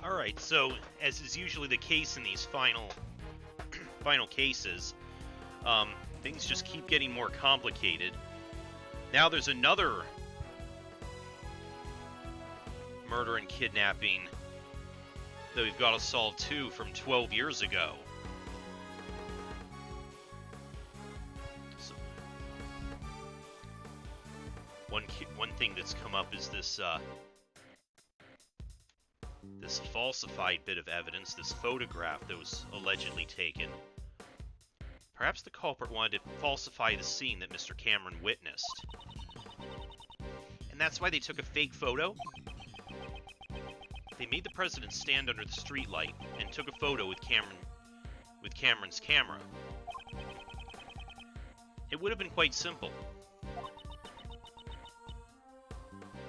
Alright, so, as is usually the case in these final cases, things just keep getting more complicated. Now there's another murder and kidnapping that we've got to solve too from 12 years ago. So, one thing that's come up is this this falsified bit of evidence, this photograph that was allegedly taken. Perhaps the culprit wanted to falsify the scene that Mr. Cameron witnessed. And that's why they took a fake photo? They made the president stand under the streetlight and took a photo with Cameron's camera. It would have been quite simple.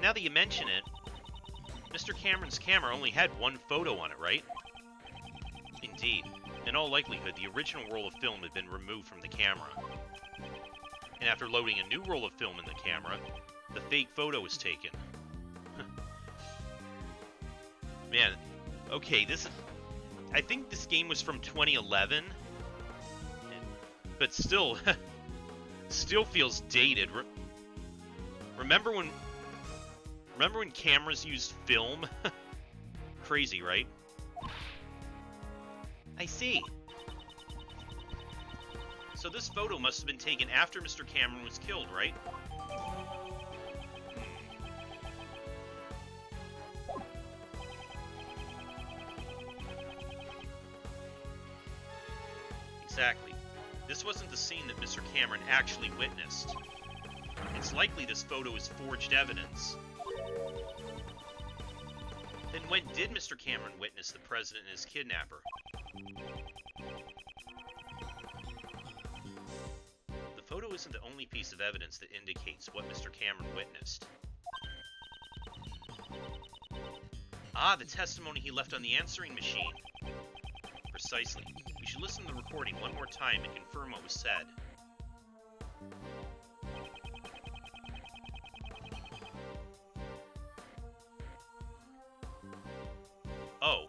Now that you mention it, Mr. Cameron's camera only had one photo on it, right? Indeed. In all likelihood, the original roll of film had been removed from the camera. And after loading a new roll of film in the camera, the fake photo was taken. Man, okay, I think this game was from 2011, but still, still feels dated. Remember when cameras used film? Crazy, right? I see. So this photo must have been taken after Mr. Cameron was killed, right? Exactly. This wasn't the scene that Mr. Cameron actually witnessed. It's likely this photo is forged evidence. Then when did Mr. Cameron witness the president and his kidnapper? The photo isn't the only piece of evidence that indicates what Mr. Cameron witnessed. Ah, the testimony he left on the answering machine. Precisely. We should listen to the recording one more time and confirm what was said. Oh,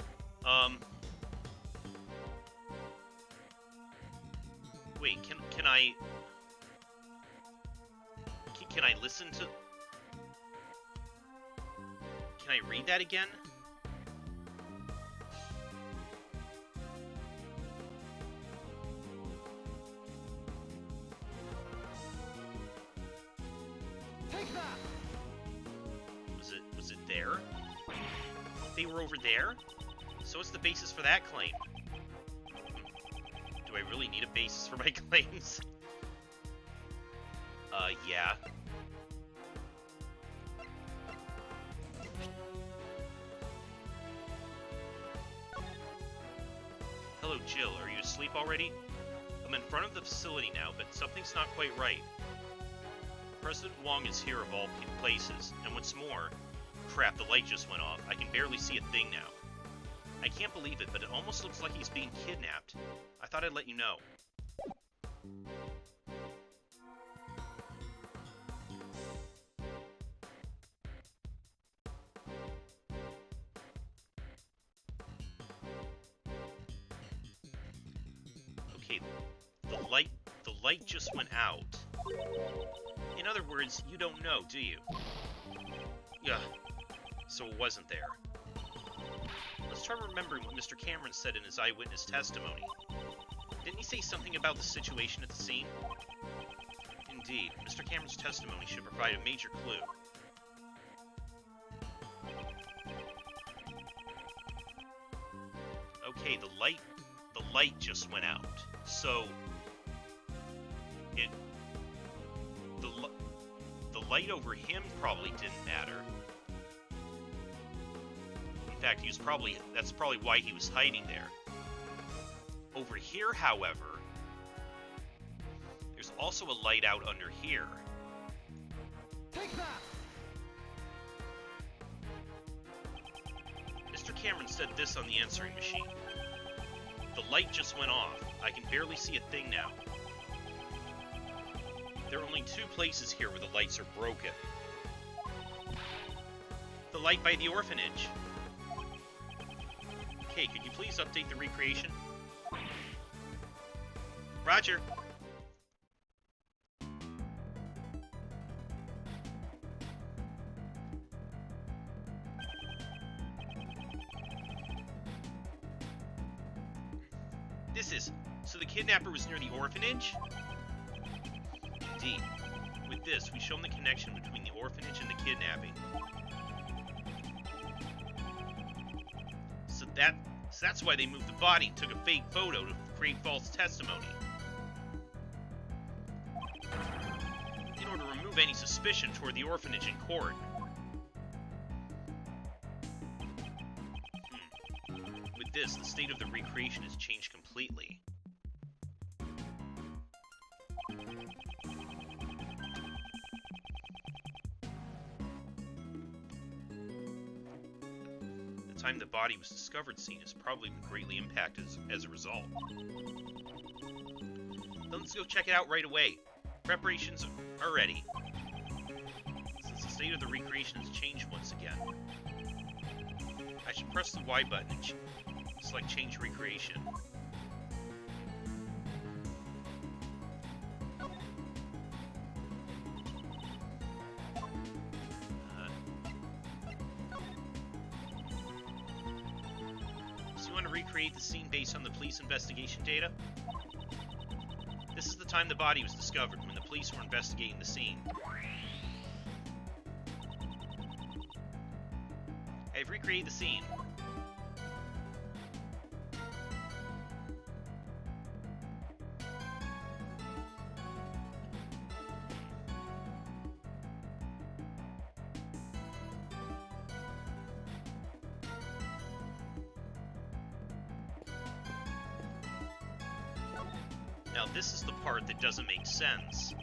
wait, can I listen to... Can I read that again? Take that! Was it there? They were over there? So what's the basis for that claim? Do I really need a basis for my claims? Yeah. Hello, Jill. Are you asleep already? I'm in front of the facility now, but something's not quite right. President Wong is here of all places, and what's more... Crap, the light just went off. I can barely see a thing now. I can't believe it, but it almost looks like he's being kidnapped. I thought I'd let you know. Okay, the light just went out. In other words, you don't know, do you? Yeah. So it wasn't there. Let's try remembering what Mr. Cameron said in his eyewitness testimony. Didn't he say something about the situation at the scene? Indeed, Mr. Cameron's testimony should provide a major clue. Okay, the light just went out. So the light over him probably didn't matter. In fact, that's probably why he was hiding there. Over here, however, there's also a light out under here. Take that! Mr. Cameron said this on the answering machine. The light just went off. I can barely see a thing now. There are only two places here where the lights are broken. The light by the orphanage. Hey, could you please update the recreation? Roger. This is... So the kidnapper was near the orphanage? Indeed. With this, we show them the connection between the orphanage and the kidnapping. So that's why they moved the body and took a fake photo to create false testimony. In order to remove any suspicion toward the orphanage in court. With this, the state of the recreation has changed completely. The time the body was discovered scene has probably been greatly impacted as a result. Then let's go check it out right away. Preparations are ready. Since the state of the recreation has changed once again, I should press the Y button and select Change Recreation. So you want to recreate the scene based on the police investigation data? This is the time the body was discovered, when the police were investigating the scene. I've recreated the scene. Now this is the part that doesn't make sense.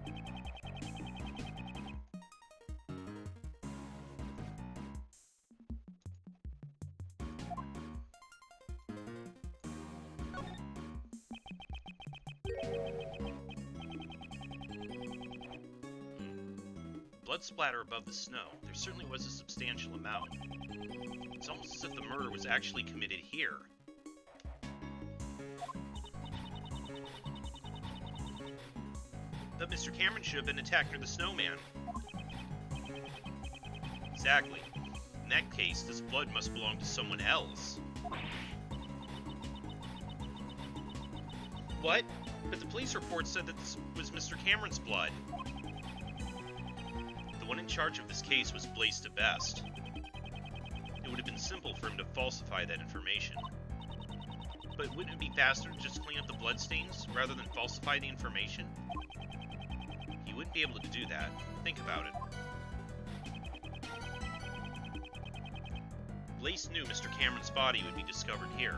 Blood splatter above the snow. There certainly was a substantial amount. It's almost as if the murder was actually committed here. But Mr. Cameron should have been attacked near the snowman. Exactly. In that case, this blood must belong to someone else. What? But the police report said that this was Mr. Cameron's blood. The one in charge of this case was Blaze de Best. It would have been simple for him to falsify that information. But wouldn't it be faster to just clean up the bloodstains rather than falsify the information? He wouldn't be able to do that. Think about it. Blaze knew Mr. Cameron's body would be discovered here,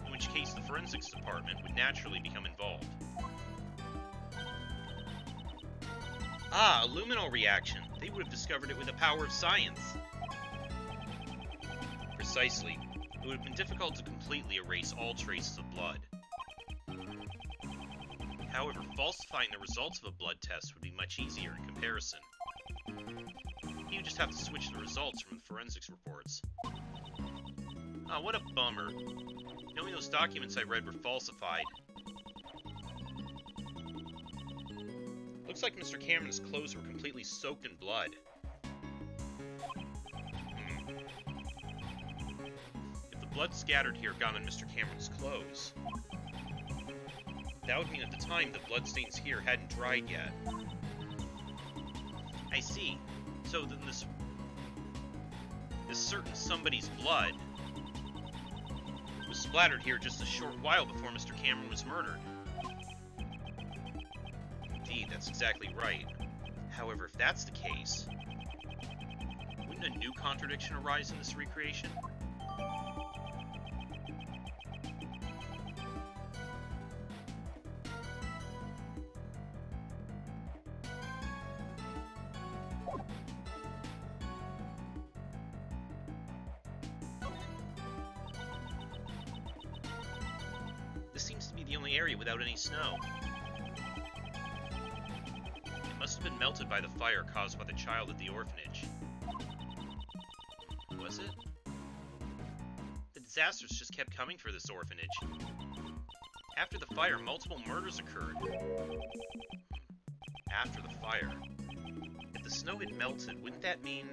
in which case the forensics department would naturally become involved. Ah, a luminol reaction. They would have discovered it with the power of science. Precisely. It would have been difficult to completely erase all traces of blood. However, falsifying the results of a blood test would be much easier in comparison. He would just have to switch the results from the forensics reports. Ah, what a bummer. Knowing those documents I read were falsified. Looks like Mr. Cameron's clothes were completely soaked in blood. If the blood scattered here got on Mr. Cameron's clothes, that would mean at the time the bloodstains here hadn't dried yet. I see. So then this certain somebody's blood was splattered here just a short while before Mr. Cameron was murdered. Indeed, that's exactly right. However, if that's the case, wouldn't a new contradiction arise in this recreation? This seems to be the only area without any snow. It must have been melted by the fire caused by the child at the orphanage. Was it? But disasters just kept coming for this orphanage. After the fire, multiple murders occurred. After the fire. If the snow had melted, wouldn't that mean...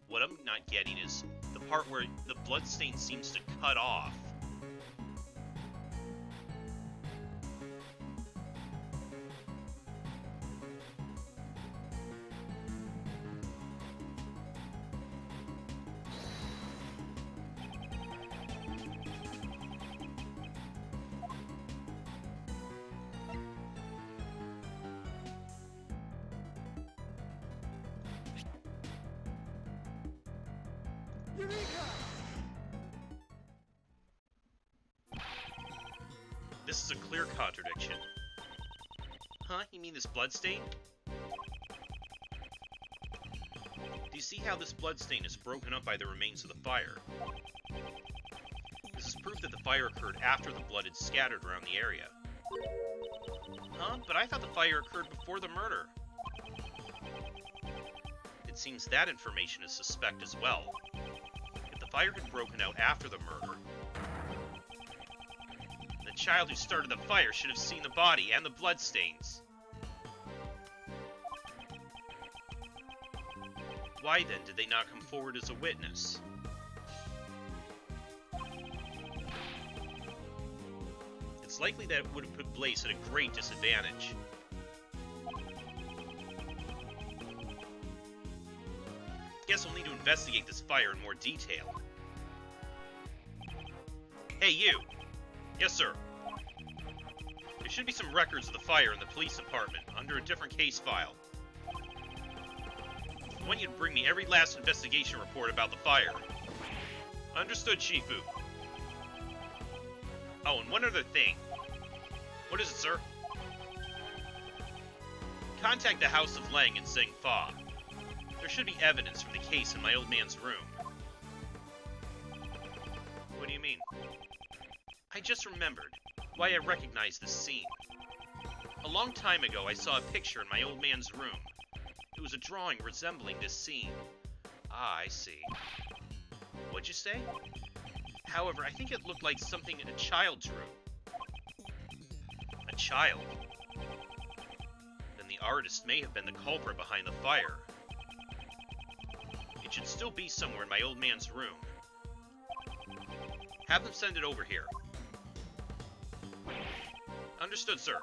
What I'm not getting is the part where the bloodstain seems to cut off. This is a clear contradiction. Huh? You mean this bloodstain? Do you see how this bloodstain is broken up by the remains of the fire? This is proof that the fire occurred after the blood had scattered around the area. Huh? But I thought the fire occurred before the murder. It seems that information is suspect as well. If the fire had broken out after the murder, the child who started the fire should have seen the body and the bloodstains. Why then did they not come forward as a witness? It's likely that it would have put Blaze at a great disadvantage. Guess we'll need to investigate this fire in more detail. Hey, you! Yes, sir. There should be some records of the fire in the police department, under a different case file. I want you to bring me every last investigation report about the fire. Understood, Shifu. Oh, and one other thing. What is it, sir? Contact the House of Lang in Zheng Fa. There should be evidence from the case in my old man's room. What do you mean? I just remembered why I recognize this scene. A long time ago, I saw a picture in my old man's room. It was a drawing resembling this scene. Ah, I see. What'd you say? However, I think it looked like something a child drew. A child? Then the artist may have been the culprit behind the fire. It should still be somewhere in my old man's room. Have them send it over here. Understood, sir.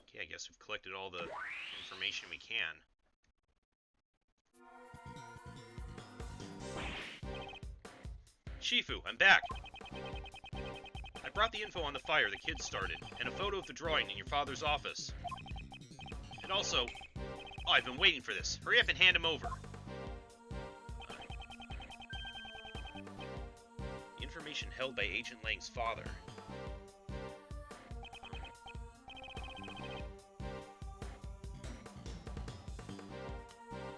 Okay, I guess we've collected all the information we can. Shifu, I'm back! I brought the info on the fire the kids started, and a photo of the drawing in your father's office. And also... Oh, I've been waiting for this. Hurry up and hand him over. The information held by Agent Lang's father.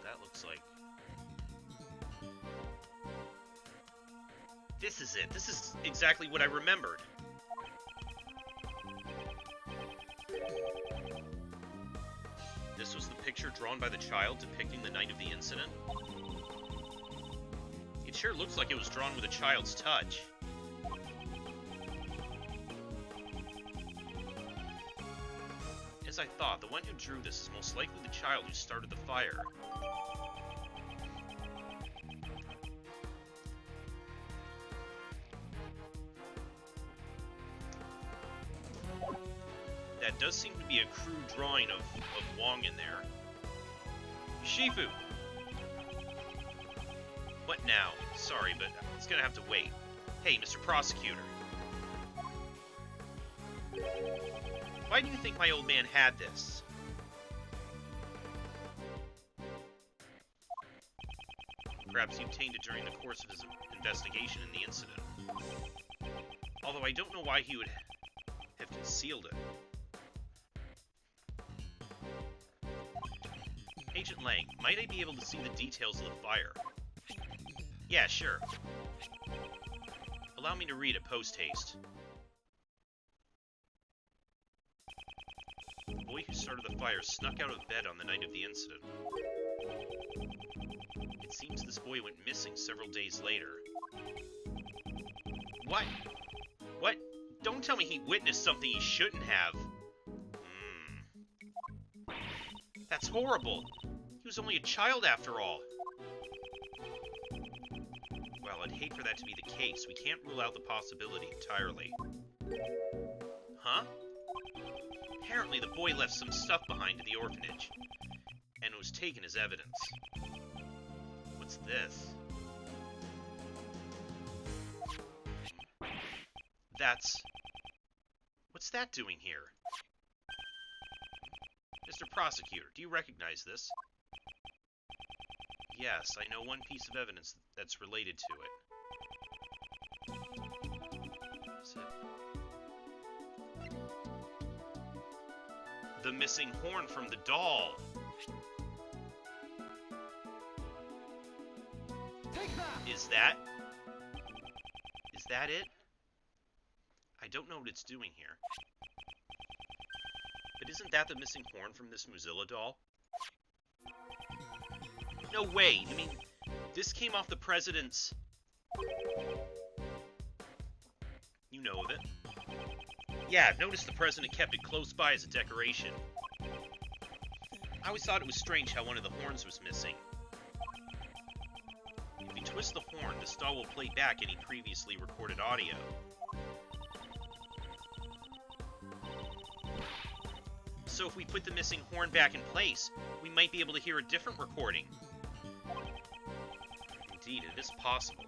That looks like... This is it. This is exactly what I remembered. This was the picture drawn by the child depicting the night of the incident. It sure looks like it was drawn with a child's touch. As I thought, the one who drew this is most likely the child who started the fire. That does seem to be a crude drawing of Wong in there. Shifu! What now? Sorry, but it's gonna have to wait. Hey, Mr. Prosecutor. Why do you think my old man had this? Perhaps he obtained it during the course of his investigation in the incident. Although I don't know why he would have concealed it. Agent Lang, might I be able to see the details of the fire? Yeah, sure. Allow me to read it post-haste. The boy who started the fire snuck out of bed on the night of the incident. It seems this boy went missing several days later. What? What? Don't tell me he witnessed something he shouldn't have. That's horrible. He was only a child after all. Well, I'd hate for that to be the case. We can't rule out the possibility entirely. Huh? Apparently the boy left some stuff behind at the orphanage, and it was taken as evidence. What's this? What's that doing here? Mr. Prosecutor, do you recognize this? Yes, I know one piece of evidence that's related to it. Is it? The missing horn from the doll! Take that! Is that it? I don't know what it's doing here. But isn't that the missing horn from this Mozilla doll? No way! You mean, this came off the president's... You know of it. Yeah, I've noticed the president kept it close by as a decoration. I always thought it was strange how one of the horns was missing. If you twist the horn, this doll will play back any previously recorded audio. So if we put the missing horn back in place, we might be able to hear a different recording. Indeed, it is possible.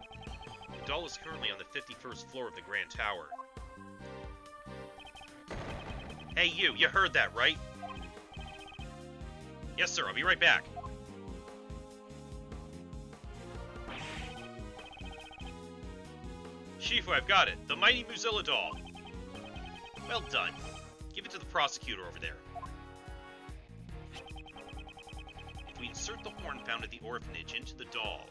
The doll is currently on the 51st floor of the Grand Tower. Hey you heard that, right? Yes sir, I'll be right back. Shifu, I've got it. The mighty Mozilla doll. Well done. Give it to the prosecutor over there. If we insert the horn found at the orphanage into the doll,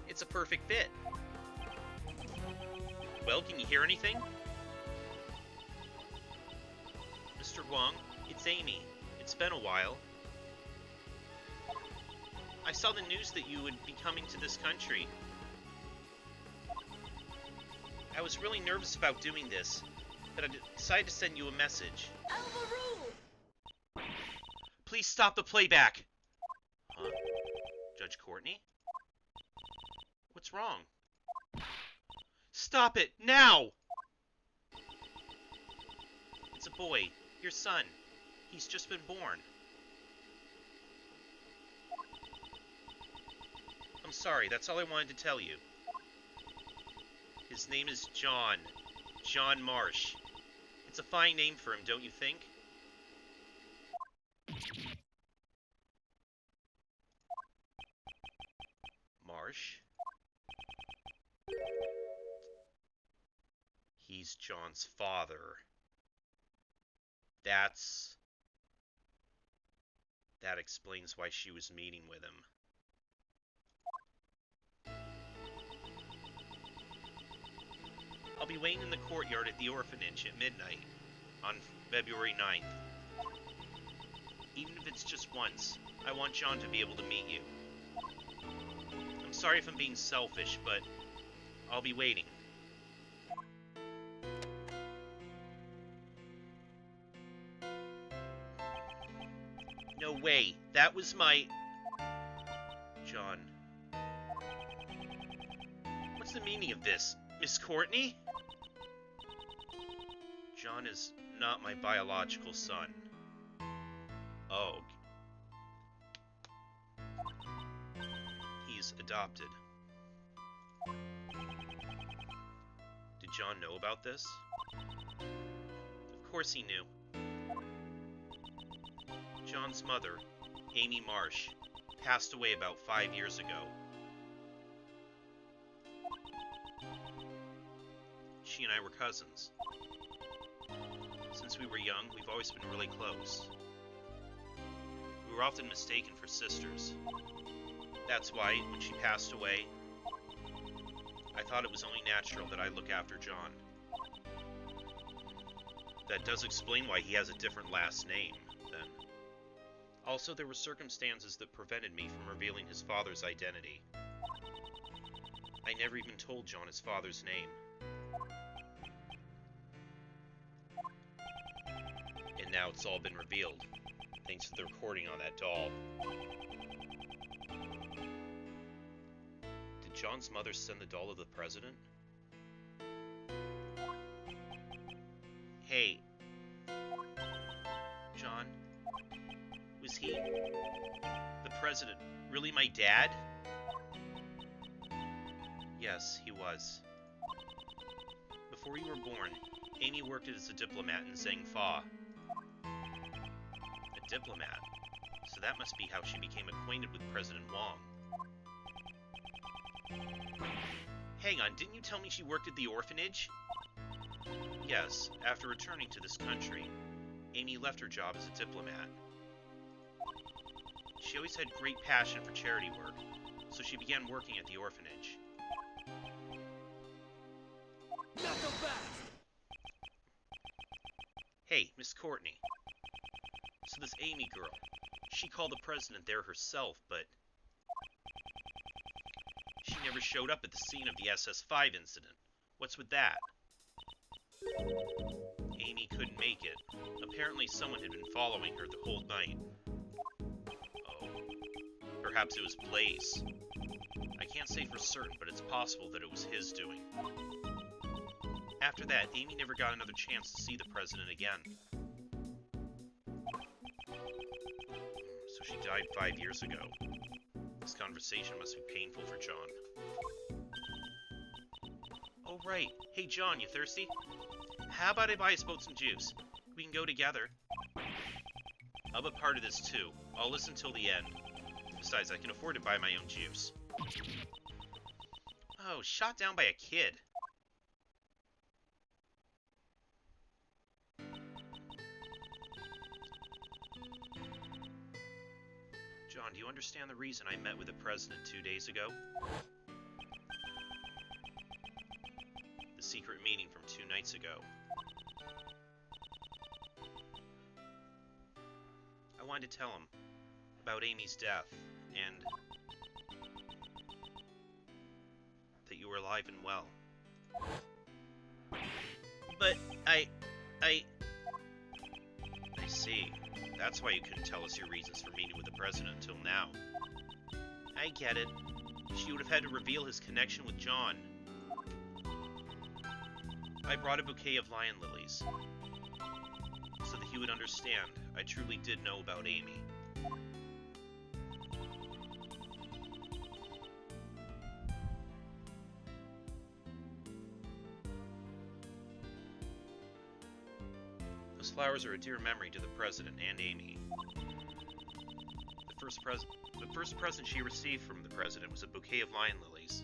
it's a perfect fit. Well, can you hear anything? Mr. Wang, it's Amy. It's been a while. I saw the news that you would be coming to this country. I was really nervous about doing this, but I decided to send you a message. Please stop the playback! Huh? Judge Courtney? What's wrong? Stop it, now! It's a boy, your son. He's just been born. I'm sorry, that's all I wanted to tell you. His name is John. John Marsh. It's a fine name for him, don't you think? Marsh? He's John's father. That explains why she was meeting with him. I'll be waiting in the courtyard at the orphanage at midnight on February 9th. Even if it's just once, I want John to be able to meet you. I'm sorry if I'm being selfish, but I'll be waiting. No way, that was my... John. What's the meaning of this, Miss Courtney? John is not my biological son. Oh. He's adopted. Did John know about this? Of course he knew. John's mother, Amy Marsh, passed away about 5 years ago. She and I were cousins. Since we were young, we've always been really close. We were often mistaken for sisters. That's why, when she passed away, I thought it was only natural that I look after John. That does explain why he has a different last name, then. Also, there were circumstances that prevented me from revealing his father's identity. I never even told John his father's name. And now it's all been revealed, thanks to the recording on that doll. Did John's mother send the doll to the president? Hey, John, was he, the president, really my dad? Yes, he was. Before you were born, Amy worked as a diplomat in Zhang Fa. A diplomat? So that must be how she became acquainted with President Wong. Hang on, didn't you tell me she worked at the orphanage? Yes, after returning to this country, Amy left her job as a diplomat. She always had great passion for charity work, so she began working at the orphanage. Not so fast! Hey, Miss Courtney. So this Amy girl, she called the president there herself, but she never showed up at the scene of the SS-5 incident. What's with that? Amy couldn't make it. Apparently someone had been following her the whole night. Oh. Perhaps it was Blaze. I can't say for certain, but it's possible that it was his doing. After that, Amy never got another chance to see the president again. So she died 5 years ago. This conversation must be painful for John. Oh, right. Hey, John, you thirsty? How about I buy us both some juice? We can go together. I'll be part of this, too. I'll listen till the end. Besides, I can afford to buy my own juice. Oh, shot down by a kid. John, do you understand the reason I met with the president 2 days ago? The secret meeting from 2 nights ago. I wanted to tell him about Amy's death, and that you were alive and well. But I see. That's why you couldn't tell us your reasons for meeting with the president until now. I get it. She would have had to reveal his connection with John. I brought a bouquet of lion lilies, so that he would understand I truly did know about Amy. Those flowers are a dear memory to the president and Amy. The first present she received from the president was a bouquet of lion lilies.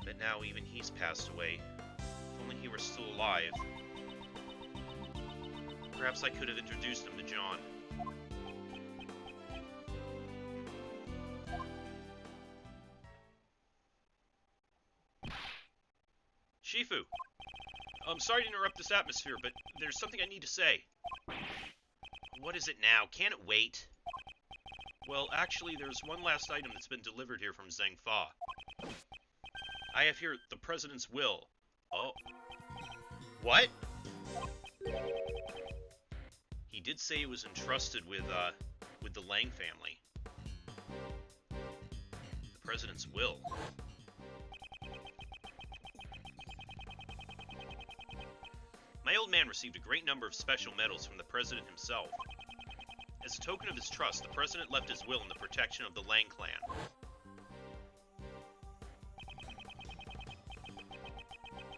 But now even he's passed away. If only he were still alive. Perhaps I could have introduced him to John. Shifu! I'm sorry to interrupt this atmosphere, but there's something I need to say. What is it now? Can't it wait? Well, actually, there's one last item that's been delivered here from Zhang Fa. I have here the president's will. Oh. What? He did say it was entrusted with the Lang family. The president's will. My old man received a great number of special medals from the president himself. As a token of his trust, the president left his will in the protection of the Lang clan.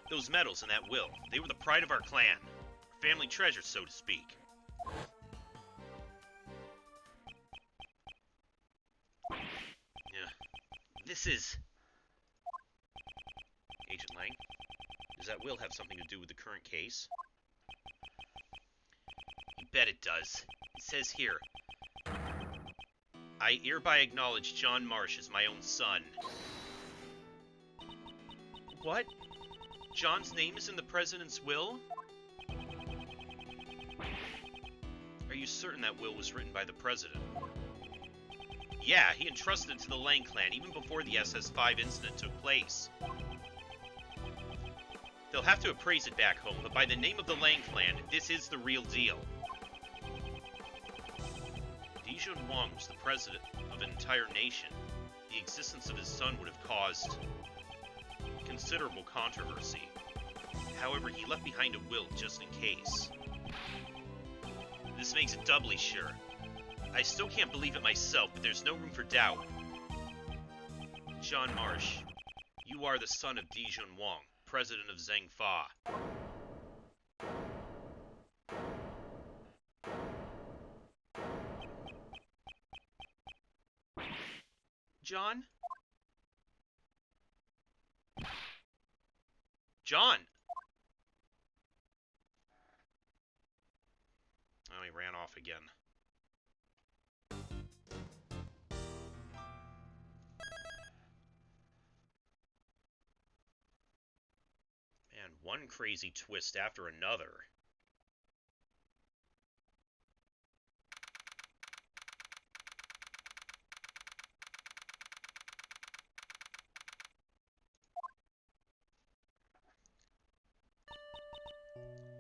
Those medals and that will, they were the pride of our clan. Our family treasure, so to speak. This is... Agent Lang, does that will have something to do with the current case? bet it does. It says here, I hereby acknowledge John Marsh as my own son. What? John's name is in the President's will? Are you certain that will was written by the President? Yeah, he entrusted it to the Lang clan even before the SS5 incident took place. They'll have to appraise it back home, but by the name of the Lang clan, this is the real deal. Dijun Wang was the president of an entire nation. The existence of his son would have caused considerable controversy. However, he left behind a will just in case. This makes it doubly sure. I still can't believe it myself, but there's no room for doubt. John Marsh, you are the son of Dijun Wang, president of Zheng Fa. John? John! Oh, he ran off again. Man, one crazy twist after another.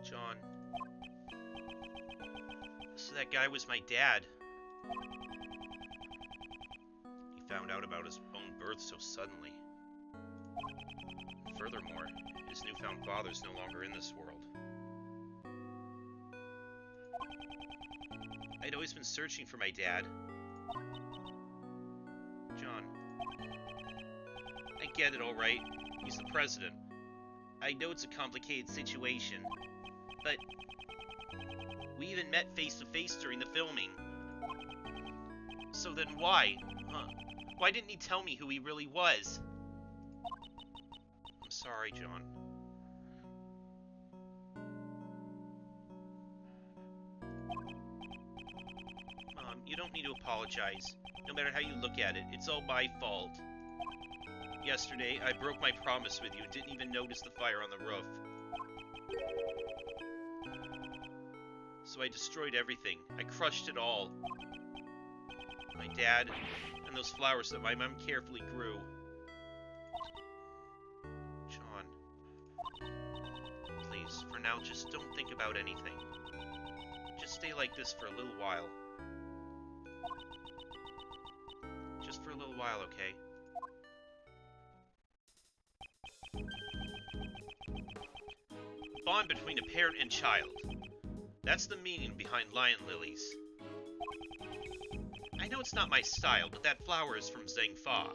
John. So that guy was my dad. He found out about his own birth so suddenly. Furthermore, his newfound father's no longer in this world. I'd always been searching for my dad. John. I get it, alright. He's the president. I know it's a complicated situation, but we even met face-to-face during the filming. So then why? Why didn't he tell me who he really was? I'm sorry, John. Mom, you don't need to apologize. No matter how you look at it, it's all my fault. Yesterday, I broke my promise with you and didn't even notice the fire on the roof. So I destroyed everything. I crushed it all. My dad, and those flowers that my mom carefully grew. John, please, for now, just don't think about anything. Just stay like this for a little while. Just for a little while, okay? Bond between a parent and child. That's the meaning behind lion lilies. I know it's not my style, but that flower is from Zheng Fa.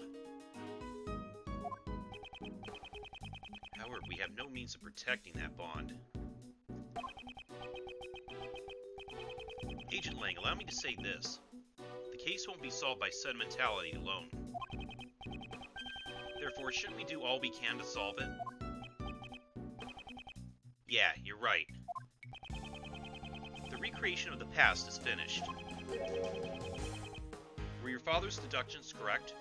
However, we have no means of protecting that bond. Agent Lang, allow me to say this. The case won't be solved by sentimentality alone. Therefore, shouldn't we do all we can to solve it? Yeah, you're right. The recreation of the past is finished. Were your father's deductions correct?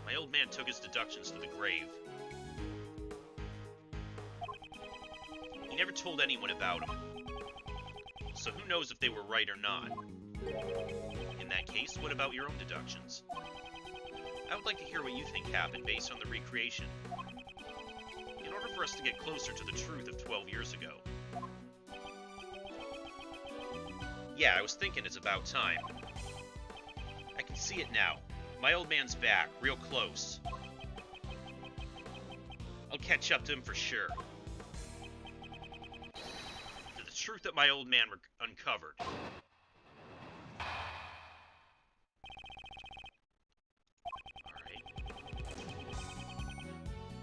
My old man took his deductions to the grave. He never told anyone about them. So who knows if they were right or not? In that case, what about your own deductions? I would like to hear what you think happened based on the recreation. In order for us to get closer to the truth of 12 years ago. Yeah, I was thinking it's about time. I can see it now. My old man's back, real close. I'll catch up to him for sure. To the truth that my old man uncovered.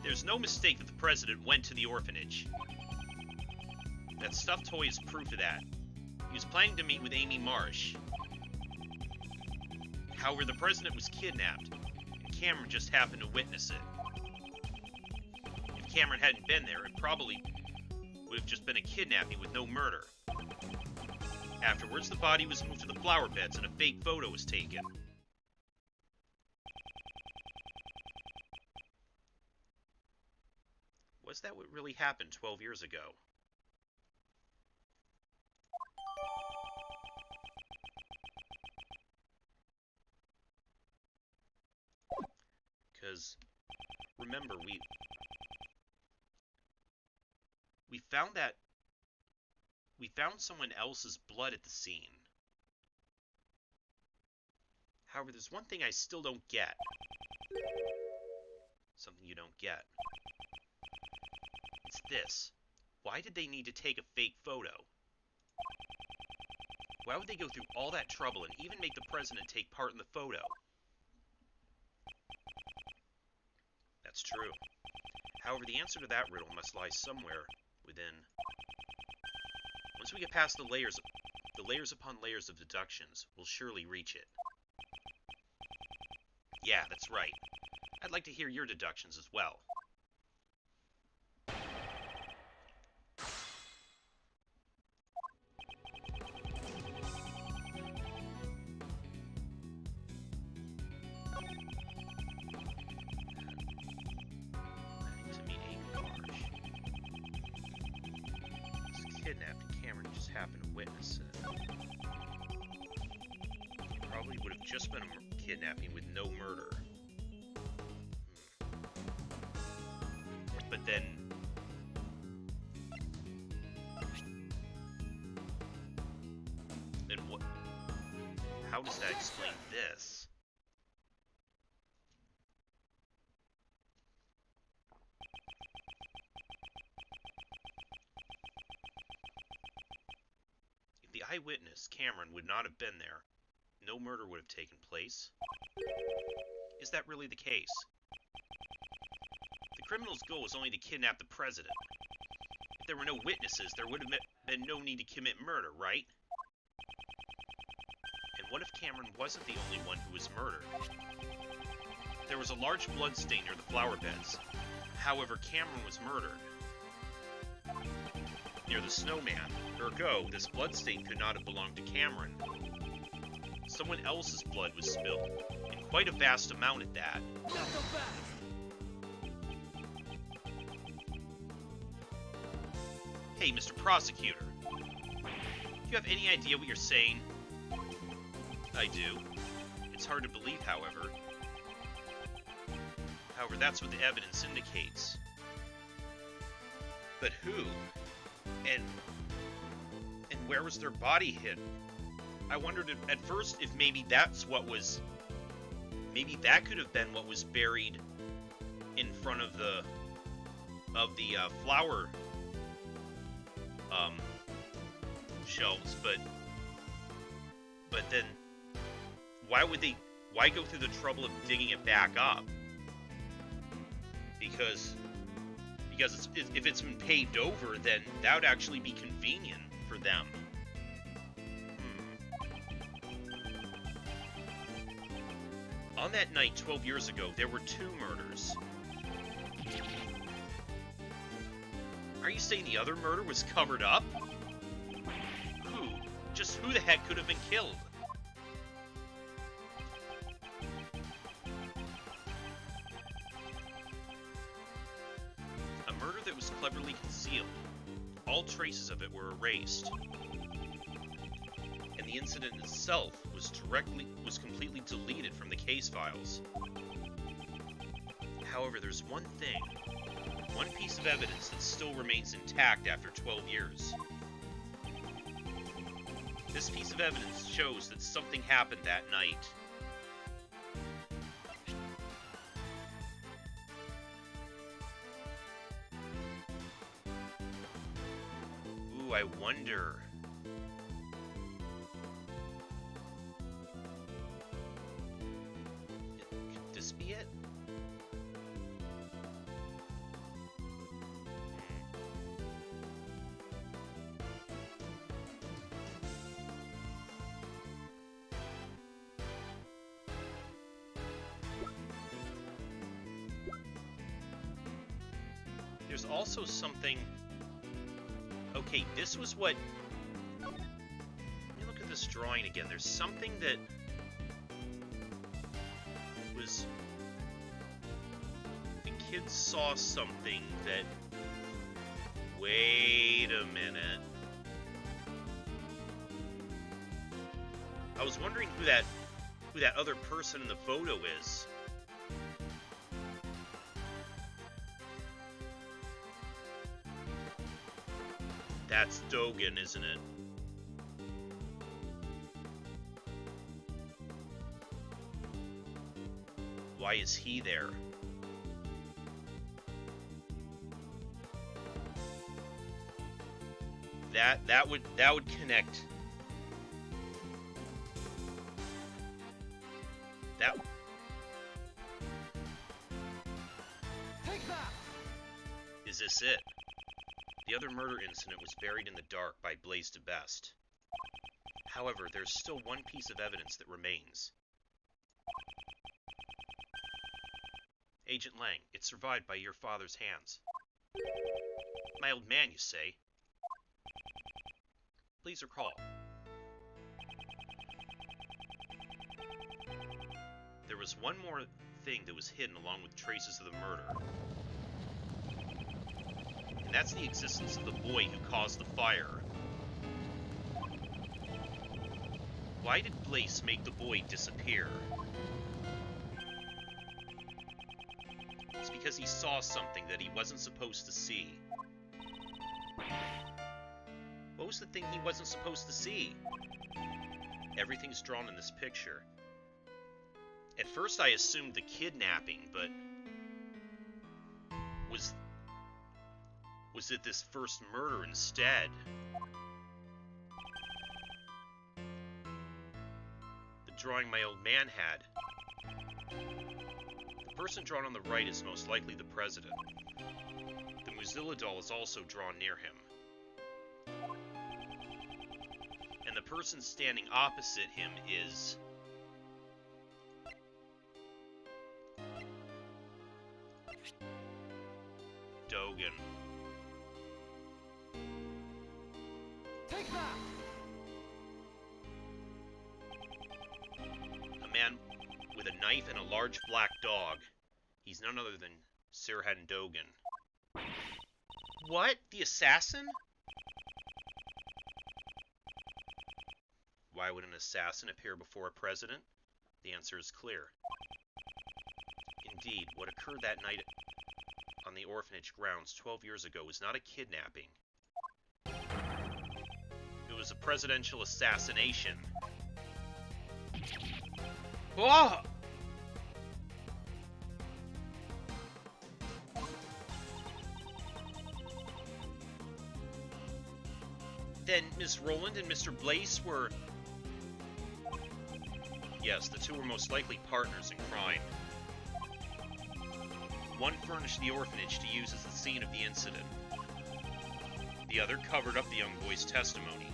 There's no mistake that the president went to the orphanage. That stuffed toy is proof of that. He was planning to meet with Amy Marsh. However, the president was kidnapped, and Cameron just happened to witness it. If Cameron hadn't been there, it probably would have just been a kidnapping with no murder. Afterwards, the body was moved to the flower beds and a fake photo was taken. Was that what really happened 12 years ago? Because, remember, we found someone else's blood at the scene. However, there's one thing I still don't get. Something you don't get. It's this. Why did they need to take a fake photo? Why would they go through all that trouble and even make the president take part in the photo? That's true. However, the answer to that riddle must lie somewhere within. Once we get past the layers upon layers of deductions, we'll surely reach it. Yeah, that's right. I'd like to hear your deductions as well. To meet Amy Marsh. Was kidnapped and Cameron just happened to witness it. Probably would have just been a kidnapping with no murder. But then... Then what... How does that explain this? If the eyewitness, Cameron, would not have been there, no murder would have taken place. Is that really the case? The criminal's goal was only to kidnap the president. If there were no witnesses, there would have been no need to commit murder, right? And what if Cameron wasn't the only one who was murdered? There was a large blood stain near the flower beds. However, Cameron was murdered near the snowman. Ergo, this blood stain could not have belonged to Cameron. Someone else's blood was spilled, and quite a vast amount at that. Not so fast! Hey, Mr. Prosecutor. Do you have any idea what you're saying? I do. It's hard to believe, however. However, that's what the evidence indicates. But who? And where was their body hidden? I wondered at first if maybe that's what was... Maybe that could have been what was buried in front of the flower shelves, but then why go through the trouble of digging it back up? Because if it's been paved over, then that would actually be convenient for them. On that night 12 years ago, there were 2 murders. Are you saying the other murder was covered up? Who? Just who the heck could have been killed? A murder that was cleverly concealed. All traces of it were erased. And the incident itself was completely deleted from the case files. However, there's one thing. One piece of evidence that still remains intact after 12 years. This piece of evidence shows that something happened that night. Ooh, I wonder... Could this be it? There's also something Okay, this was what... Let me look at this drawing again. There's something that was... The kids saw something that... Wait a minute. I was wondering who that other person in the photo is. That's Dogen, isn't it? Why is he there? That would connect. That. Take that! Is this it? The other murder incident was buried in the dark by Blaze to Best. However, there's still one piece of evidence that remains. Agent Lang, it survived by your father's hands. My old man, you say? Please recall. There was one more thing that was hidden along with traces of the murder. And that's the existence of the boy who caused the fire. Why did Blaze make the boy disappear? It's because he saw something that he wasn't supposed to see. What was the thing he wasn't supposed to see? Everything's drawn in this picture. At first I assumed the kidnapping, but... Was it this first murder instead? The drawing my old man had. The person drawn on the right is most likely the president. The Mozilla doll is also drawn near him. And the person standing opposite him is... Dogen. Take that! A man with a knife and a large black dog. He's none other than Sirhan Dogen. What? The assassin? Why would an assassin appear before a president? The answer is clear. Indeed, what occurred that night on the orphanage grounds 12 years ago was not a kidnapping. It was a presidential assassination. Whoa! Then Miss Roland and Mr. Blaze were... Yes, the two were most likely partners in crime. One furnished the orphanage to use as the scene of the incident. The other covered up the young boy's testimony.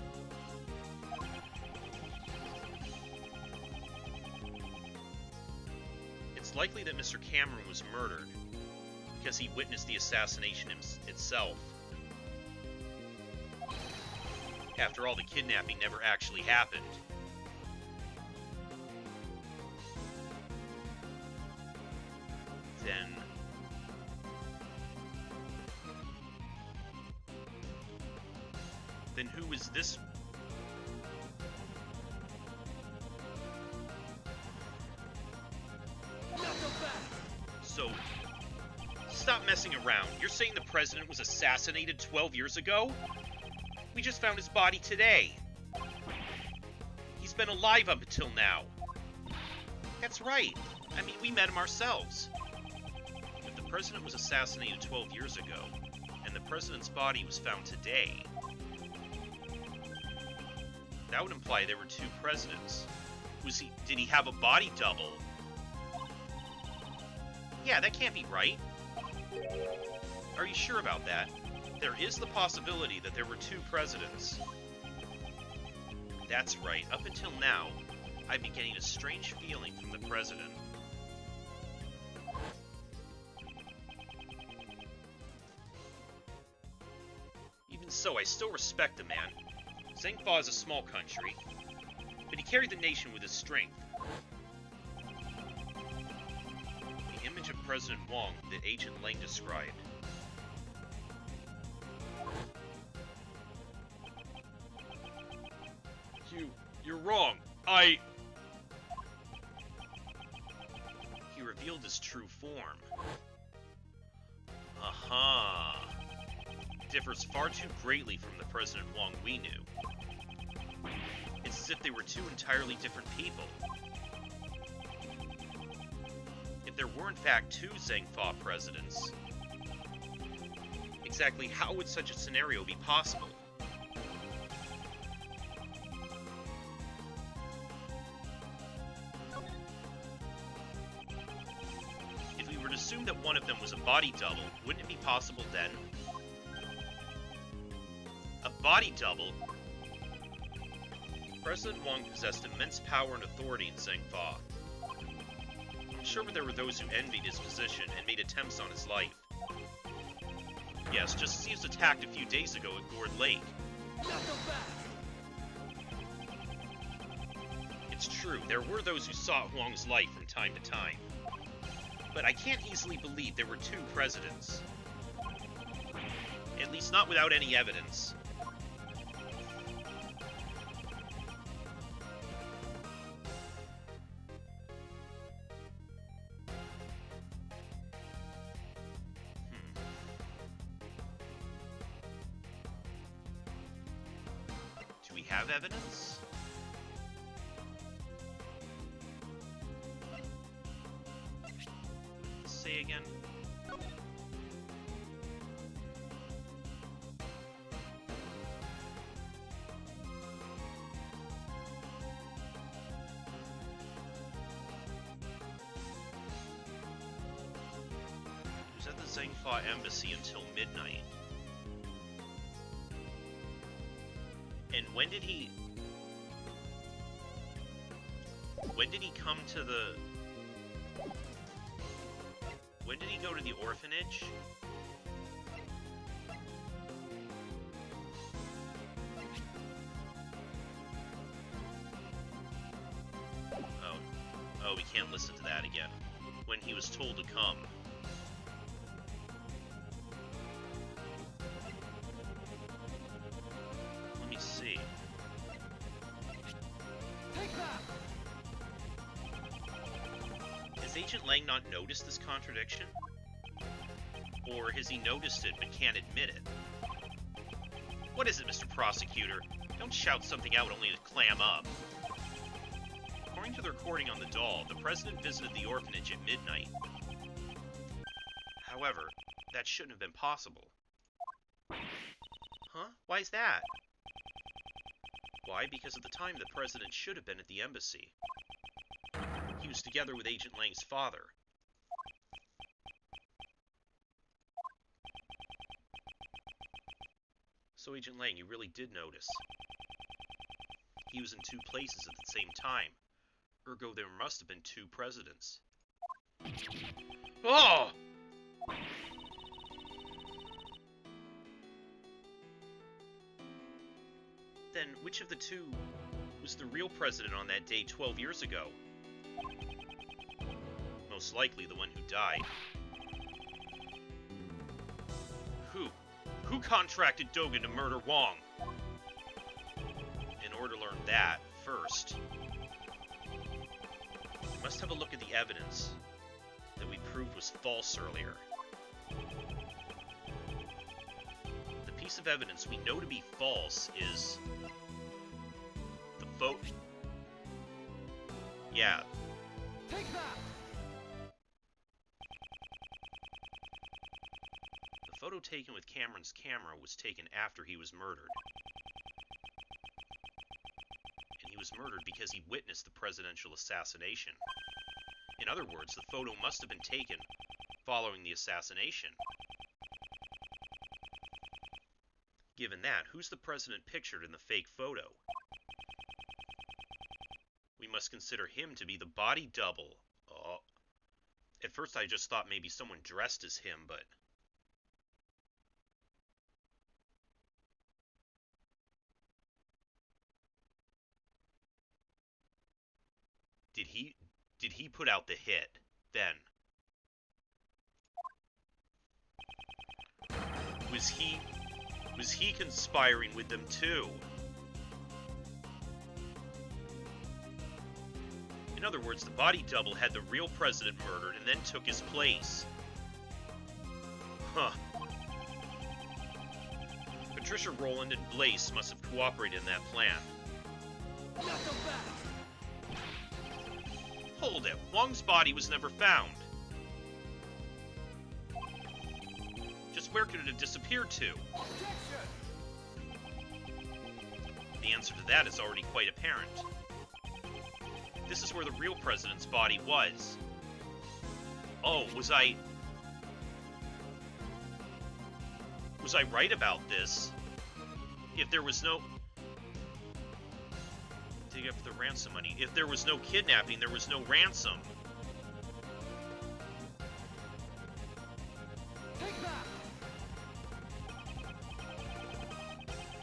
It's likely that Mr. Cameron was murdered because he witnessed the assassination itself. After all, the kidnapping never actually happened. Then who is this? So, stop messing around. You're saying the president was assassinated 12 years ago? We just found his body today. He's been alive up until now. That's right. I mean, we met him ourselves. If the president was assassinated 12 years ago, and the president's body was found today, that would imply there were two presidents. Did he have a body double? Yeah, that can't be right. Are you sure about that? There is the possibility that there were two presidents. That's right. Up until now, I've been getting a strange feeling from the president. Even so, I still respect the man. Zhengfa is a small country, but he carried the nation with his strength. The image of President Wang that Agent Lang described. You're wrong. He revealed his true form. Aha. Differs far too greatly from the President Wang we knew. It's as if they were two entirely different people. If there were in fact two Zhengfa presidents, exactly how would such a scenario be possible? If we were to assume that one of them was a body double, wouldn't it be possible then? A body double? President Wang possessed immense power and authority in Zhengfa. I'm sure there were those who envied his position and made attempts on his life. Yes, just as he was attacked a few days ago at Gourd Lake. It's true, there were those who sought Huang's life from time to time. But I can't easily believe there were two presidents. At least not without any evidence. Do we have evidence? Say again? He was at the Zhengfa embassy until midnight. And when did he come to the... When did he go to the orphanage? Oh, we can't listen to that again. When he was told to come. Let me see. Take that! Has Agent Lang not noticed this contradiction? Or has he noticed it but can't admit it? What is it, Mr. Prosecutor? Don't shout something out only to clam up. According to the recording on the doll, the President visited the orphanage at midnight. However, that shouldn't have been possible. Huh? Why is that? Why? Because at the time the President should have been at the embassy. He was together with Agent Lang's father. So, Agent Lang, you really did notice. He was in two places at the same time. Ergo, there must have been two presidents. Oh! Then, which of the two was the real president on that day 12 years ago? Most likely the one who died. Who contracted Dogen to murder Wang? In order to learn that, first, we must have a look at the evidence that we proved was false earlier. The piece of evidence we know to be false is the photo. Yeah. Take that! The photo taken with Cameron's camera was taken after he was murdered. And he was murdered because he witnessed the presidential assassination. In other words, the photo must have been taken following the assassination. Given that, who's the president pictured in the fake photo? We must consider him to be the body double. Oh. At first I just thought maybe someone dressed as him, but... Did he put out the hit then? Was he conspiring with them too? In other words, the body double had the real president murdered and then took his place. Huh. Patricia Rowland and Blaze must have cooperated in that plan. Hold it, Wong's body was never found. Just where could it have disappeared to? The answer to that is already quite apparent. This is where the real president's body was. Oh, was I right about this? If there was no... Dig up the ransom money. If there was no kidnapping, there was no ransom. Take that!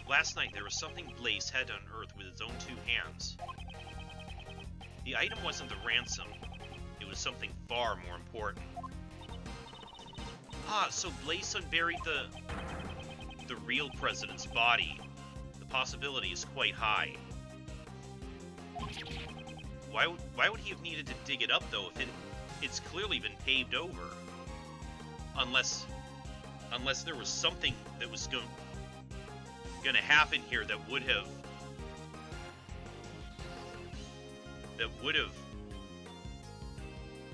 Last night, there was something Blaze had to unearth with his own two hands. The item wasn't the ransom. It was something far more important. Ah, so Blaze unburied the real president's body. The possibility is quite high. Why would he have needed to dig it up, though, if it's clearly been paved over? Unless there was something that was gonna happen here that would have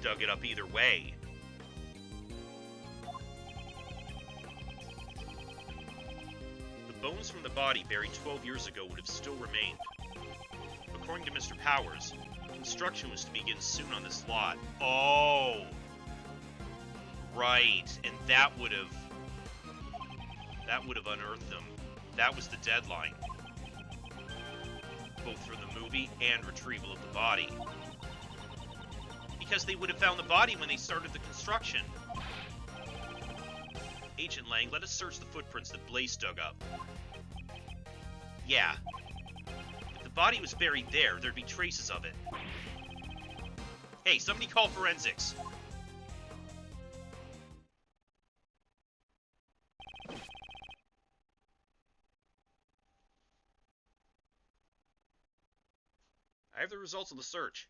dug it up either way. The bones from the body buried 12 years ago would have still remained. According to Mr. Powers, construction was to begin soon on this lot. Oh! Right, and that would have unearthed them. That was the deadline. Both for the movie and retrieval of the body. Because they would have found the body when they started the construction. Agent Lang, let us search the footprints that Blaze dug up. Yeah. If the body was buried there, there'd be traces of it. Hey, somebody call forensics! I have the results of the search.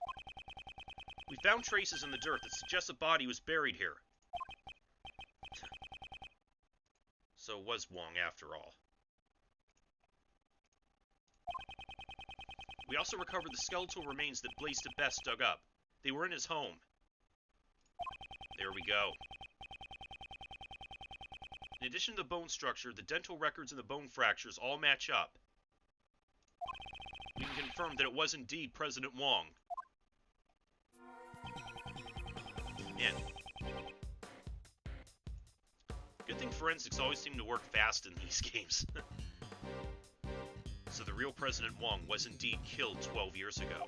We found traces in the dirt that suggest a body was buried here. So it was Wong after all. We also recovered the skeletal remains that Blaze to Best dug up. They were in his home. There we go. In addition to the bone structure, the dental records and the bone fractures all match up. We can confirm that it was indeed President Wong. Man. Good thing forensics always seem to work fast in these games. So the real President Wong was indeed killed 12 years ago.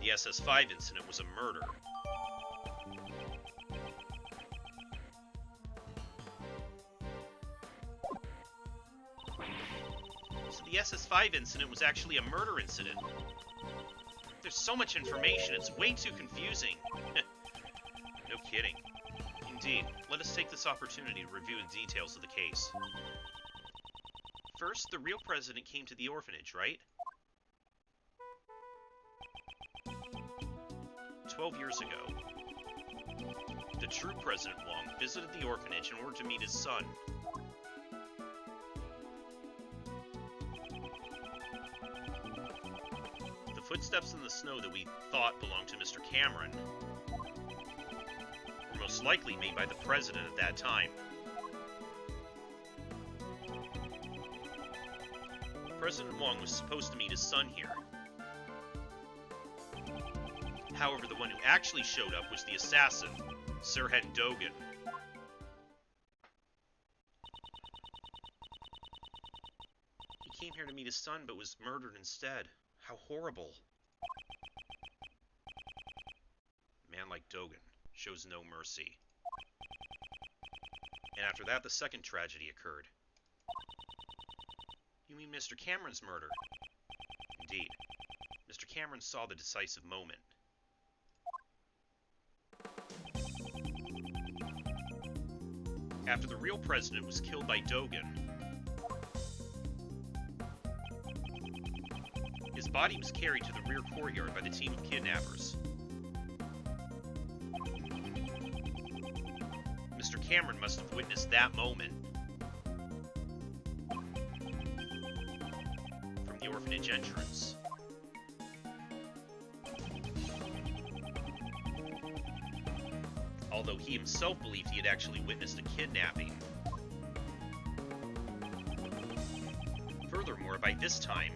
The SS5 incident was a murder. So the SS5 incident was actually a murder incident. There's so much information, it's way too confusing. No kidding. Indeed, let us take this opportunity to review the details of the case. First, the real president came to the orphanage, right? 12 years ago, the true President Wong visited the orphanage in order to meet his son. The footsteps in the snow that we thought belonged to Mr. Cameron were most likely made by the president at that time. President Wong was supposed to meet his son here. However, the one who actually showed up was the assassin, Sirhan Dogan. He came here to meet his son, but was murdered instead. How horrible. A man like Dogan shows no mercy. And after that, the second tragedy occurred. You mean Mr. Cameron's murder? Indeed. Mr. Cameron saw the decisive moment. After the real president was killed by Dogen, his body was carried to the rear courtyard by the team of kidnappers. Mr. Cameron must have witnessed that moment from the orphanage entrance. Although he himself believed he had actually witnessed a kidnapping. Furthermore, by this time,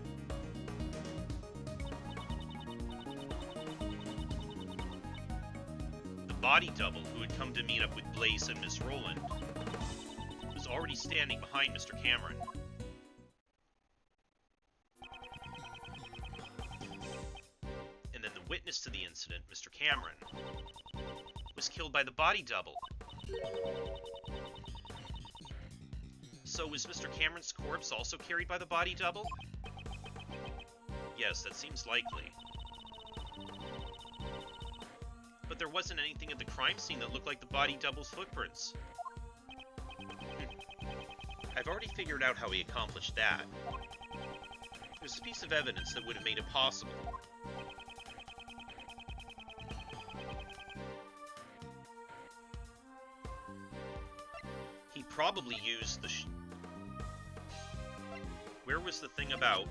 the body double who had come to meet up with Blaze and Miss Roland was already standing behind Mr. Cameron. And then the witness to the incident, Mr. Cameron, was killed by the body double. So was Mr. Cameron's corpse also carried by the body double? Yes, that seems likely. But there wasn't anything at the crime scene that looked like the body double's footprints. I've already figured out how he accomplished that. There's a piece of evidence that would have made it possible. He probably used the Where was the thing about?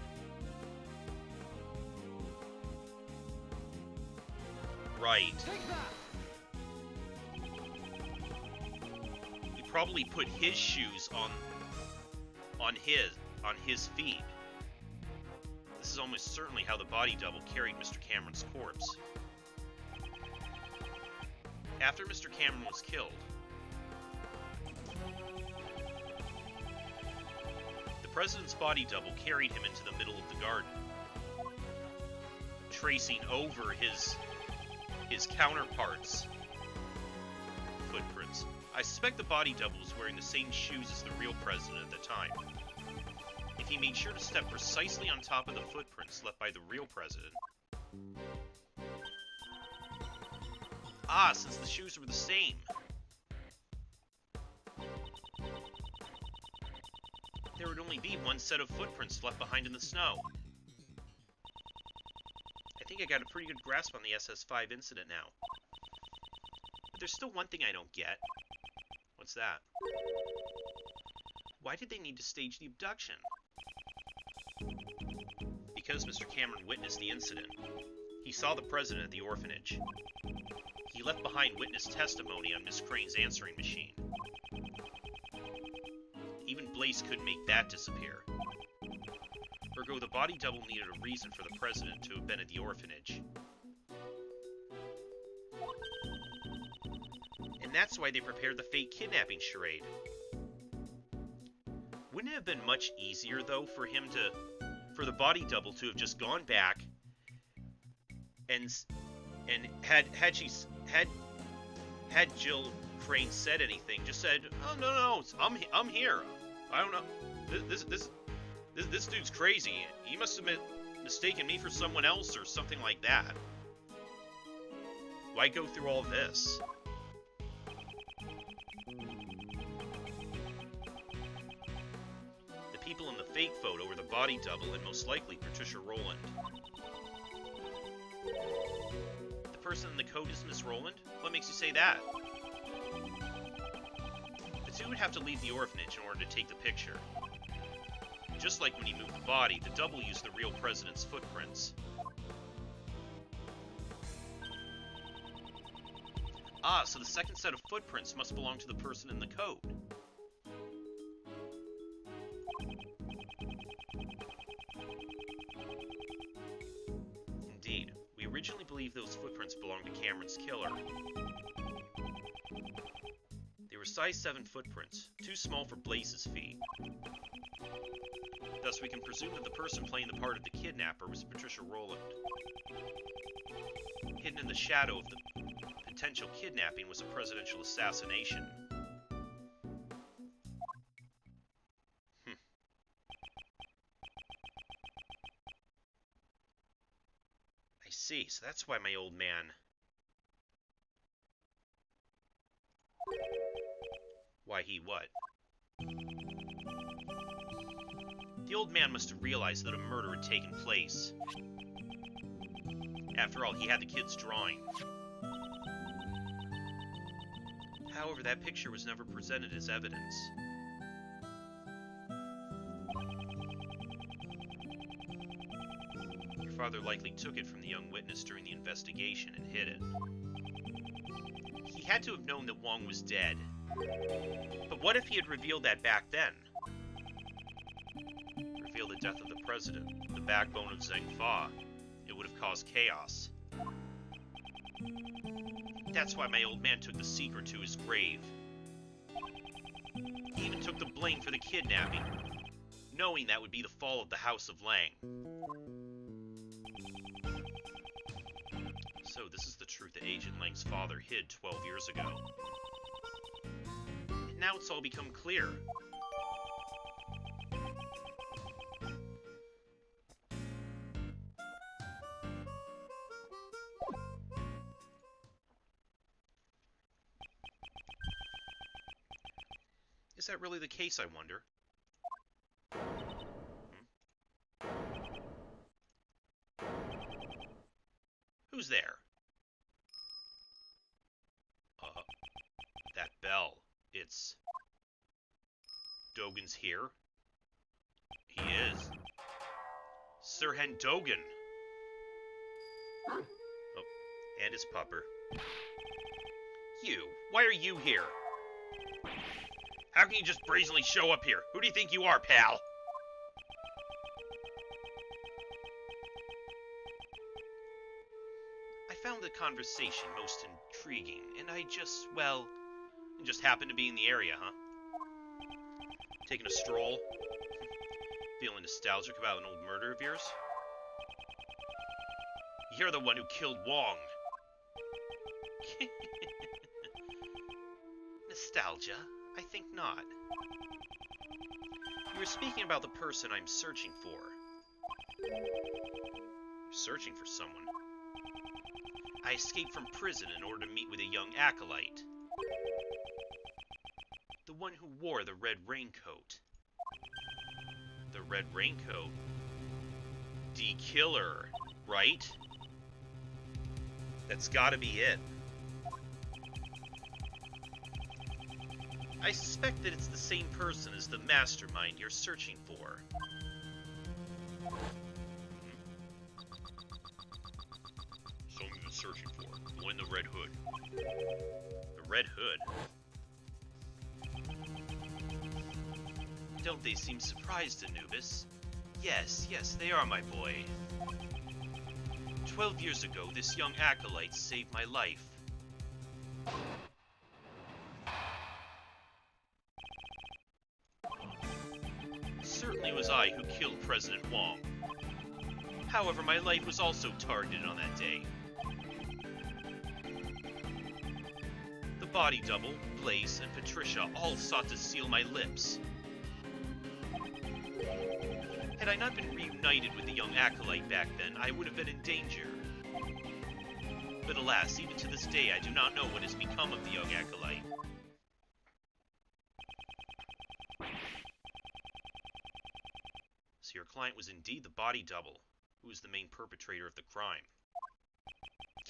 Right. Take that! He probably put his shoes on his feet. This is almost certainly how the body double carried Mr. Cameron's corpse. After Mr. Cameron was killed, the president's body double carried him into the middle of the garden, tracing over his counterpart's footprints. I suspect the body double was wearing the same shoes as the real president at the time. If he made sure to step precisely on top of the footprints left by the real president. Ah, since the shoes were the same. There would only be one set of footprints left behind in the snow. I think I got a pretty good grasp on the SS5 incident now. But there's still one thing I don't get. What's that? Why did they need to stage the abduction? Because Mr. Cameron witnessed the incident. He saw the president at the orphanage. He left behind witness testimony on Miss Crane's answering machine. Even Blaze couldn't make that disappear. Ergo, the body double needed a reason for the president to have been at the orphanage. And that's why they prepared the fake kidnapping charade. Wouldn't it have been much easier, though, for the body double to have just gone back and had Jill Crane said anything, just said, "Oh no, I'm here. I don't know. This dude's crazy. He must have mistaken me for someone else or something like that. Why go through all this?" The people in the fake photo were the body double and most likely Patricia Rowland. The person in the coat is Miss Rowland? What makes you say that? The two would have to leave the orphanage in order to take the picture. Just like when he moved the body, the double used the real president's footprints. Ah, so the second set of footprints must belong to the person in the coat. Indeed, we originally believed those footprints belonged to Cameron's killer. They were size 7 footprints, too small for Blaze's feet. Thus, we can presume that the person playing the part of the kidnapper was Patricia Rowland. Hidden in the shadow of the potential kidnapping was a presidential assassination. see, so that's why my old man... Why he what? The old man must have realized that a murder had taken place. After all, he had the kid's drawing. However, that picture was never presented as evidence. Your father likely took it from the young witness during the investigation and hid it. He had to have known that Wong was dead. But what if he had revealed that back then? Revealed the death of the president, the backbone of Zheng Fa. It would have caused chaos. That's why my old man took the secret to his grave. He even took the blame for the kidnapping, knowing that would be the fall of the House of Lang. So this is the truth that Agent Lang's father hid 12 years ago. And now it's all become clear. Is that really the case, I wonder? Who's there? That bell. It's... Dogen's here? He is. Sirhan Dogen! Oh, and his pupper. You! Why are you here? How can you just brazenly show up here? Who do you think you are, pal? I found the conversation most intriguing, and I just, well, just happened to be in the area, huh? Taking a stroll? Feeling nostalgic about an old murder of yours? You're the one who killed Wong. Nostalgia? I think not. You were speaking about the person I'm searching for. You're searching for someone? I escaped from prison in order to meet with a young acolyte. The one who wore the red raincoat. The red raincoat? D-Killer, right? That's gotta be it. I suspect that it's the same person as the mastermind you're searching for. Someone you're searching for. The one in the red hood. The red hood? Don't they seem surprised, Anubis? Yes, they are, my boy. 12 years ago, this young acolyte saved my life. Certainly it was I who killed President Wong. However, my life was also targeted on that day. The body double, Blaze, and Patricia all sought to seal my lips. Had I not been reunited with the young acolyte back then, I would have been in danger. But alas, even to this day, I do not know what has become of the young acolyte. So your client was indeed the body double, who was the main perpetrator of the crime.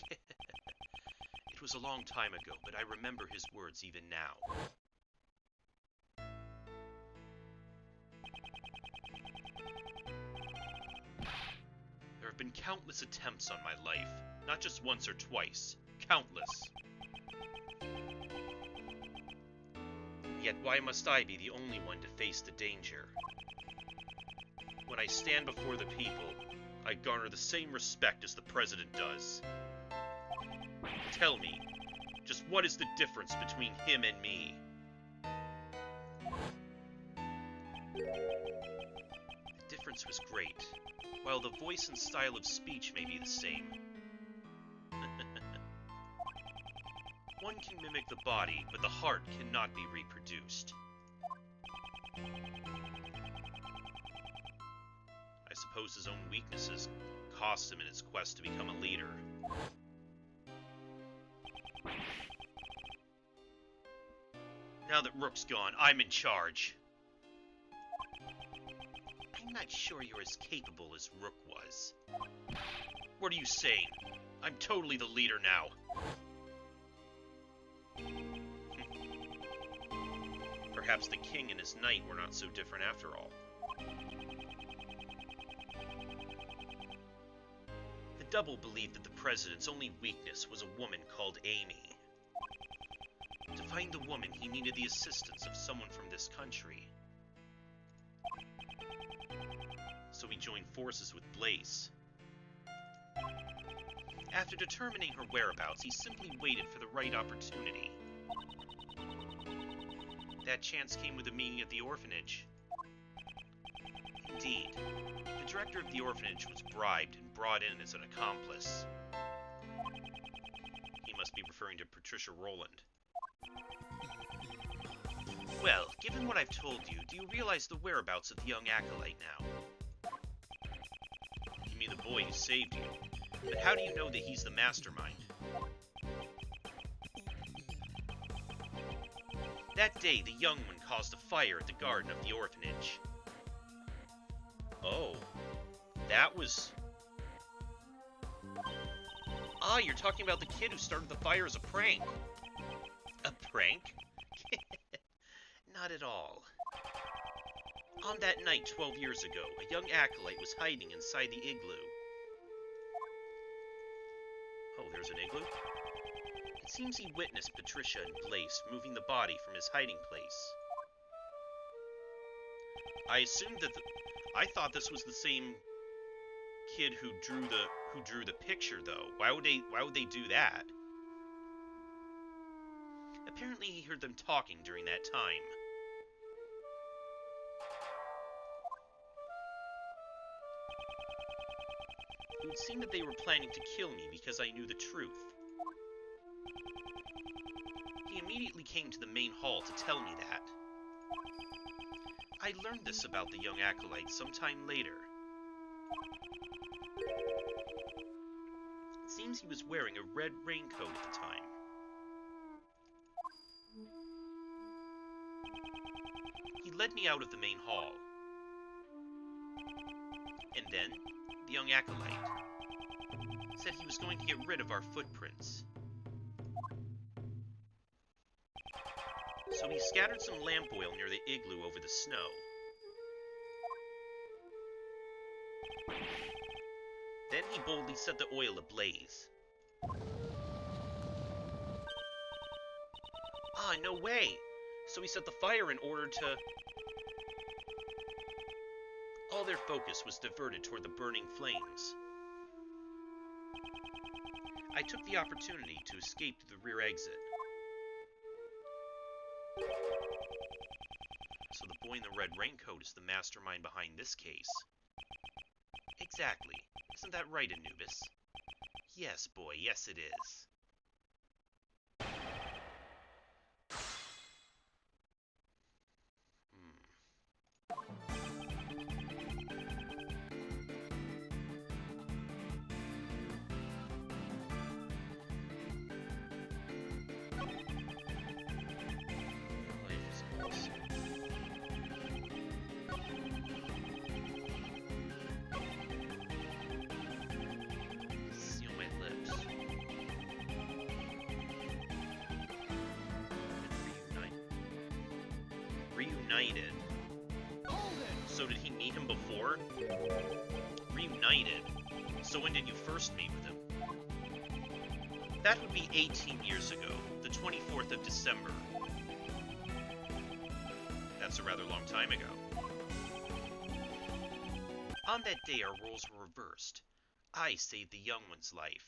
It was a long time ago, but I remember his words even now. There have been countless attempts on my life, not just once or twice. Countless. Yet why must I be the only one to face the danger? When I stand before the people, I garner the same respect as the President does. Tell me, just what is the difference between him and me? The difference was great, while the voice and style of speech may be the same. One can mimic the body, but the heart cannot be reproduced. I suppose his own weaknesses cost him in his quest to become a leader. Now that Rook's gone, I'm in charge. I'm not sure you're as capable as Rook was. What are you saying? I'm totally the leader now. Perhaps the king and his knight were not so different after all. The double believed that the president's only weakness was a woman called Amy. To find the woman, he needed the assistance of someone from this country. So he joined forces with Blaze. After determining her whereabouts, he simply waited for the right opportunity. That chance came with a meeting at the orphanage. Indeed, the director of the orphanage was bribed and brought in as an accomplice. He must be referring to Patricia Rowland. Well, given what I've told you, do you realize the whereabouts of the young acolyte now? You mean the boy who saved you? But how do you know that he's the mastermind? That day, the young one caused a fire at the garden of the orphanage. Oh, that was... Ah, you're talking about the kid who started the fire as a prank. A prank? Not at all. On that night 12 years ago, a young acolyte was hiding inside the igloo. Oh, there's an igloo? It seems he witnessed Patricia and Blaze moving the body from his hiding place. I assumed that I thought this was the same kid who drew the picture, though. Why would they do that? Apparently he heard them talking during that time. It would seem that they were planning to kill me because I knew the truth. He immediately came to the main hall to tell me that. I learned this about the young acolyte sometime later. It seems he was wearing a red raincoat at the time. He led me out of the main hall. And then, the young acolyte said he was going to get rid of our footprints. So he scattered some lamp oil near the igloo over the snow. Then he boldly set the oil ablaze. Ah, no way! So he set the fire in order to... All their focus was diverted toward the burning flames. I took the opportunity to escape through the rear exit. So the boy in the red raincoat is the mastermind behind this case. Exactly. Isn't that right, Anubis? Yes, boy, yes it is. Reunited. So did he meet him before? Reunited. So when did you first meet with him? That would be 18 years ago, the 24th of December. That's a rather long time ago. On that day, our roles were reversed. I saved the young one's life.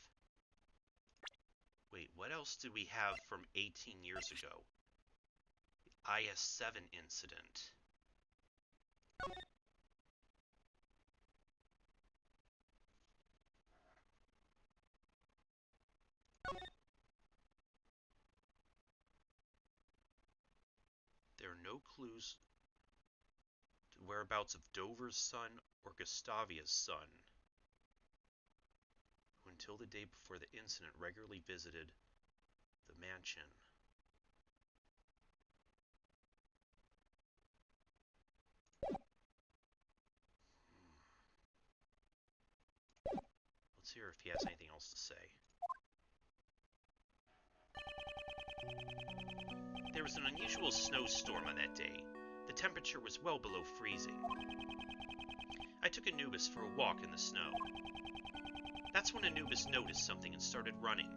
Wait, what else did we have from 18 years ago? IS-7 incident. There are no clues The whereabouts of Dover's son or Gustavia's son, who until the day before the incident regularly visited the mansion. Let's hear if he has anything else to say. There was an unusual snowstorm on that day. The temperature was well below freezing. I took Anubis for a walk in the snow. That's when Anubis noticed something and started running.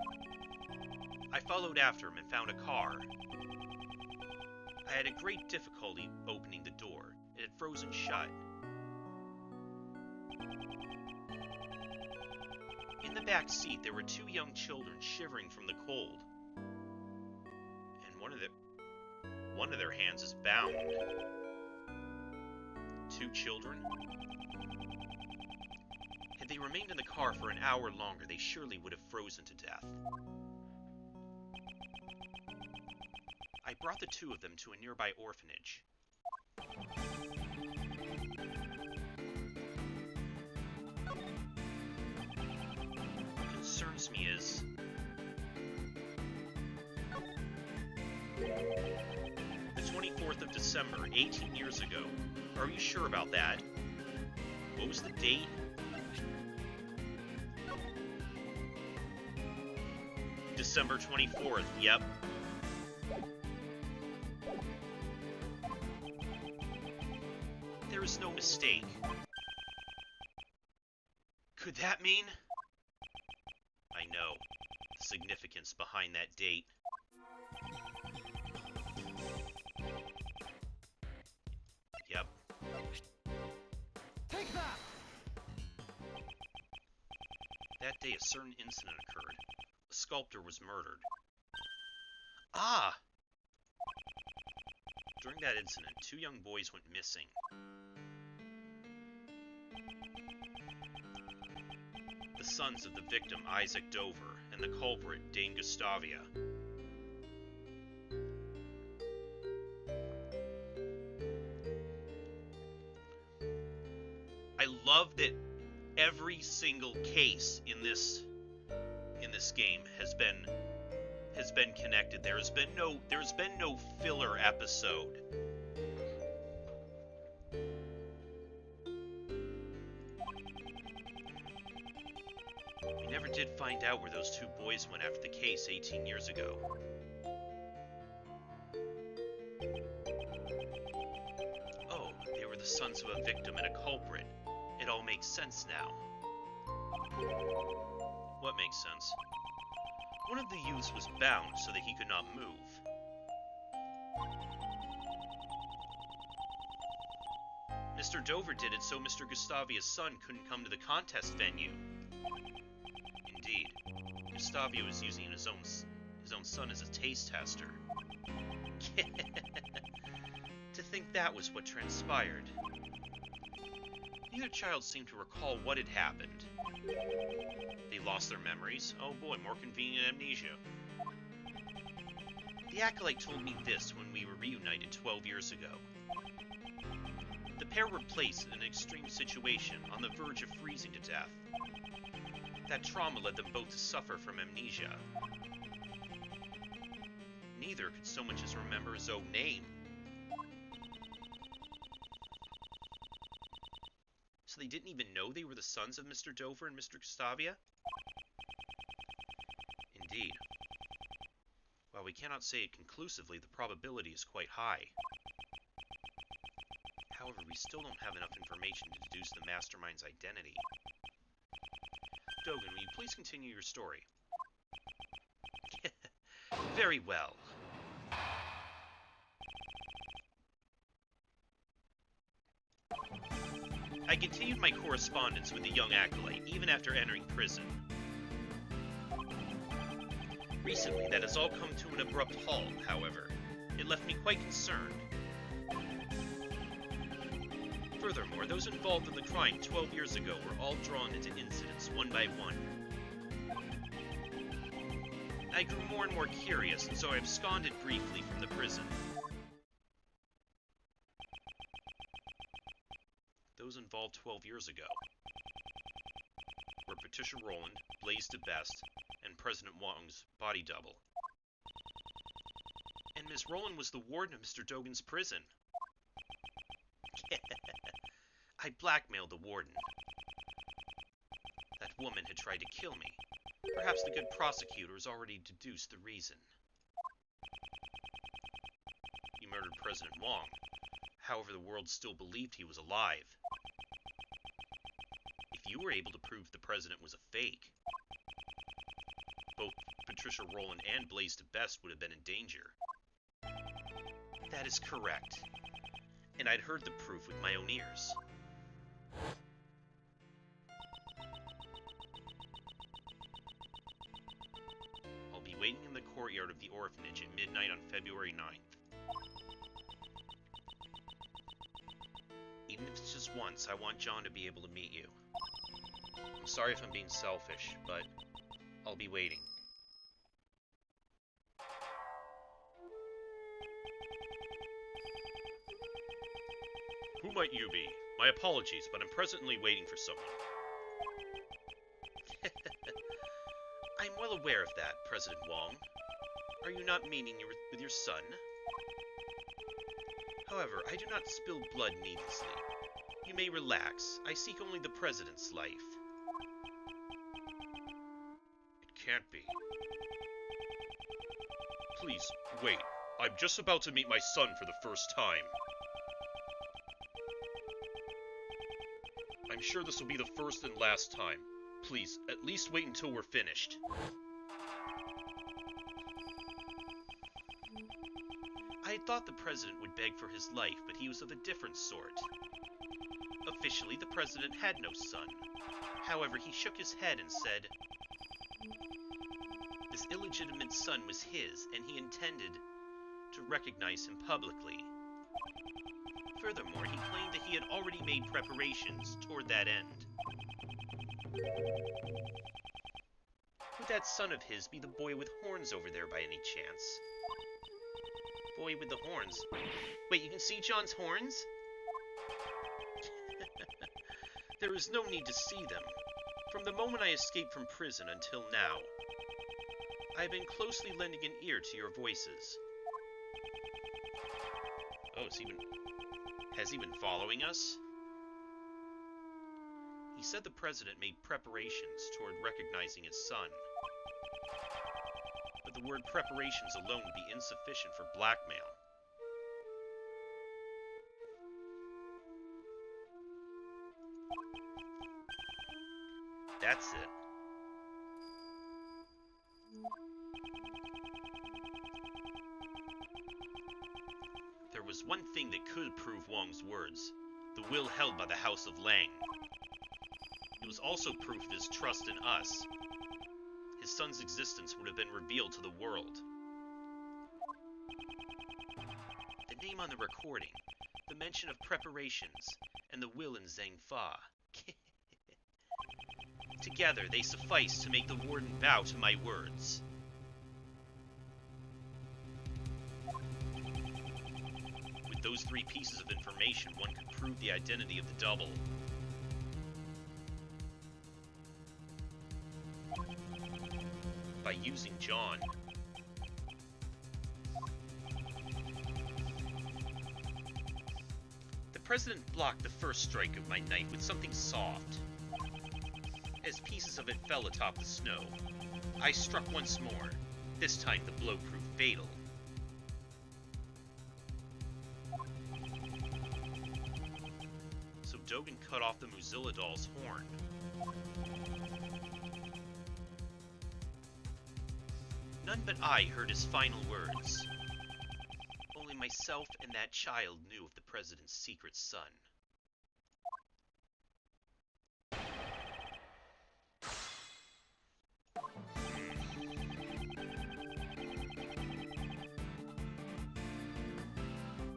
I followed after him and found a car. I had a great difficulty opening the door. It had frozen shut. In the back seat, there were two young children shivering from the cold. And one of their hands is bound. Two children? Had they remained in the car for an hour longer, they surely would have frozen to death. I brought the two of them to a nearby orphanage. What concerns me is the 24th of December, 18 years ago. Are you sure about that? What was the date? December 24th, yep. There is no mistake. Could that mean? I know the significance behind that date. Yep. Take that! That day a certain incident occurred. A sculptor was murdered. Ah! During that incident, two young boys went missing. The sons of the victim, Isaac Dover, and the culprit, Dame Gustavia. I love that every single case in this game has been connected. There's been no filler episode. We never did find out where those two boys went after the case 18 years ago. Oh, they were the sons of a victim and a culprit. It all makes sense now. What makes sense? One of the youths was bound so that he could not move. Mr. Dover did it so Mr. Gustavia's son couldn't come to the contest venue. Indeed, Gustavia was using his own son as a taste tester. To think that was what transpired. Neither child seemed to recall what had happened. They lost their memories. Oh boy, more convenient amnesia. The acolyte told me this when we were reunited 12 years ago. The pair were placed in an extreme situation, on the verge of freezing to death. That trauma led them both to suffer from amnesia. Neither could so much as remember his own name. So they didn't even know they were the sons of Mr. Dover and Mr. Gustavia? Indeed. While we cannot say it conclusively, the probability is quite high. However, we still don't have enough information to deduce the mastermind's identity. Dogen, will you please continue your story? Very well. I continued my correspondence with the young acolyte, even after entering prison. Recently, that has all come to an abrupt halt, however. It left me quite concerned. Furthermore, those involved in the crime 12 years ago were all drawn into incidents one by one. I grew more and more curious, and so I absconded briefly from the prison. those involved 12 years ago, were Patricia Rowland, Blaze DeBest, and President Wong's body double. And Ms. Rowland was the warden of Mr. Dogen's prison. I blackmailed the warden. That woman had tried to kill me. Perhaps the good prosecutors already deduced the reason. You murdered President Wong. However, the world still believed he was alive. If you were able to prove the president was a fake, both Patricia Rowland and Blaze DeBest would have been in danger. That is correct. And I'd heard the proof with my own ears. I'll be waiting in the courtyard of the orphanage at midnight on February 9th. Even if it's just once, I want John to be able to meet you. I'm sorry if I'm being selfish, but I'll be waiting. Who might you be? My apologies, but I'm presently waiting for someone. I'm well aware of that, President Wong. Are you not meeting with your son? However, I do not spill blood needlessly. You may relax. I seek only the President's life. It can't be. Please, wait. I'm just about to meet my son for the first time. I'm sure this will be the first and last time. Please, at least wait until we're finished. I had thought the President would beg for his life, but he was of a different sort. Officially, the President had no son. However, he shook his head and said, this illegitimate son was his, and he intended to recognize him publicly. Furthermore, he claimed that he had already made preparations toward that end. Would that son of his be the boy with horns over there by any chance? Boy with the horns. Wait, you can see John's horns? There is no need to see them. From the moment I escaped from prison until now, I have been closely lending an ear to your voices. Oh, has he been following us? He said the President made preparations toward recognizing his son. But the word preparations alone would be insufficient for blackmail. That's it. There was one thing that could prove Wong's words, the will held by the House of Lang. It was also proof of his trust in us. His son's existence would have been revealed to the world. The name on the recording, the mention of preparations, and the will in Zhang Fa. Together, they suffice to make the warden bow to my words. With those three pieces of information, one could prove the identity of the double. By using John. The President blocked the first strike of my knife with something soft. As pieces of it fell atop the snow, I struck once more. This time the blow proved fatal. So Dogen cut off the Mozilla doll's horn. None but I heard his final words. Only myself and that child knew of the President's secret son.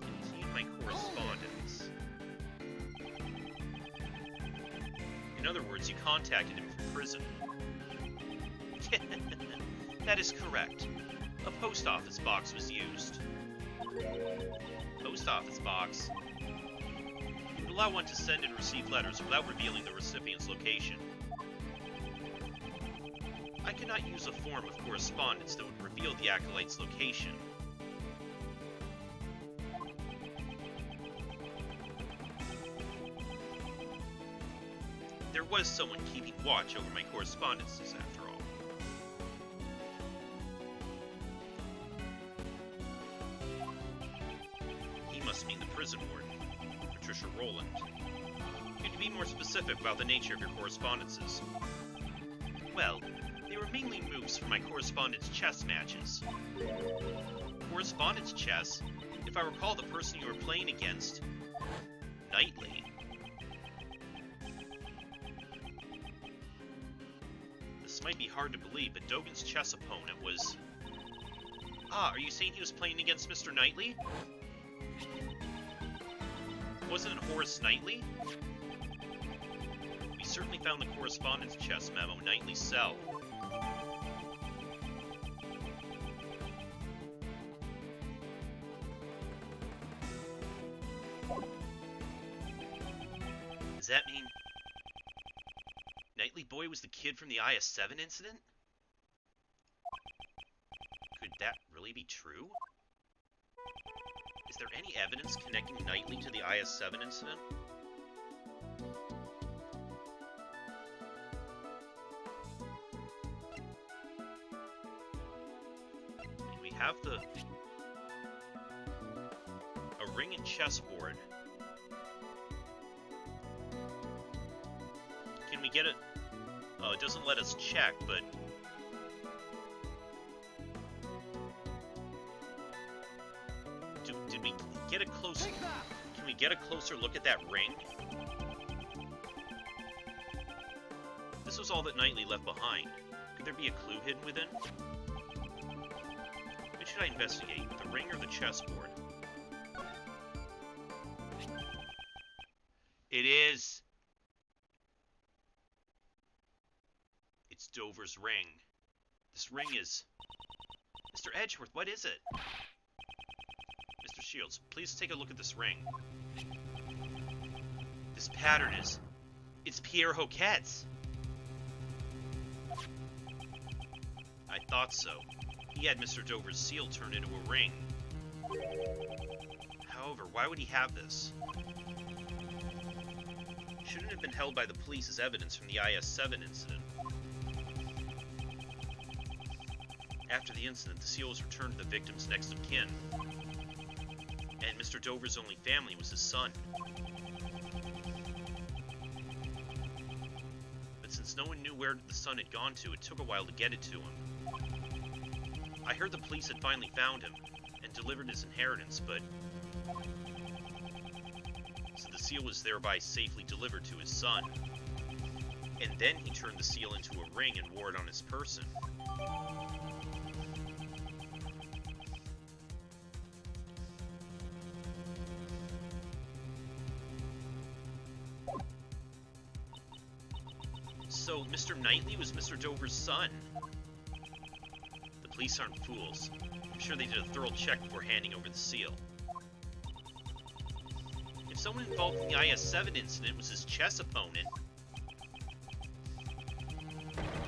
Continued my correspondence. In other words, you contacted him from prison. That is correct. A post office box was used. Post office box? allow one to send and receive letters without revealing the recipient's location. I could not use a form of correspondence that would reveal the acolyte's location. There was someone keeping watch over my correspondences, after all. He must mean the prison warden, Patricia Rowland. Could you be more specific about the nature of your correspondences? Well, they were mainly moves for my correspondence chess matches. Correspondence chess? If I recall the person you were playing against, Knightley. This might be hard to believe, but Dogen's chess opponent was... Ah, are you saying he was playing against Mr. Knightley? Wasn't it Horace Knightley? We certainly found the correspondence chess memo in Knightley's cell. Does that mean Knightley Boy was the kid from the IS-7 incident? Could that really be true? Is there any evidence connecting Knightley to the IS-7 incident? And we have a ring and chessboard. Can we get it? Oh, it doesn't let us check, but... Did we get a close... Can we get a closer look at that ring? This was all that Knightley left behind. Could there be a clue hidden within? Which should I investigate, the ring or the chessboard? It is... It's Dover's ring. This ring is... Mr. Edgeworth, what is it? Mr. Shields, please take a look at this ring. This pattern is... It's Pierre Hoquet's. I thought so. He had Mr. Dover's seal turned into a ring. However, why would he have this? Shouldn't have been held by the police as evidence from the IS-7 incident. After the incident, the seal was returned to the victim's next of kin. And Mr. Dover's only family was his son. But since no one knew where the son had gone to, it took a while to get it to him. I heard the police had finally found him and delivered his inheritance, but... So the seal was thereby safely delivered to his son. And then he turned the seal into a ring and wore it on his person. So, Mr. Knightley was Mr. Dover's son. The police aren't fools. I'm sure they did a thorough check before handing over the seal. If someone involved in the IS-7 incident was his chess opponent...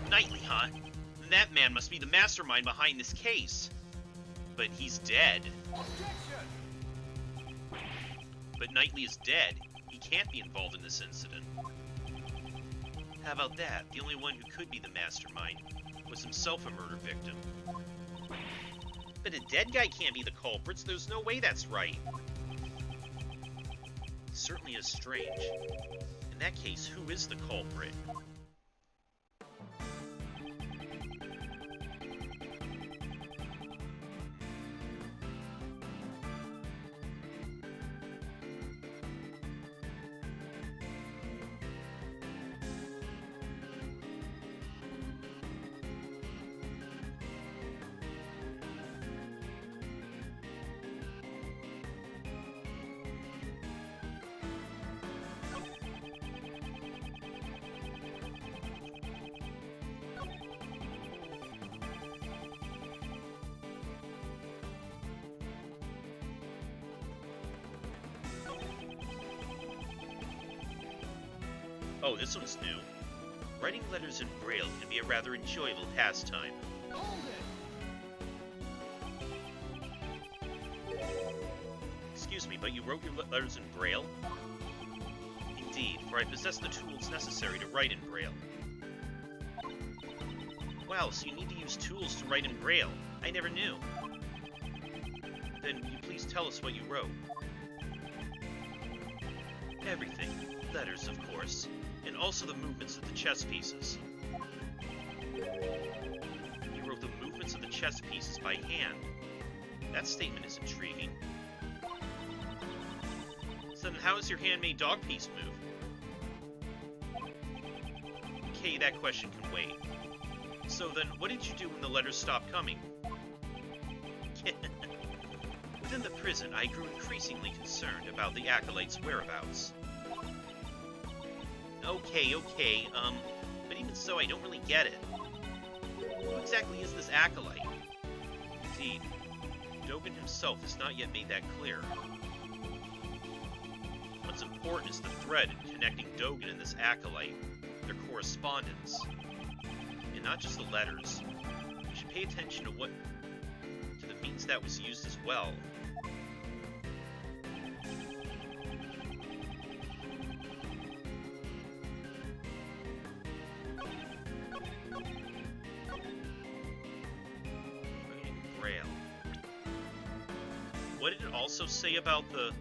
Knightley, huh? Then that man must be the mastermind behind this case. But he's dead. Objection! But Knightley is dead. He can't be involved in this incident. How about that? The only one who could be the mastermind was himself a murder victim. But a dead guy can't be the culprit, so there's no way that's right. It certainly is strange. In that case, who is the culprit? Oh, this one's new. Writing letters in Braille can be a rather enjoyable pastime. Hold it! Excuse me, but you wrote your letters in Braille? Indeed, for I possess the tools necessary to write in Braille. Wow, so you need to use tools to write in Braille. I never knew. Then will you please tell us what you wrote? Everything. Letters, of course. And also the movements of the chess pieces. You wrote the movements of the chess pieces by hand. That statement is intriguing. So then how does your handmade dog piece move? Okay, that question can wait. So then, what did you do when the letters stopped coming? Within the prison, I grew increasingly concerned about the acolyte's whereabouts. Okay, but even so, I don't really get it. Who exactly is this acolyte? Indeed, Dogen himself has not yet made that clear. What's important is the thread connecting Dogen and this acolyte, their correspondence. And not just the letters. You should pay attention to the means that was used as well. Braille. What did it also say about the...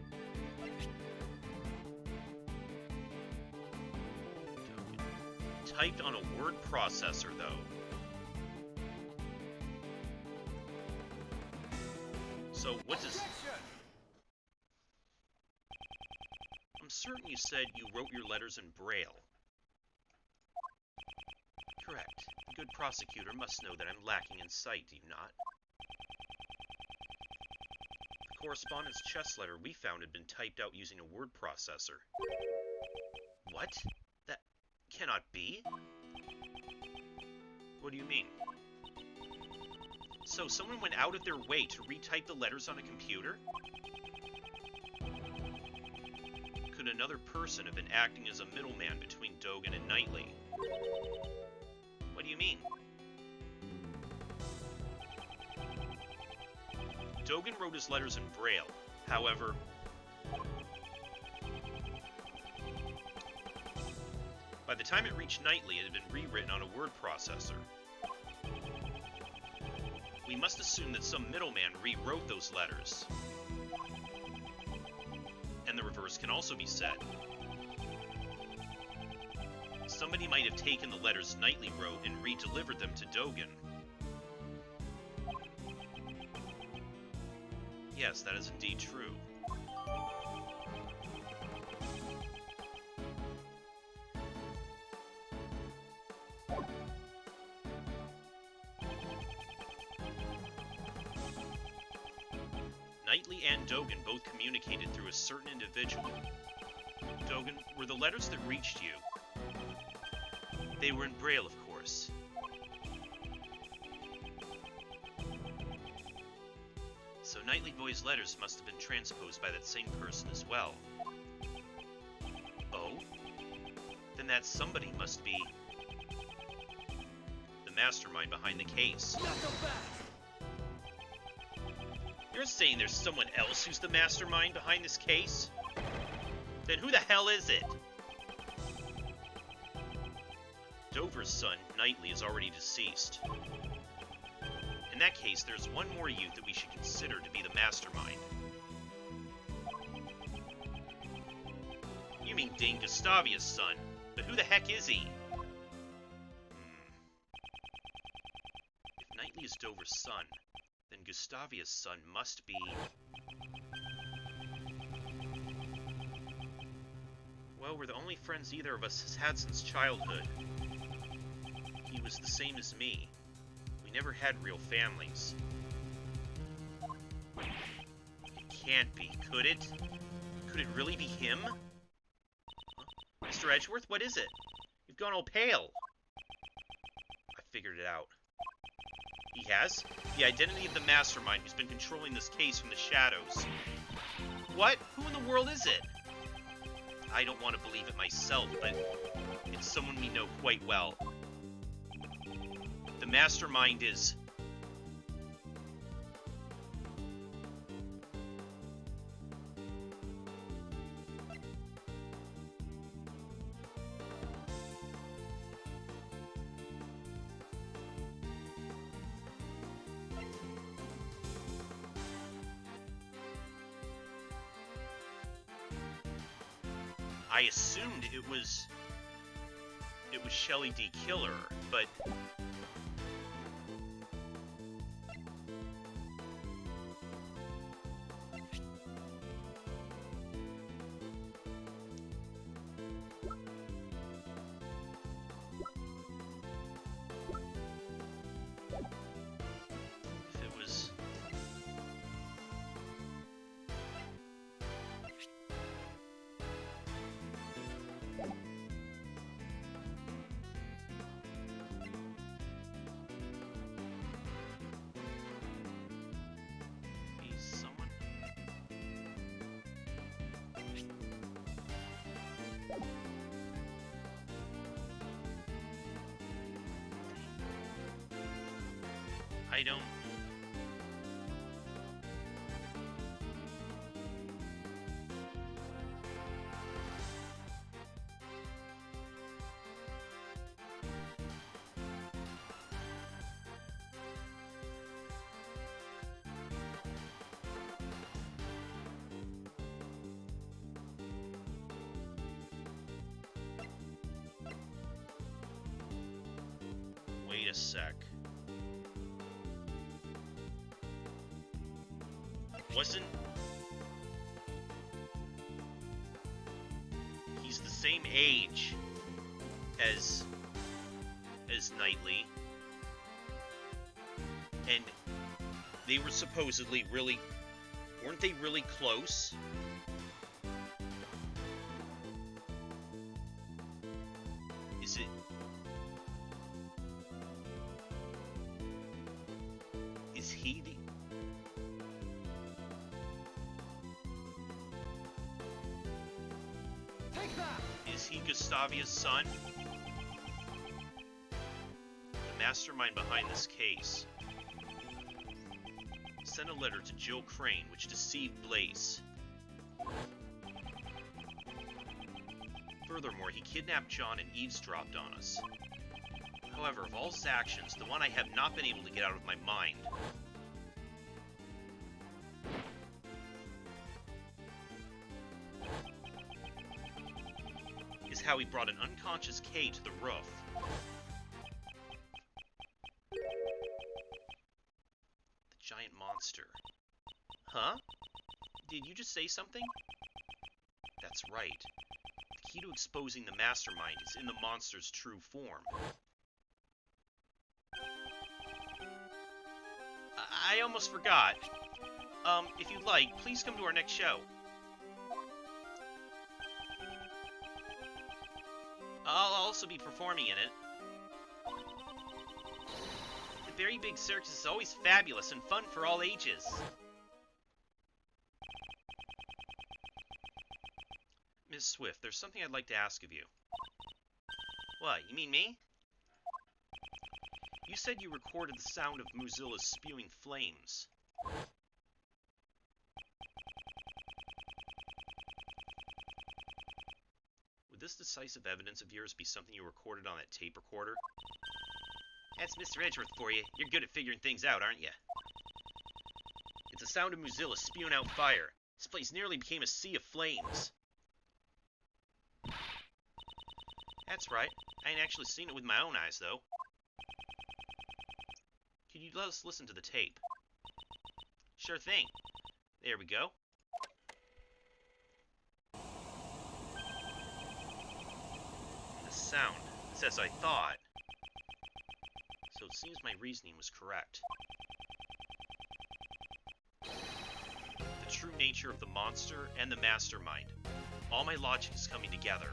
Typed on a word processor, though. So, what does... I'm certain you said you wrote your letters in Braille. Correct. A good prosecutor must know that I'm lacking in sight, do you not? The correspondence chess letter we found had been typed out using a word processor. What? That cannot be? What do you mean? So someone went out of their way to retype the letters on a computer? Could another person have been acting as a middleman between Dogen and Knightley? What do you mean? Dogen wrote his letters in Braille. However, by the time it reached Knightley, it had been rewritten on a word processor. We must assume that some middleman rewrote those letters. And the reverse can also be said. Somebody might have taken the letters Knightley wrote and re-delivered them to Dogen. Yes, that is indeed true. Knightley and Dogen both communicated through a certain individual. Dogen, were the letters that reached you? They were in Braille, of course. So Knightley Boy's letters must have been transposed by that same person as well. Oh? Then that somebody must be the mastermind behind the case. You're saying there's someone else who's the mastermind behind this case? Then who the hell is it? Dover's son, Knightley, is already deceased. In that case, there's one more youth that we should consider to be the mastermind. You mean Dane Gustavia's son, but who the heck is he? If Knightley is Dover's son, then Gustavia's son must be... Well, we're the only friends either of us has had since childhood. He was the same as me. We never had real families. It can't be, could it? Could it really be him? Huh? Mr. Edgeworth, what is it? You've gone all pale. I figured it out. He has? The identity of the mastermind who's been controlling this case from the shadows. What? Who in the world is it? I don't want to believe it myself, but someone we know quite well. The mastermind is... I assumed it was Shelly D. Killer, but if it was... someone... I don't... Wait a sec. Wasn't... He's the same age as Knightley. And they were supposedly really... Weren't they really close? Is it... Is he the... Take that! Is he Gustavia's son? The mastermind behind this case sent a letter to Jill Crane which deceived Blaze. Furthermore, he kidnapped John and eavesdropped on us. However, of all his actions, the one I have not been able to get out of my mind is how he brought an unconscious Kay to the roof. The giant monster. Huh? Did you just say something? That's right. The key to exposing the mastermind is in the monster's true form. I almost forgot. If you'd like, please come to our next show. I'll also be performing in it. The Very Big Circus is always fabulous and fun for all ages. Ms. Swift, there's something I'd like to ask of you. What, you mean me? You said you recorded the sound of Mozilla's spewing flames. Would this decisive evidence of yours be something you recorded on that tape recorder? That's Mr. Edgeworth for you. You're good at figuring things out, aren't you? It's the sound of Mozilla spewing out fire. This place nearly became a sea of flames. That's right. I ain't actually seen it with my own eyes, though. Could you let us listen to the tape? Sure thing. There we go. The sound. It's as I thought. So it seems my reasoning was correct. The true nature of the monster and the mastermind. All my logic is coming together.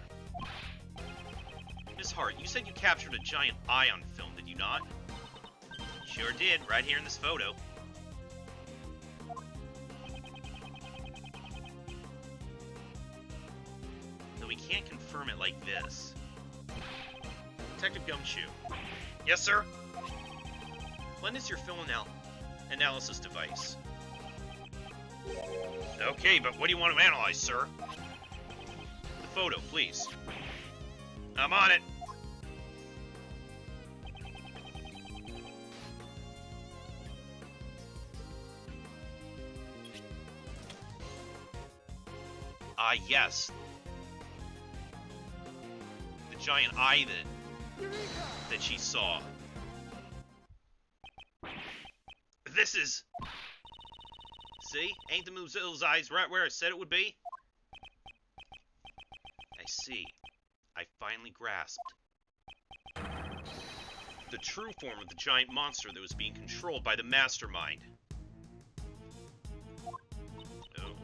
Miss Hart, you said you captured a giant eye on film, did you not? Sure did, right here in this photo. Though we can't confirm it like this. Detective Gumshoe. Yes, sir? Lend us your film analysis device. Okay, but what do you want to analyze, sir? The photo, please. I'm on it. Ah, yes. The giant eye that she saw. This is... See? Ain't the Mozilla's eyes right where I said it would be? I see. I finally grasped. The true form of the giant monster that was being controlled by the mastermind. Oh.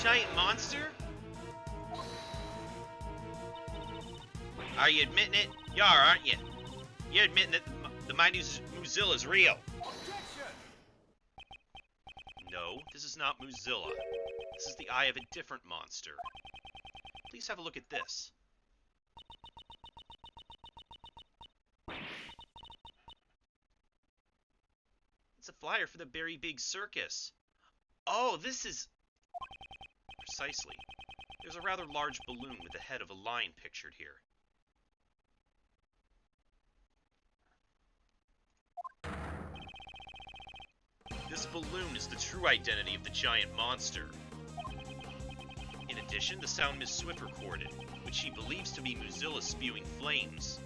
Giant monster? Are you admitting it? You are, aren't you? You're admitting that the mighty Mozilla is real. No, this is not Mozilla. This is the eye of a different monster. Please have a look at this. It's a flyer for the Berry Big Circus. Oh, this is... Precisely. There's a rather large balloon with the head of a lion pictured here. This balloon is the true identity of the giant monster. In addition, the sound Miss Swift recorded, which she believes to be Mozilla spewing flames.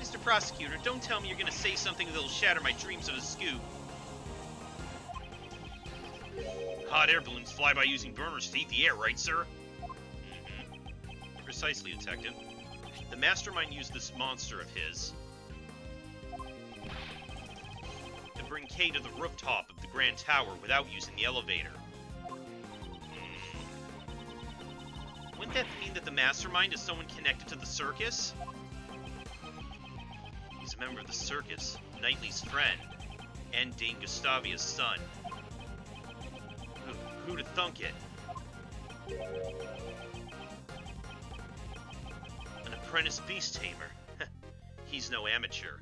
Mr. Prosecutor, don't tell me you're going to say something that'll shatter my dreams of a scoop. Hot air balloons fly by using burners to heat the air, right, sir? Mm-hmm. Precisely, Detective. The mastermind used this monster of his to bring Kay to the rooftop of the Grand Tower without using the elevator. Wouldn't that mean that the mastermind is someone connected to the circus? He's a member of the circus, Knightley's friend, and Dame Gustavia's son. Who'd have thunk it? An apprentice beast tamer. He's no amateur.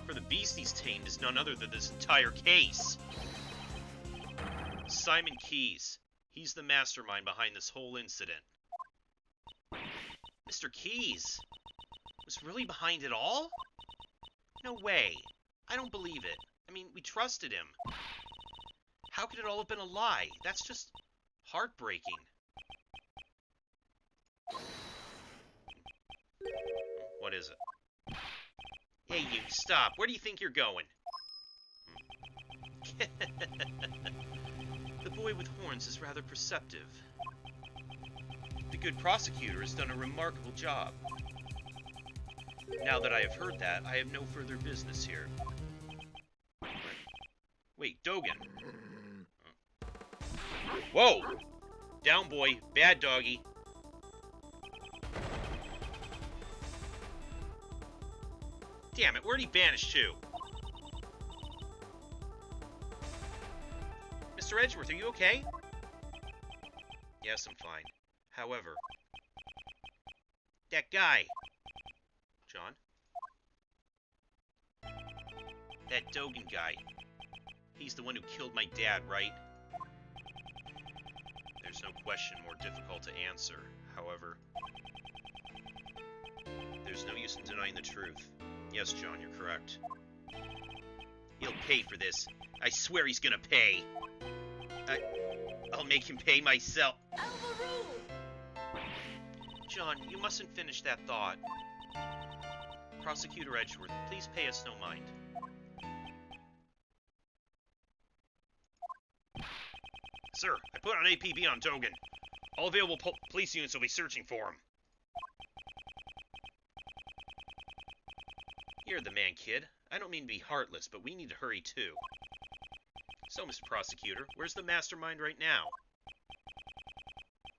For the beast he's tamed is none other than this entire case. Simon Keyes. He's the mastermind behind this whole incident. Mr. Keyes was really behind it all? No way. I don't believe it. I mean, we trusted him. How could it all have been a lie? That's just heartbreaking. What is it? Hey, you, stop. Where do you think you're going? The boy with horns is rather perceptive. The good prosecutor has done a remarkable job. Now that I have heard that, I have no further business here. Wait, Dogen. Whoa! Down, boy. Bad doggy. Damn it, where'd he vanish to? Mr. Edgeworth, are you okay? Yes, I'm fine. However... That guy... John? That Dogen guy. He's the one who killed my dad, right? There's no question more difficult to answer. However... There's no use in denying the truth. Yes, John, you're correct. He'll pay for this. I swear he's gonna pay. I'll make him pay myself. John, you mustn't finish that thought. Prosecutor Edgeworth, please pay us no mind. Sir, I put on APB on Dogen. All available police units will be searching for him. You're the man, kid. I don't mean to be heartless, but we need to hurry too. So, Mr. Prosecutor, where's the mastermind right now?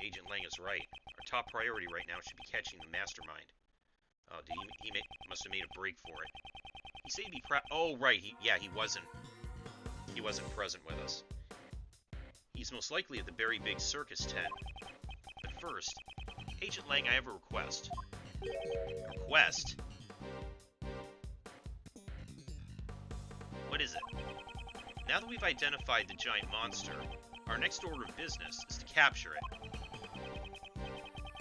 Agent Lang is right. Our top priority right now should be catching the mastermind. Oh, must have made a break for it. He said he'd be oh, right, he wasn't present with us. He's most likely at the Berry Big Circus tent. But first, Agent Lang, I have a request. Request? What is it? Now that we've identified the giant monster, our next order of business is to capture it.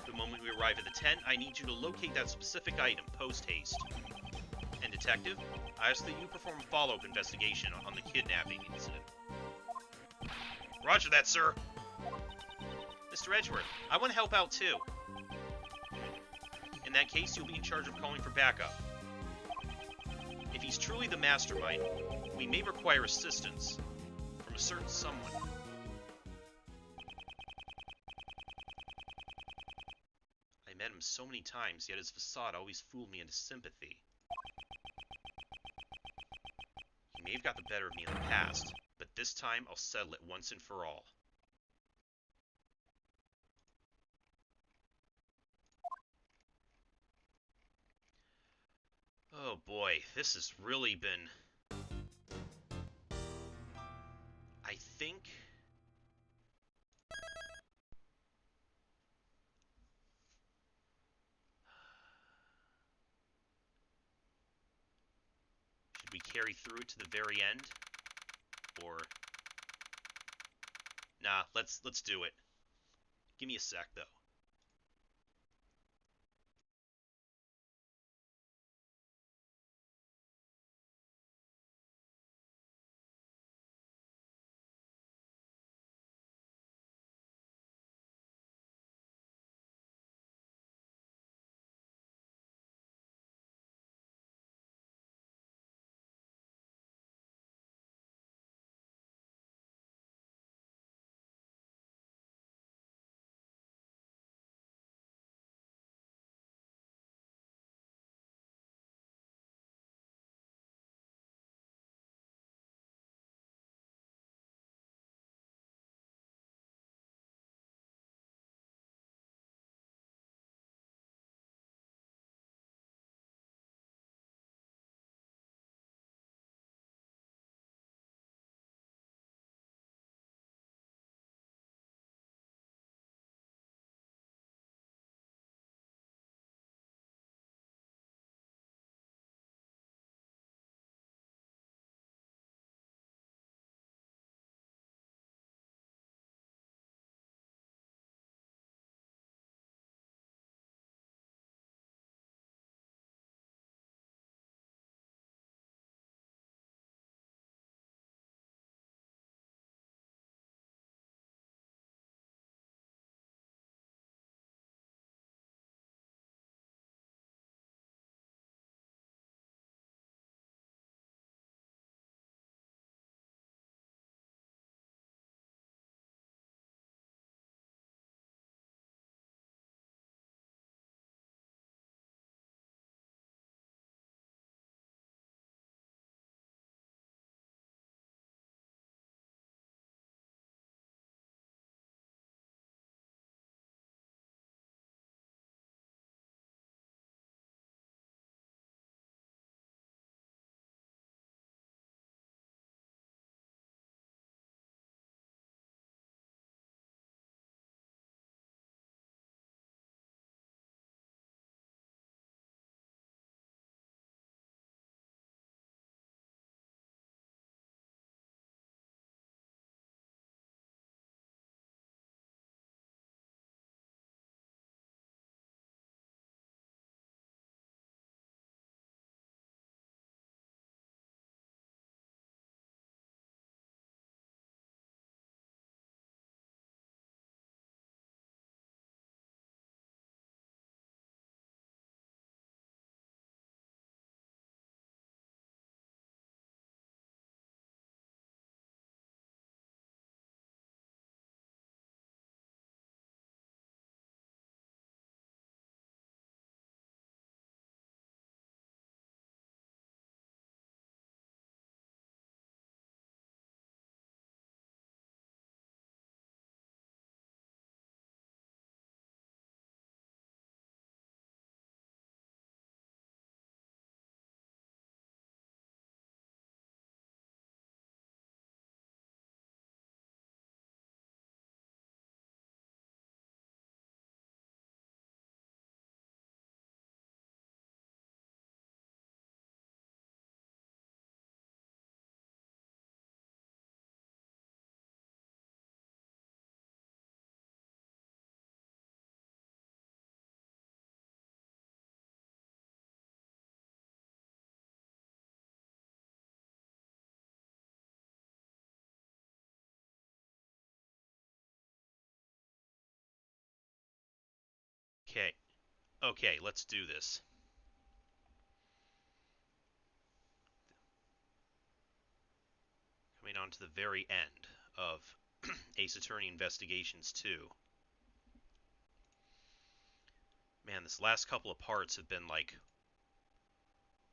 The moment we arrive at the tent, I need you to locate that specific item post-haste. And Detective, I ask that you perform a follow-up investigation on the kidnapping incident. Roger that, sir! Mr. Edgeworth, I want to help out too. In that case, you'll be in charge of calling for backup. If he's truly the mastermind, we may require assistance from a certain someone. I met him so many times, yet his facade always fooled me into sympathy. He may have got the better of me in the past, but this time I'll settle it once and for all. Oh boy, this has really been... I think... Should we carry through it to the very end? Or... Nah, let's do it. Give me a sec, though. Okay. Okay, let's do this. Coming on to the very end of Ace Attorney Investigations 2. Man, this last couple of parts have been like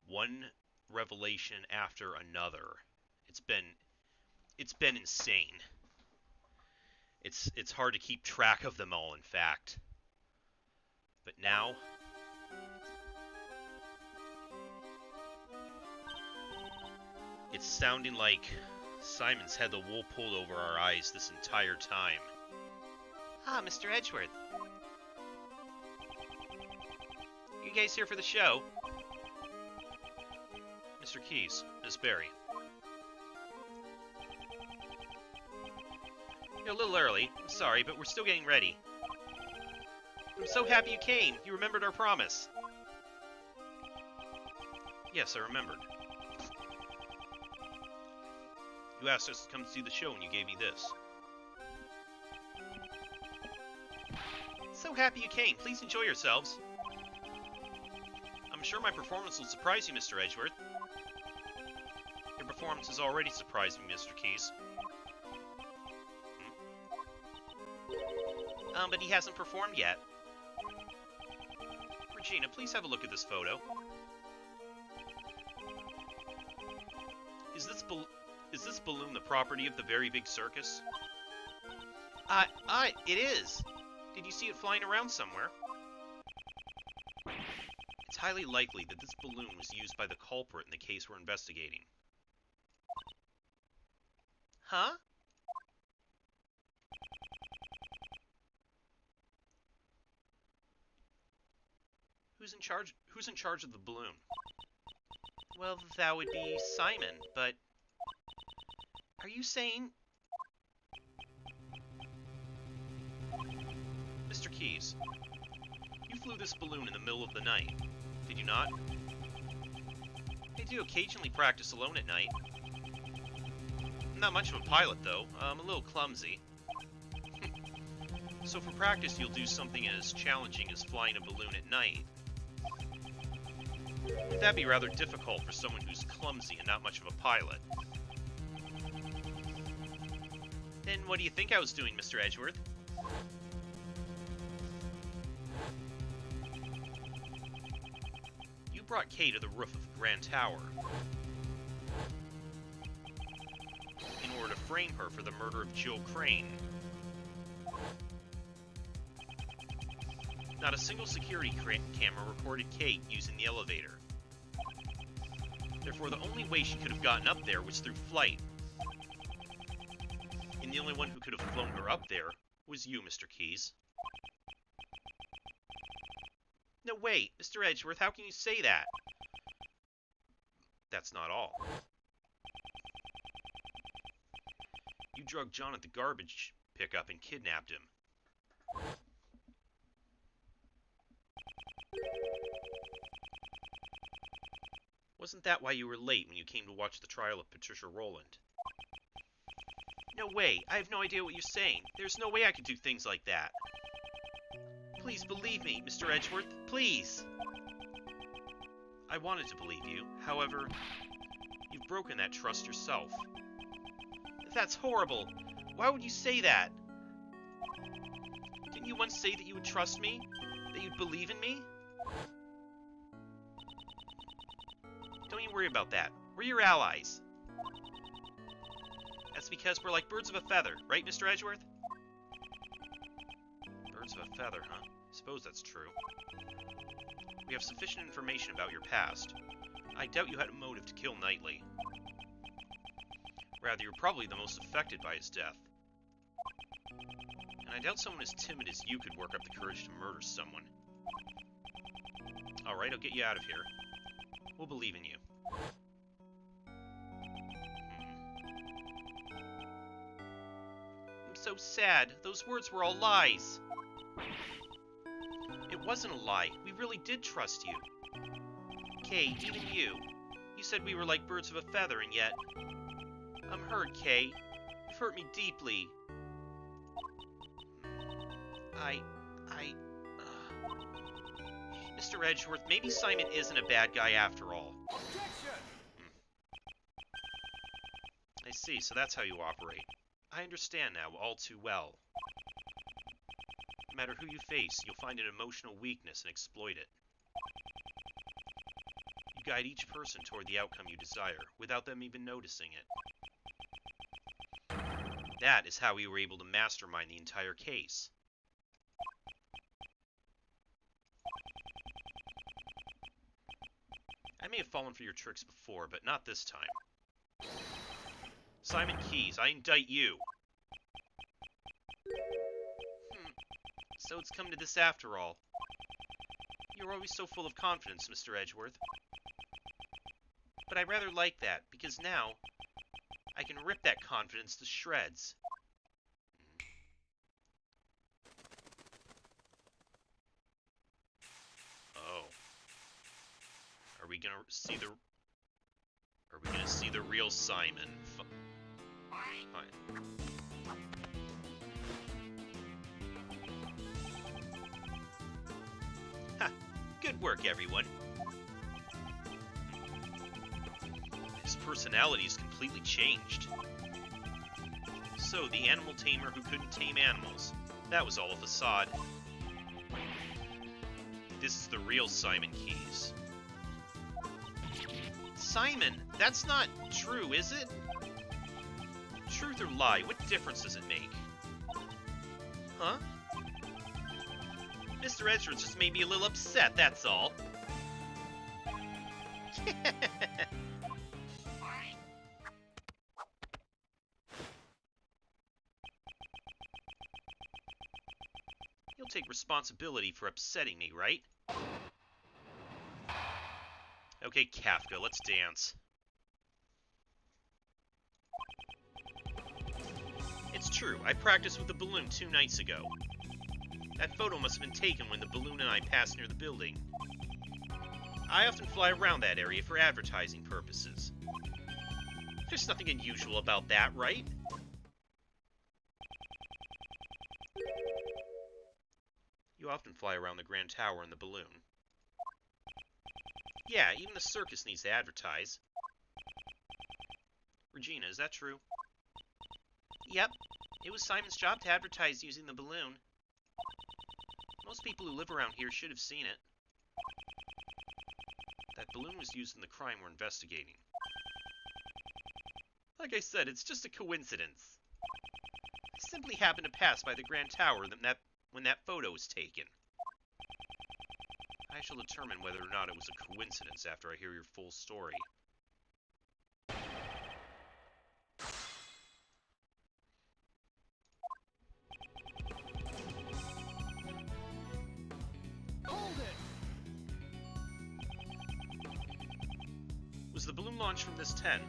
one revelation after another. It's been insane. It's hard to keep track of them all, in fact. But now it's sounding like Simon's had the wool pulled over our eyes this entire time. Ah, Mr. Edgeworth. You guys here for the show? Mr. Keyes, Miss Barry. You're a little early. I'm sorry, but we're still getting ready. I'm so happy you came. You remembered our promise. Yes, I remembered. You asked us to come see the show and you gave me this. So happy you came. Please enjoy yourselves. I'm sure my performance will surprise you, Mr. Edgeworth. Your performance has already surprised me, Mr. Keyes. But he hasn't performed yet. Regina, please have a look at this photo. Is this balloon the property of the Very Big Circus? It is. Did you see it flying around somewhere? It's highly likely that this balloon was used by the culprit in the case we're investigating. Huh? Who's in charge of the balloon? Well, that would be Simon, but are you saying... Mr. Keyes, you flew this balloon in the middle of the night, did you not? I do occasionally practice alone at night. I'm not much of a pilot, though. I'm a little clumsy. So for practice, you'll do something as challenging as flying a balloon at night. Would that be rather difficult for someone who's clumsy and not much of a pilot? Then what do you think I was doing, Mr. Edgeworth? You brought Kay to the roof of the Grand Tower in order to frame her for the murder of Jill Crane. Not a single security camera recorded Kate using the elevator. Therefore, the only way she could have gotten up there was through flight. And the only one who could have flown her up there was you, Mr. Keyes. No, wait, Mr. Edgeworth, how can you say that? That's not all. You drugged John at the garbage pickup and kidnapped him. Wasn't that why you were late when you came to watch the trial of Patricia Rowland? No way. I have no idea what you're saying. There's no way I could do things like that. Please believe me, Mr. Edgeworth. Please! I wanted to believe you. However, you've broken that trust yourself. That's horrible. Why would you say that? Didn't you once say that you would trust me? That you'd believe in me? Don't even worry about that. We're your allies. That's because we're like birds of a feather, right, Mr. Edgeworth? Birds of a feather, huh? I suppose that's true. We have sufficient information about your past. I doubt you had a motive to kill Knightley. Rather, you're probably the most affected by his death. And I doubt someone as timid as you could work up the courage to murder someone. Alright, I'll get you out of here. We'll believe in you. I'm so sad. Those words were all lies. It wasn't a lie. We really did trust you. Kay, even you. You said we were like birds of a feather, and yet... I'm hurt, Kay. You've hurt me deeply. Mr. Edgeworth, maybe Simon isn't a bad guy after all. Objection! I see, so that's how you operate. I understand now all too well. No matter who you face, you'll find an emotional weakness and exploit it. You guide each person toward the outcome you desire, without them even noticing it. That is how we were able to mastermind the entire case. I may have fallen for your tricks before, but not this time. Simon Keyes, I indict you. So it's come to this after all. You're always so full of confidence, Mr. Edgeworth. But I rather like that, because now I can rip that confidence to shreds. Oh. Are we gonna see the real Simon? Fine. Ha! Good work, everyone. His personality is completely changed. So, the animal tamer who couldn't tame animals. That was all a facade. This is the real Simon Keyes. Simon, that's not true, is it? Truth or lie, what difference does it make? Huh? Mr. Edgeworth just made me a little upset, that's all. You'll take responsibility for upsetting me, right? Okay, Kafka, let's dance. It's true, I practiced with the balloon 2 nights ago. That photo must have been taken when the balloon and I passed near the building. I often fly around that area for advertising purposes. There's nothing unusual about that, right? You often fly around the Grand Tower in the balloon. Yeah, even the circus needs to advertise. Regina, is that true? Yep. It was Simon's job to advertise using the balloon. Most people who live around here should have seen it. That balloon was used in the crime we're investigating. Like I said, it's just a coincidence. I simply happened to pass by the Grand Tower when that photo was taken. I shall determine whether or not it was a coincidence after I hear your full story. Hold it! Was the balloon launched from this 10?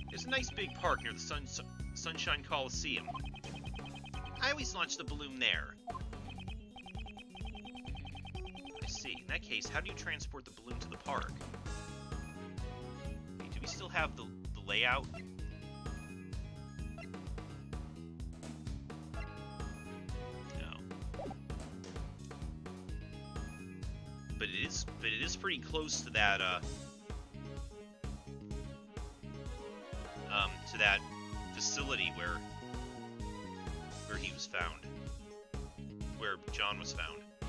There's a nice big park near the Sunshine Coliseum. I always launch the balloon there. I see. In that case, how do you transport the balloon to the park? Wait, do we still have the layout? No. But it is pretty close to that facility where he was found. Where John was found. I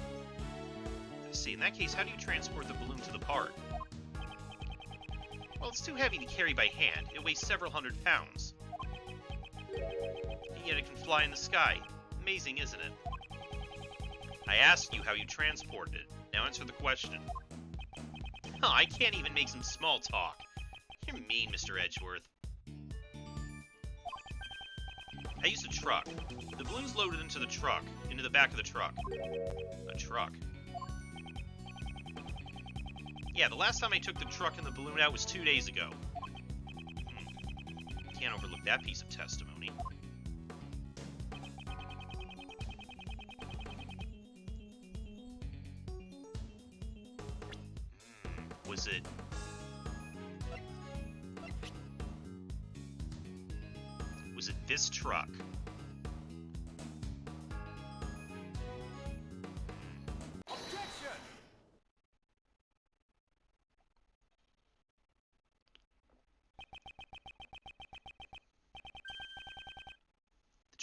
see. In that case, how do you transport the balloon to the park? Well, it's too heavy to carry by hand. It weighs several hundred pounds. And yet it can fly in the sky. Amazing, isn't it? I asked you how you transported it. Now answer the question. Huh, I can't even make some small talk. You're mean, Mr. Edgeworth. I used a truck. The balloon's loaded into the truck. Into the back of the truck. A truck. Yeah, the last time I took the truck and the balloon out was 2 days ago. Can't overlook that piece of testimony. Was it... Was it this truck?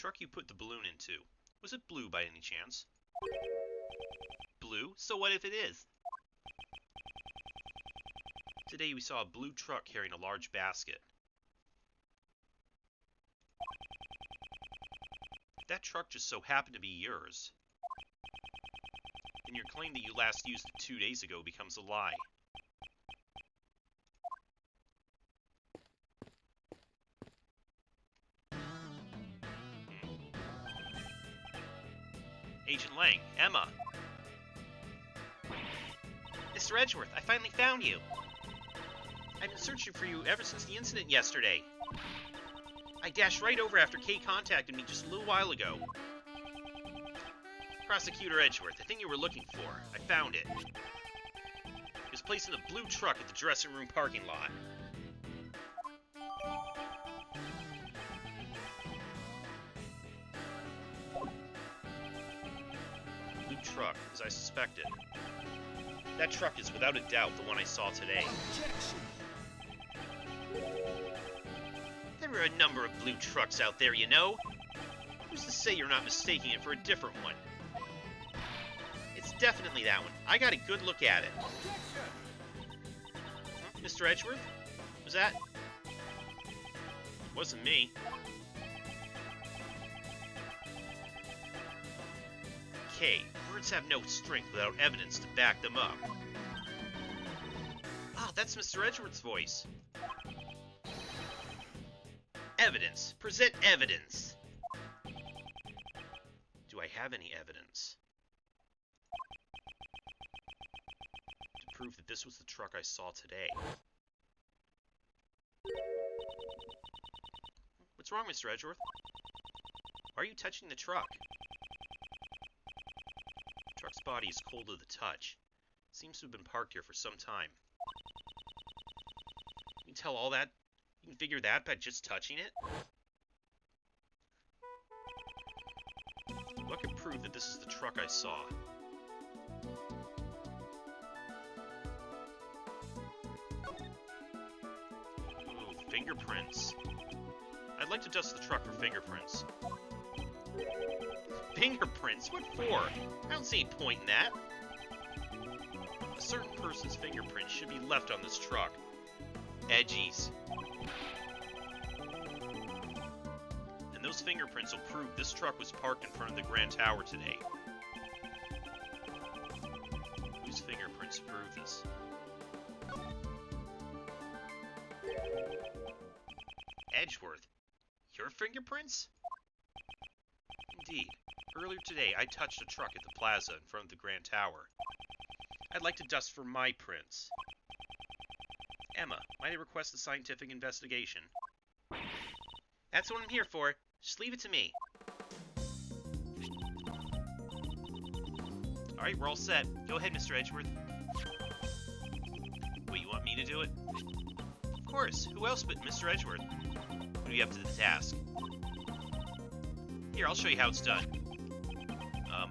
truck you put the balloon into, was it blue by any chance? Blue? So what if it is? Today we saw a blue truck carrying a large basket. If that truck just so happened to be yours, then your claim that you last used it 2 days ago becomes a lie. Agent Lang, Emma. Mr. Edgeworth, I finally found you. I've been searching for you ever since the incident yesterday. I dashed right over after Kay contacted me just a little while ago. Prosecutor Edgeworth, the thing you were looking for, I found it. It was placed in a blue truck at the dressing room parking lot. Blue truck, as I suspected. That truck is without a doubt the one I saw today. There are a number of blue trucks out there, you know. Who's to say you're not mistaking it for a different one? It's definitely that one. I got a good look at it. Huh? Mr. Edgeworth? Was that? Wasn't me. Okay, words have no strength without evidence to back them up. Ah, that's Mr. Edgeworth's voice. Evidence. Present evidence. Do I have any evidence to prove that this was the truck I saw today? What's wrong, Mr. Edgeworth? Why are you touching the truck? The truck's body is cold to the touch. Seems to have been parked here for some time. You can tell all that? You can figure that by just touching it? What can prove that this is the truck I saw? Ooh, fingerprints. I'd like to dust the truck for fingerprints. Fingerprints? What for? I don't see any point in that. A certain person's fingerprint should be left on this truck. Edgies. And those fingerprints will prove this truck was parked in front of the Grand Tower today. Whose fingerprints prove this? Edgeworth. Your fingerprints? Indeed. Earlier today, I touched a truck at the plaza in front of the Grand Tower. I'd like to dust for my prints. Emma, might I request a scientific investigation? That's what I'm here for. Just leave it to me. Alright, we're all set. Go ahead, Mr. Edgeworth. Wait, you want me to do it? Of course. Who else but Mr. Edgeworth? What do you have to the task? Here, I'll show you how it's done.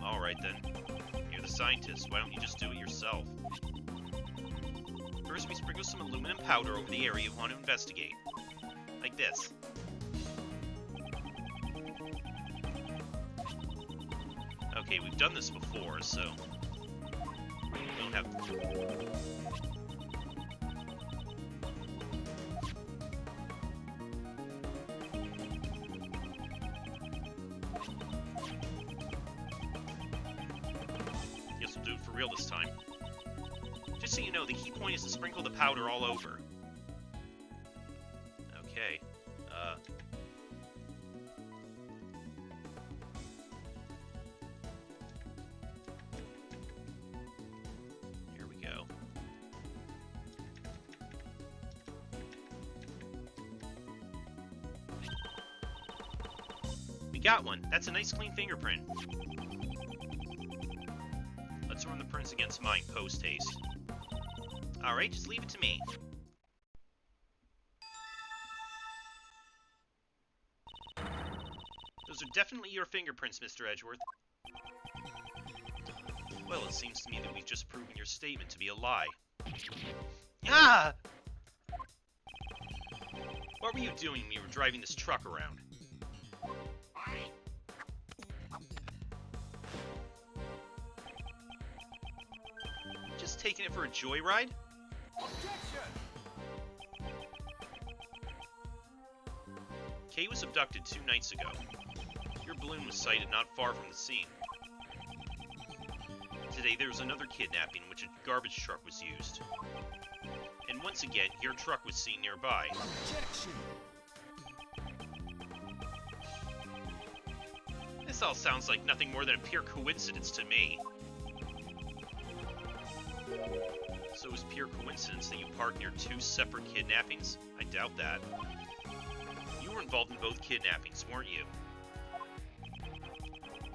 Alright then. You're the scientist. Why don't you just do it yourself? First, we sprinkle some aluminum powder over the area you want to investigate. Like this. Okay, we've done this before, so we don't have... Guess we'll do it for real this time. Just so you know, the key point is to sprinkle the powder all over. Okay. Here we go. We got one. That's a nice clean fingerprint. Let's run the prints against mine post-haste. Alright, just leave it to me. Those are definitely your fingerprints, Mr. Edgeworth. Well, it seems to me that we've just proven your statement to be a lie. Ah! What were you doing when you were driving this truck around? just taking it for a joyride? Objection! Kay was abducted 2 nights ago. Your balloon was sighted not far from the scene. Today there was another kidnapping in which a garbage truck was used. And once again, your truck was seen nearby. Objection! This all sounds like nothing more than a pure coincidence to me. So it was pure coincidence that you parked near 2 separate kidnappings? I doubt that. You were involved in both kidnappings, weren't you?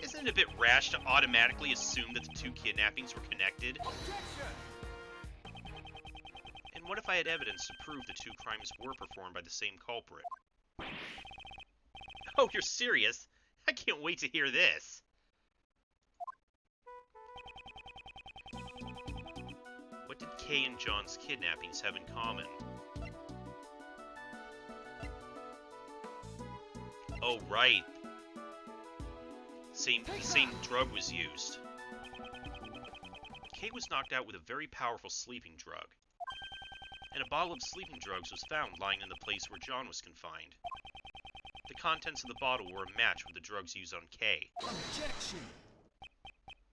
Isn't it a bit rash to automatically assume that the 2 kidnappings were connected? Objection! And what if I had evidence to prove the 2 crimes were performed by the same culprit? Oh, you're serious? I can't wait to hear this. What did Kay and John's kidnappings have in common? Oh, right. The same drug was used. Kay was knocked out with a very powerful sleeping drug. And a bottle of sleeping drugs was found lying in the place where John was confined. The contents of the bottle were a match with the drugs used on Kay. Objection!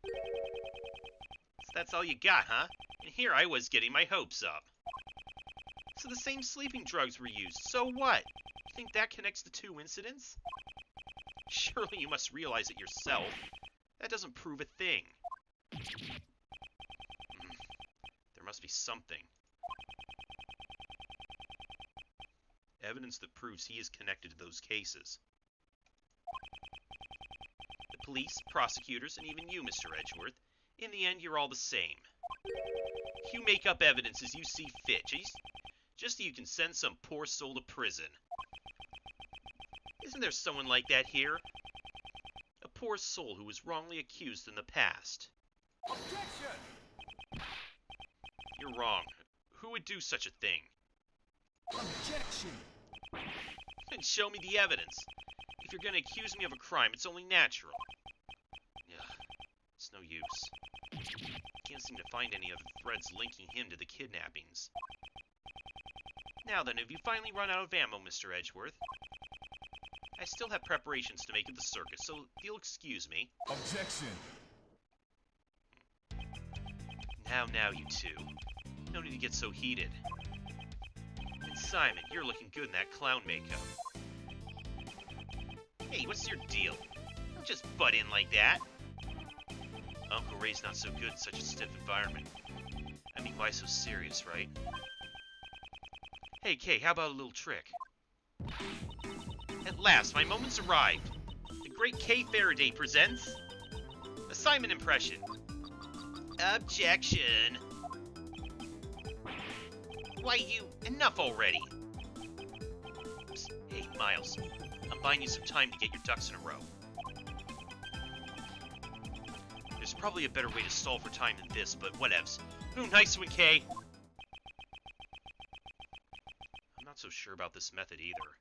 So that's all you got, huh? And here I was getting my hopes up. So the same sleeping drugs were used. So what? You think that connects the 2 incidents? Surely you must realize it yourself. That doesn't prove a thing. There must be something. Evidence that proves he is connected to those cases. The police, prosecutors, and even you, Mr. Edgeworth, in the end, you're all the same. You make up evidence as you see fit, just so you can send some poor soul to prison. Isn't there someone like that here? A poor soul who was wrongly accused in the past. Objection! You're wrong. Who would do such a thing? Objection! Then show me the evidence. If you're going to accuse me of a crime, it's only natural. Ugh, it's no use. Can't seem to find any other threads linking him to the kidnappings. Now then, have you finally run out of ammo, Mr. Edgeworth? I still have preparations to make at the circus, so you'll excuse me. Objection! Now, you two. No need to get so heated. And Simon, you're looking good in that clown makeup. Hey, what's your deal? Don't just butt in like that. Uncle Ray's not so good in such a stiff environment. I mean, why so serious, right? Hey, Kay, how about a little trick? At last, my moment's arrived. The great Kay Faraday presents... a Simon impression. Objection. Why, you... enough already. Psst, hey, Miles. I'm buying you some time to get your ducks in a row. There's probably a better way to stall for time than this, but whatevs. Ooh, nice one, Kay. I'm not so sure about this method either.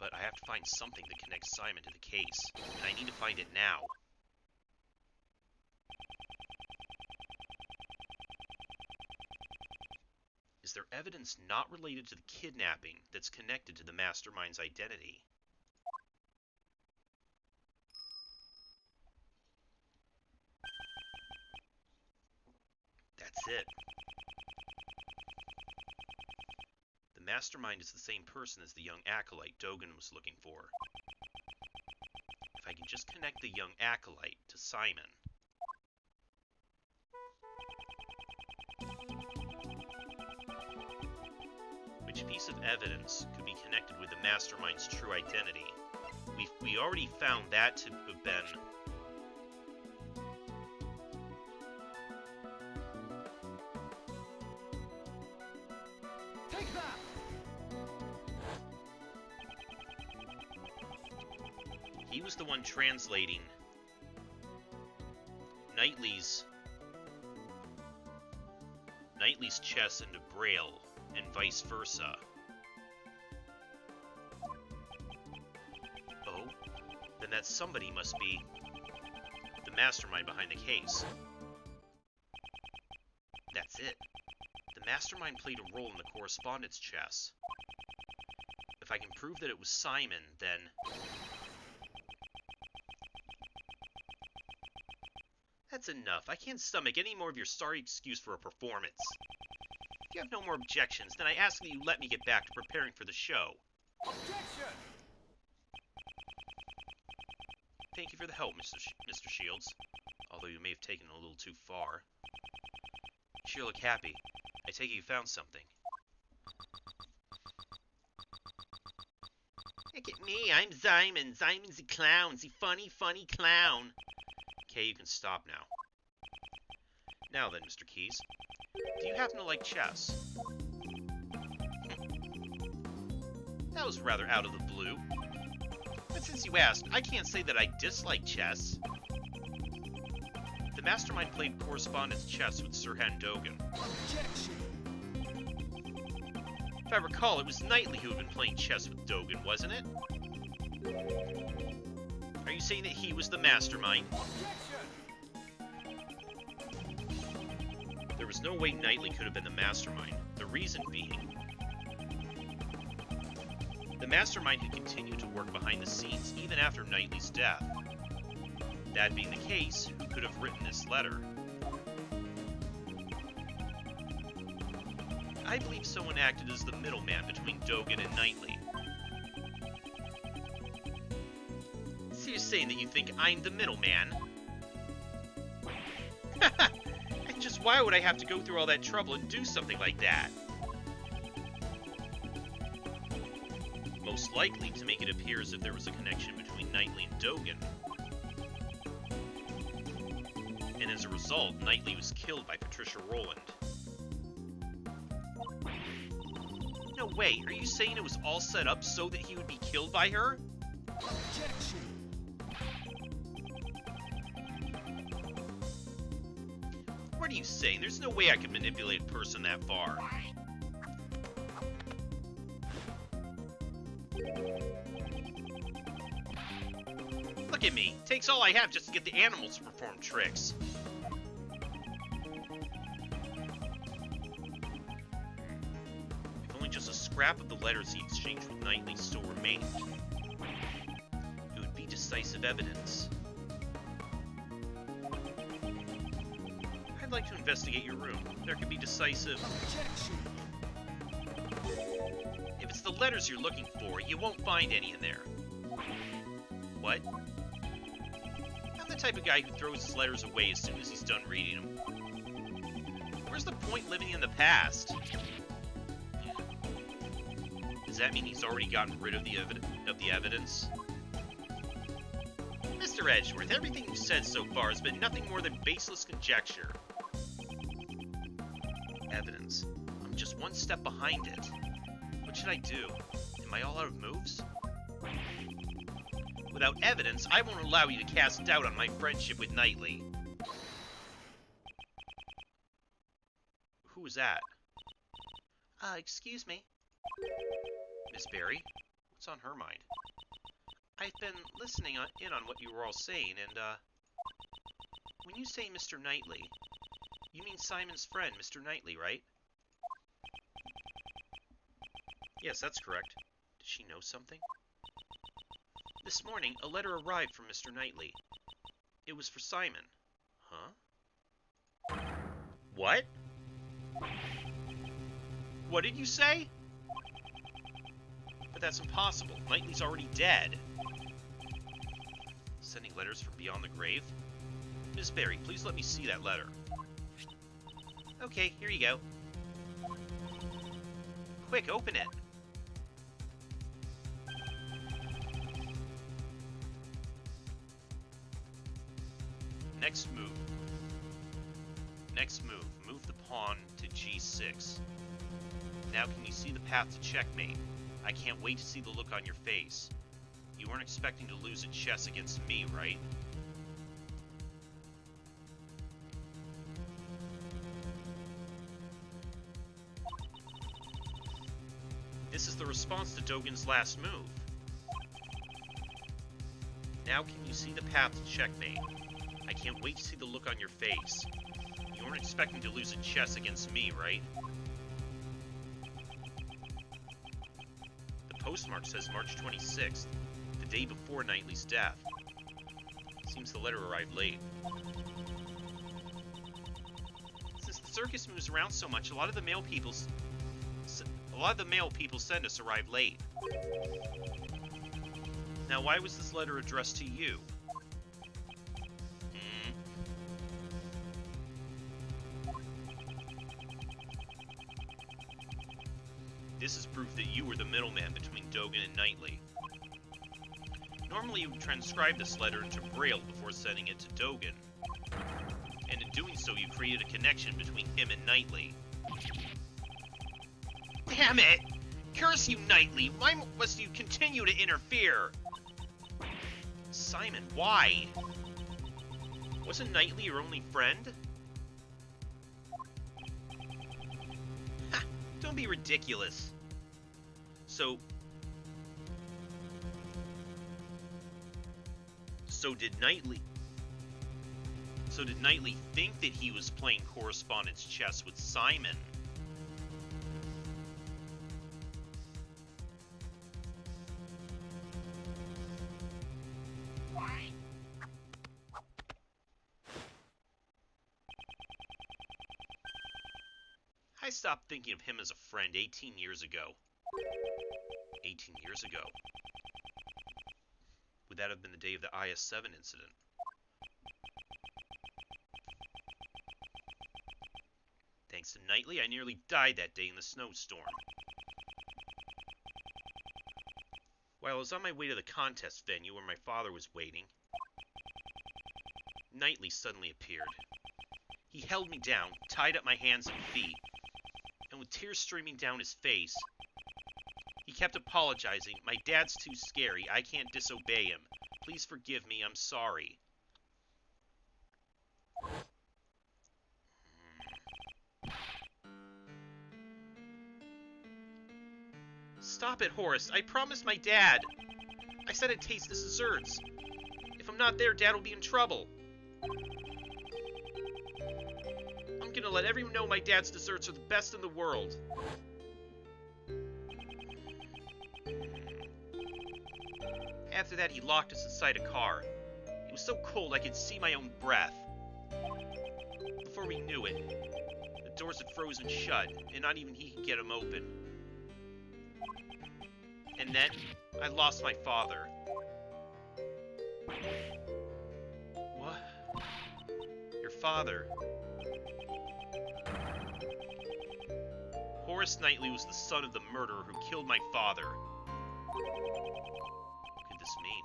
But I have to find something that connects Simon to the case, and I need to find it now. Is there evidence not related to the kidnapping that's connected to the mastermind's identity? That's it. The mastermind is the same person as the young acolyte Dogen was looking for. If I can just connect the young acolyte to Simon. Which piece of evidence could be connected with the mastermind's true identity? We already found that to have been... Take that! He was the one translating Knightley's chess into Braille, and vice versa. Oh, then that somebody must be the mastermind behind the case. The mastermind played a role in the correspondence chess. If I can prove that it was Simon, then... That's enough. I can't stomach any more of your sorry excuse for a performance. If you have no more objections, then I ask that you let me get back to preparing for the show. Objection! Thank you for the help, Mr. Shields. Although you may have taken it a little too far. You sure look happy. I take it you found something. Look at me, I'm Simon. Simon's a clown. He's a funny, funny clown. Okay, you can stop now. Now then, Mr. Keys. Do you happen to like chess? That was rather out of the blue. But since you asked, I can't say that I dislike chess. The mastermind played correspondence chess with Sirhan Dogan. Objection! If I recall, it was Knightley who had been playing chess with Dogan, wasn't it? Are you saying that he was the mastermind? Objection! There was no way Knightley could have been the mastermind. The reason being... the mastermind had continued to work behind the scenes even after Knightley's death. That being the case, who could have written this letter? I believe someone acted as the middleman between Dogan and Knightley. So you're saying that you think I'm the middleman? And just why would I have to go through all that trouble and do something like that? Most likely to make it appear as if there was a connection between Knightley and Dogan. And as a result, Knightley was killed by Patricia Rowland. No way, are you saying it was all set up so that he would be killed by her? Objection! What are you saying? There's no way I could manipulate a person that far. Look at me. Takes all I have just to get the animals to perform tricks. If only just a scrap of the letters he exchanged with Knightley still remained. It would be decisive evidence. I'd like to investigate your room. There could be decisive... Objection! If it's the letters you're looking for, you won't find any in there. What? I'm the type of guy who throws his letters away as soon as he's done reading them. Where's the point living in the past? Does that mean he's already gotten rid of the evidence? Mr. Edgeworth, everything you've said so far has been nothing more than baseless conjecture. Evidence. I'm just one step behind it. What should I do? Am I all out of moves? Without evidence, I won't allow you to cast doubt on my friendship with Knightley. Who was that? Excuse me? Miss Barry? What's on her mind? I've been listening in on what you were all saying, and, when you say Mr. Knightley, you mean Simon's friend, Mr. Knightley, right? Yes, that's correct. Does she know something? This morning, a letter arrived from Mr. Knightley. It was for Simon. Huh? What? What did you say? But that's impossible. Knightley's already dead. Sending letters from beyond the grave? Miss Barry, please let me see that letter. Okay, here you go. Quick, open it. Next move. Next move. Move the pawn to g6. Now can you see the path to checkmate? I can't wait to see the look on your face. You weren't expecting to lose at chess against me, right? This is the response to Dogan's last move. Now can you see the path to checkmate? I can't wait to see the look on your face. You weren't expecting to lose at chess against me, right? postmark says March 26th, the day before Knightley's death. Seems the letter arrived late. Since the circus moves around so much, a lot of the mail people send us arrive late. Now, why was this letter addressed to you? This is proof that you were the middleman between Dogen and Knightley. Normally you would transcribe this letter into Braille before sending it to Dogen. And in doing so, you created a connection between him and Knightley. Damn it! Curse you, Knightley! Why must you continue to interfere? Simon, why? Wasn't Knightley your only friend? Ha! Don't be ridiculous. So did Knightley think that he was playing correspondence chess with Simon? I stopped thinking of him as a friend 18 years ago. 18 years ago. Would that have been the day of the IS-7 incident? Thanks to Knightley, I nearly died that day in the snowstorm. While I was on my way to the contest venue where my father was waiting, Knightley suddenly appeared. He held me down, tied up my hands and feet, and with tears streaming down his face, he kept apologizing. My dad's too scary. I can't disobey him. Please forgive me. I'm sorry. Stop it, Horace. I promised my dad. I said I'd taste the desserts. If I'm not there, Dad will be in trouble. I'm gonna let everyone know my dad's desserts are the best in the world. After that, he locked us inside a car. It was so cold I could see my own breath. Before we knew it, the doors had frozen shut, and not even he could get them open. And then, I lost my father. What? Your father? Horace Knightley was the son of the murderer who killed my father. What could this mean?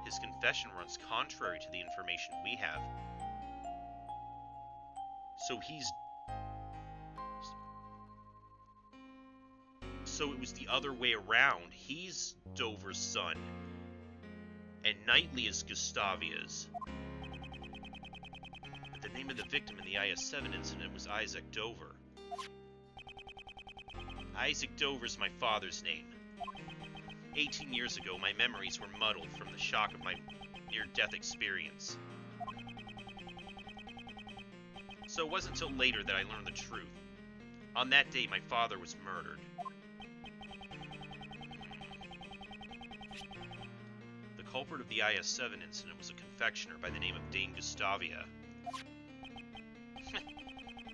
His confession runs contrary to the information we have. So it was the other way around. He's Dover's son, and Knightley is Gustavia's. But the name of the victim in the IS-7 incident was Isaac Dover. Isaac Dover's my father's name. 18 years ago, my memories were muddled from the shock of my near-death experience. So it wasn't until later that I learned the truth. On that day, my father was murdered. The culprit of the IS-7 incident was a confectioner by the name of Dame Gustavia.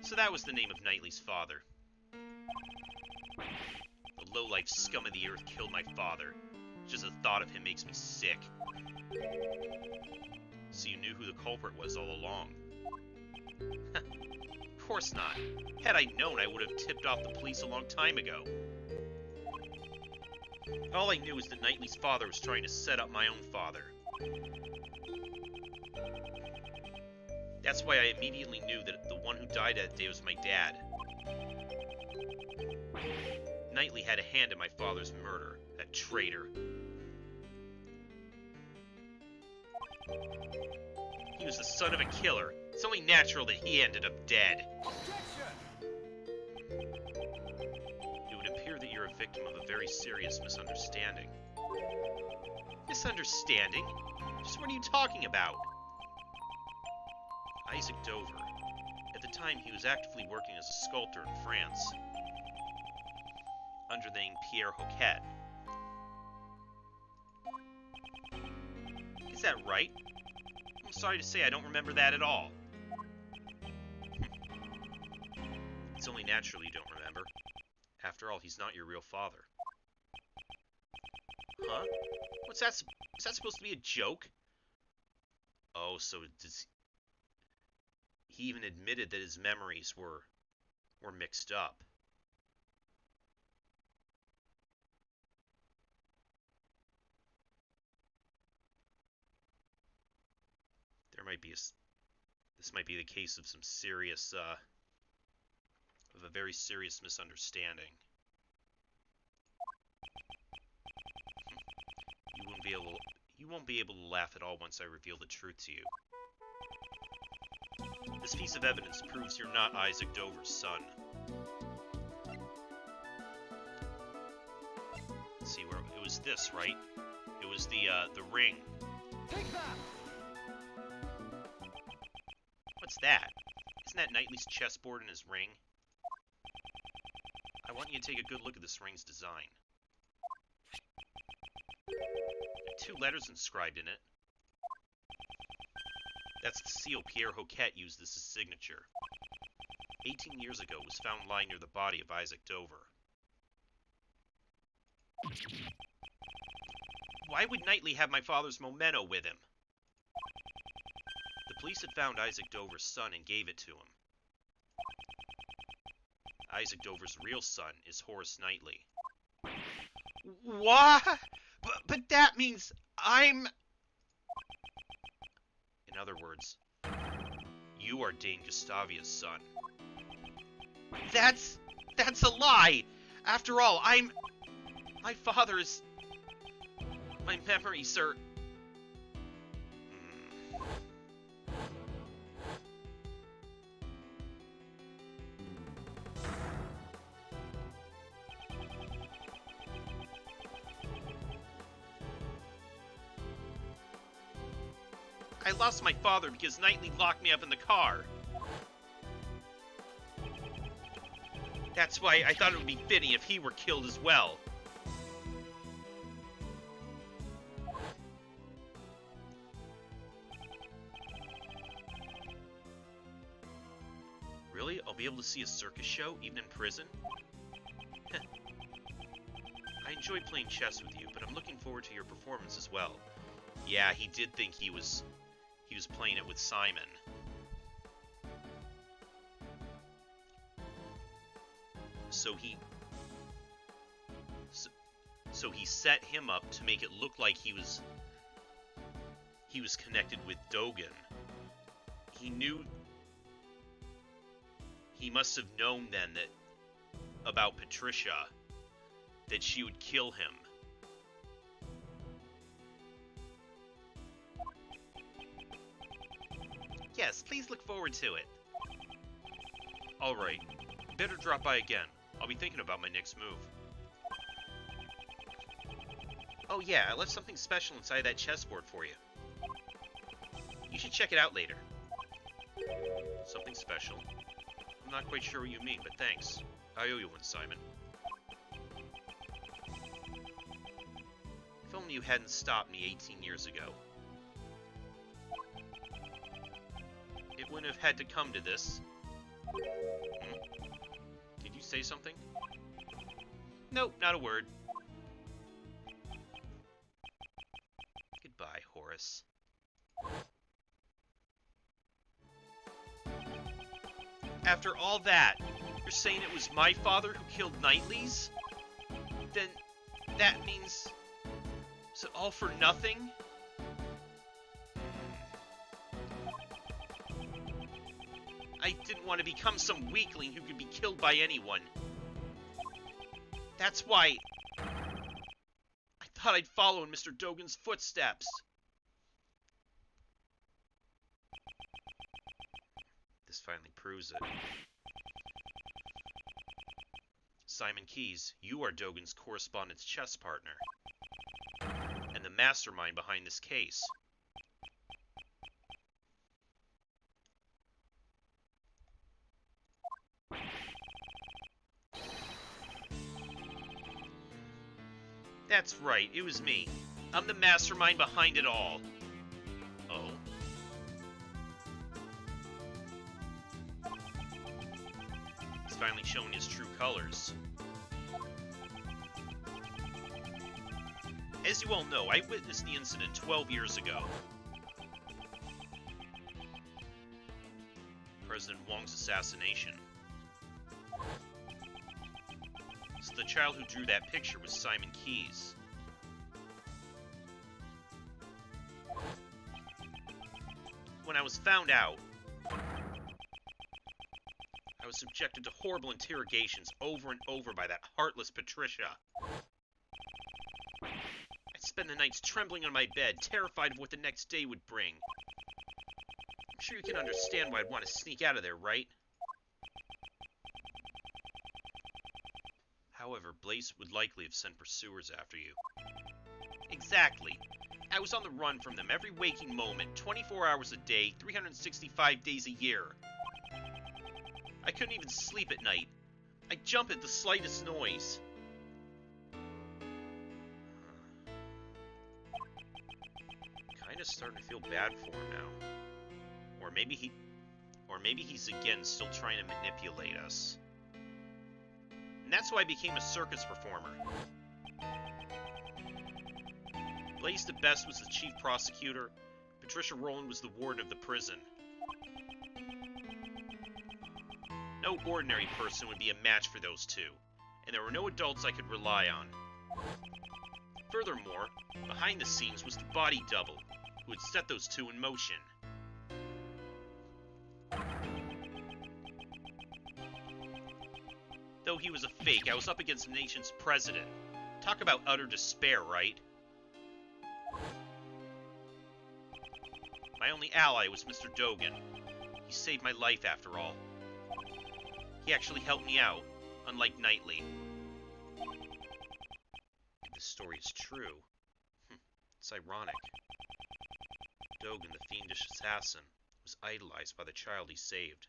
So that was the name of Knightley's father. The low-life scum of the earth killed my father. Just the thought of him makes me sick. So you knew who the culprit was all along? Of course not. Had I known, I would have tipped off the police a long time ago. All I knew is that Knightley's father was trying to set up my own father. That's why I immediately knew that the one who died that day was my dad. Knightley had a hand in my father's murder, that traitor. He was the son of a killer. It's only natural that he ended up dead. It would appear that you're a victim of a very serious misunderstanding. Misunderstanding? Just what are you talking about? Isaac Dover. At the time, he was actively working as a sculptor in France. under the name Pierre Hoquet. Is that right? I'm sorry to say I don't remember that at all. It's only natural you don't remember. After all, he's not your real father. Huh? What's that? Is that supposed to be a joke? Oh, so he even admitted that his memories were mixed up. This might be the case of some serious, of a very serious misunderstanding. You won't be able to laugh at all once I reveal the truth to you. This piece of evidence proves you're not Isaac Dover's son. Let's see, where it was this, right? It was the ring. Take that! What's that? Isn't that Knightley's chessboard and his ring? I want you to take a good look at this ring's design. There are 2 letters inscribed in it. That's the seal Pierre Hoquet used as his signature. 18 years ago, it was found lying near the body of Isaac Dover. Why would Knightley have my father's memento with him? The police had found Isaac Dover's son and gave it to him. Isaac Dover's real son is Horace Knightley. What? But that means I'm... In other words, you are Dame Gustavia's son. That's a lie! After all, my father is... My memories are... I lost my father because Knightley locked me up in the car. That's why I thought it would be fitting if he were killed as well. Really? I'll be able to see a circus show, even in prison? I enjoy playing chess with you, but I'm looking forward to your performance as well. Yeah, he did think he was playing it with Simon. So he set him up to make it look like he was connected with Dogen. He must have known then that about Patricia, that she would kill him. Yes, please look forward to it. Alright, better drop by again. I'll be thinking about my next move. Oh yeah, I left something special inside that chessboard for you. You should check it out later. Something special? I'm not quite sure what you mean, but thanks. I owe you one, Simon. If only you hadn't stopped me 18 years ago. It wouldn't have had to come to this. Did you say something? Nope, not a word. Goodbye, Horace. After all that, you're saying it was my father who killed Knightley's? Then that means... Is it all for nothing? I didn't want to become some weakling who could be killed by anyone. That's why I thought I'd follow in Mr. Dogen's footsteps. This finally proves it. Simon Keyes, you are Dogen's correspondence chess partner, and the mastermind behind this case. That's right, it was me. I'm the mastermind behind it all. Oh? He's finally showing his true colors. As you all know, I witnessed the incident 12 years ago. President Wong's assassination. So the child who drew that picture was Simon Keyes. When I was found out, I was subjected to horrible interrogations over and over by that heartless Patricia. I spent the nights trembling on my bed, terrified of what the next day would bring. I'm sure you can understand why I'd want to sneak out of there, right? However, Blaze would likely have sent pursuers after you. Exactly. I was on the run from them every waking moment, 24 hours a day, 365 days a year. I couldn't even sleep at night. I'd jump at the slightest noise. Kinda starting to feel bad for him now. Or maybe he's again still trying to manipulate us. And that's why I became a circus performer. Blaze the Best was the chief prosecutor. Patricia Rowland was the warden of the prison. No ordinary person would be a match for those two, and there were no adults I could rely on. Furthermore, behind the scenes was the body double, who had set those two in motion. Though he was a fake, I was up against the nation's president. Talk about utter despair, right? My only ally was Mr. Dogan. He saved my life, after all. He actually helped me out, unlike Knightley. If this story is true, it's ironic. Dogan, the fiendish assassin, was idolized by the child he saved.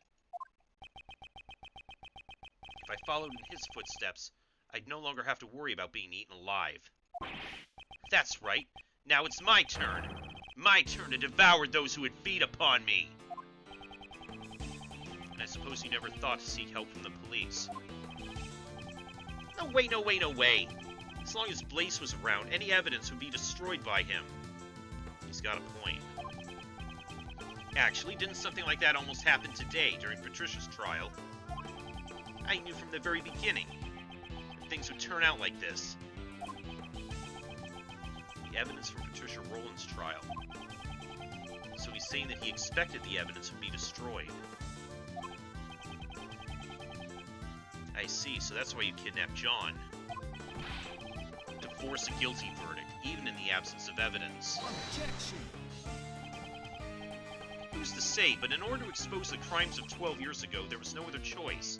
If I followed in his footsteps, I'd no longer have to worry about being eaten alive. That's right. Now it's my turn. My turn to devour those who would feed upon me. And I suppose he never thought to seek help from the police. No way, no way, no way. As long as Blaze was around, any evidence would be destroyed by him. He's got a point. Actually, didn't something like that almost happen today during Patricia's trial? I knew from the very beginning that things would turn out like this. The evidence from Patricia Rowland's trial. So he's saying that he expected the evidence would be destroyed. I see, so that's why you kidnapped John. To force a guilty verdict, even in the absence of evidence. Objection. Who's to say, but in order to expose the crimes of 12 years ago, there was no other choice.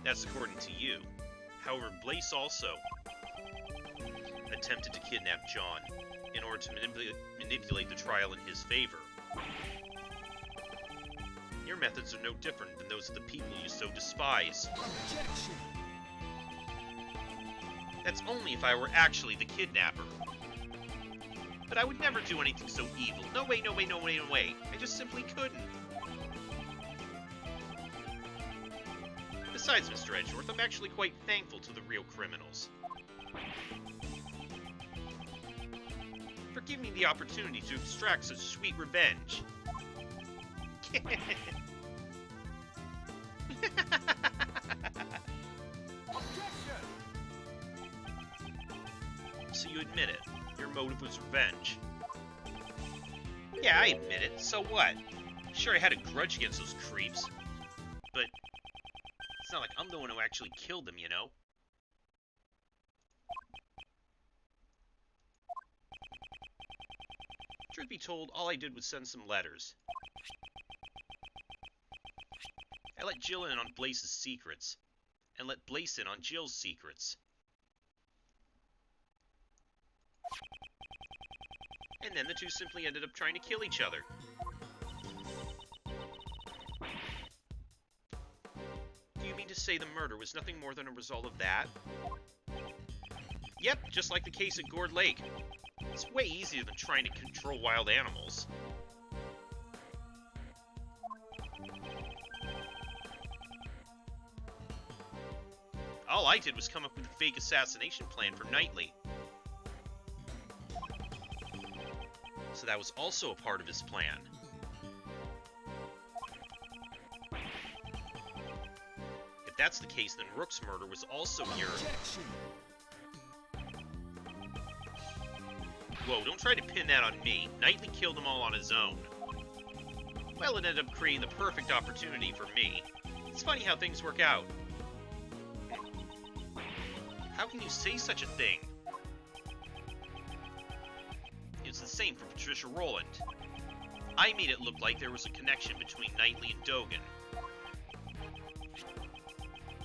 That's according to you. However, Blaze also attempted to kidnap John in order to manipulate the trial in his favor. Your methods are no different than those of the people you so despise. Objection. That's only if I were actually the kidnapper. But I would never do anything so evil. No way, no way, no way, no way. I just simply couldn't. Besides, Mr. Edgeworth, I'm actually quite thankful to the real criminals. For giving me the opportunity to extract such sweet revenge. Objection. So you admit it. Your motive was revenge. Yeah, I admit it. So what? Sure, I had a grudge against those creeps. But it's not like I'm the one who actually killed them, you know? Truth be told, all I did was send some letters. I let Jill in on Blaze's secrets, and let Blaze in on Jill's secrets. And then the two simply ended up trying to kill each other. Do you mean to say the murder was nothing more than a result of that? Yep, just like the case at Gourd Lake. It's way easier than trying to control wild animals. All I did was come up with a fake assassination plan for Knightley. So that was also a part of his plan. If that's the case, then Rook's murder was also your... Objection. Whoa, don't try to pin that on me. Knightley killed them all on his own. Well, it ended up creating the perfect opportunity for me. It's funny how things work out. How can you say such a thing? It's the same for Patricia Rowland. I made it look like there was a connection between Knightley and Dogen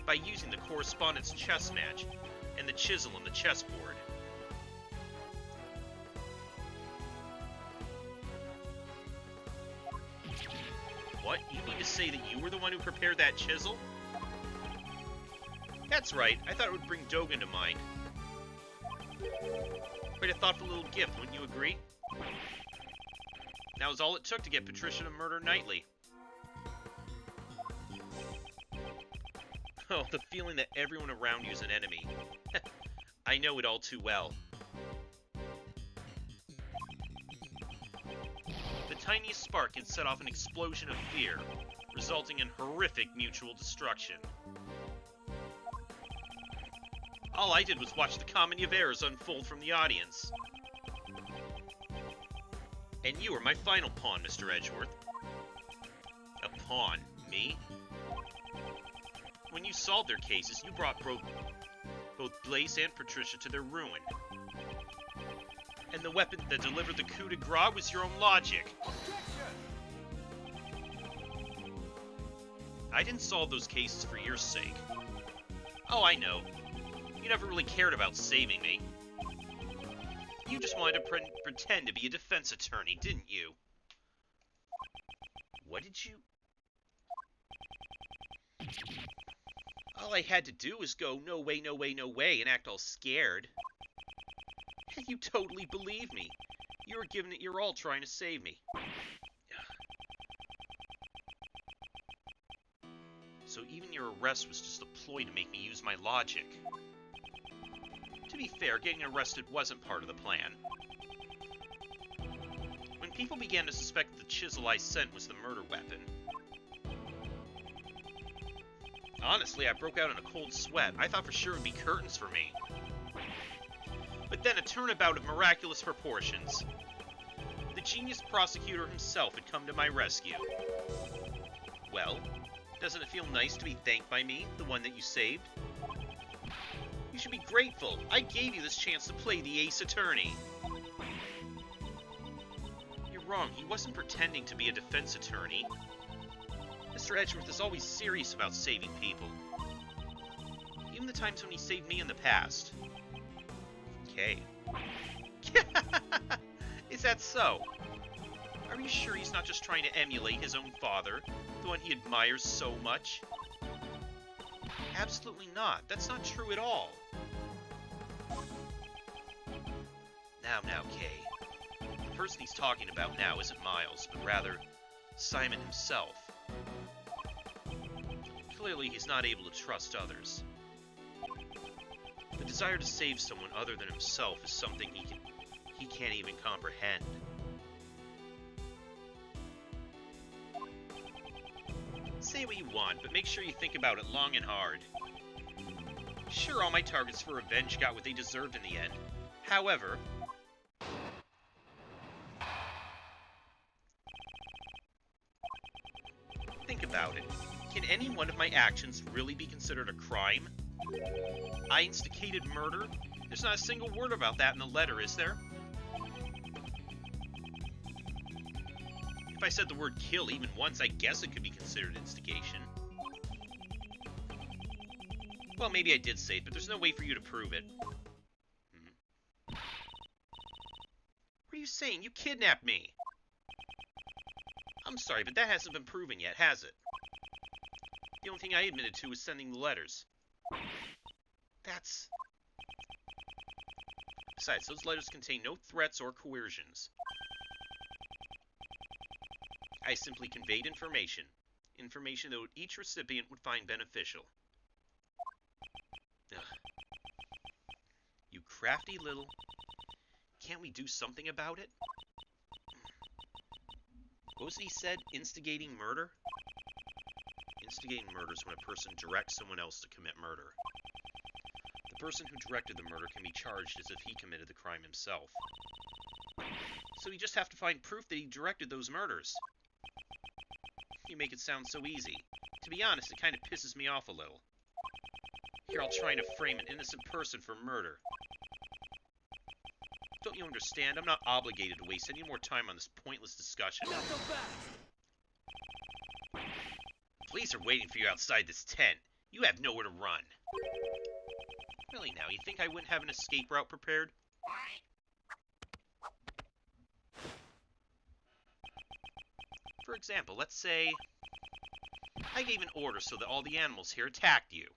by using the correspondence chess match and the chisel on the chessboard. What? You mean to say that you were the one who prepared that chisel? That's right, I thought it would bring Dogen to mind. Quite a thoughtful little gift, wouldn't you agree? That was all it took to get Patricia to murder Knightley. Oh, the feeling that everyone around you is an enemy. I know it all too well. The tiniest spark can set off an explosion of fear, resulting in horrific mutual destruction. All I did was watch the comedy of errors unfold from the audience. And you are my final pawn, Mr. Edgeworth. A pawn? Me? When you solved their cases, you brought both Blaze and Patricia to their ruin. And the weapon that delivered the coup de grace was your own logic. I didn't solve those cases for your sake. Oh, I know. You never really cared about saving me. You just wanted to pretend to be a defense attorney, didn't you? What did you... All I had to do was go, no way, no way, no way, and act all scared. And you totally believed me. You were giving it your all trying to save me. So even your arrest was just a ploy to make me use my logic. To be fair, getting arrested wasn't part of the plan. When people began to suspect the chisel I sent was the murder weapon, honestly, I broke out in a cold sweat. I thought for sure it would be curtains for me. But then a turnabout of miraculous proportions. The genius prosecutor himself had come to my rescue. Well, doesn't it feel nice to be thanked by me, the one that you saved? You should be grateful. I gave you this chance to play the ace attorney. You're wrong. He wasn't pretending to be a defense attorney. Mr. Edgeworth is always serious about saving people. Even the times when he saved me in the past. Okay. Is that so? Are you sure he's not just trying to emulate his own father, the one he admires so much? Absolutely not. That's not true at all. Now, Kay. The person he's talking about now isn't Miles, but rather Simon himself. Clearly, he's not able to trust others. The desire to save someone other than himself is something he can't even comprehend. Say what you want, but make sure you think about it long and hard. Sure, all my targets for revenge got what they deserved in the end. However, think about it. Can any one of my actions really be considered a crime? I instigated murder? There's not a single word about that in the letter, is there? If I said the word kill even once, I guess it could be considered instigation. Well, maybe I did say it, but there's no way for you to prove it. What are you saying? You kidnapped me! I'm sorry, but that hasn't been proven yet, has it? The only thing I admitted to was sending the letters. That's... Besides, those letters contain no threats or coercions. I simply conveyed information. Information that each recipient would find beneficial. Ugh. You crafty little... Can't we do something about it? What was it he said? Instigating murder? Instigating murder is when a person directs someone else to commit murder. The person who directed the murder can be charged as if he committed the crime himself. So we just have to find proof that he directed those murders. You make it sound so easy. To be honest, it kind of pisses me off a little. Here I'll try to frame an innocent person for murder. Don't you understand? I'm not obligated to waste any more time on this pointless discussion. Not so fast. Police are waiting for you outside this tent. You have nowhere to run. Really now, you think I wouldn't have an escape route prepared? For example, let's say I gave an order so that all the animals here attacked you.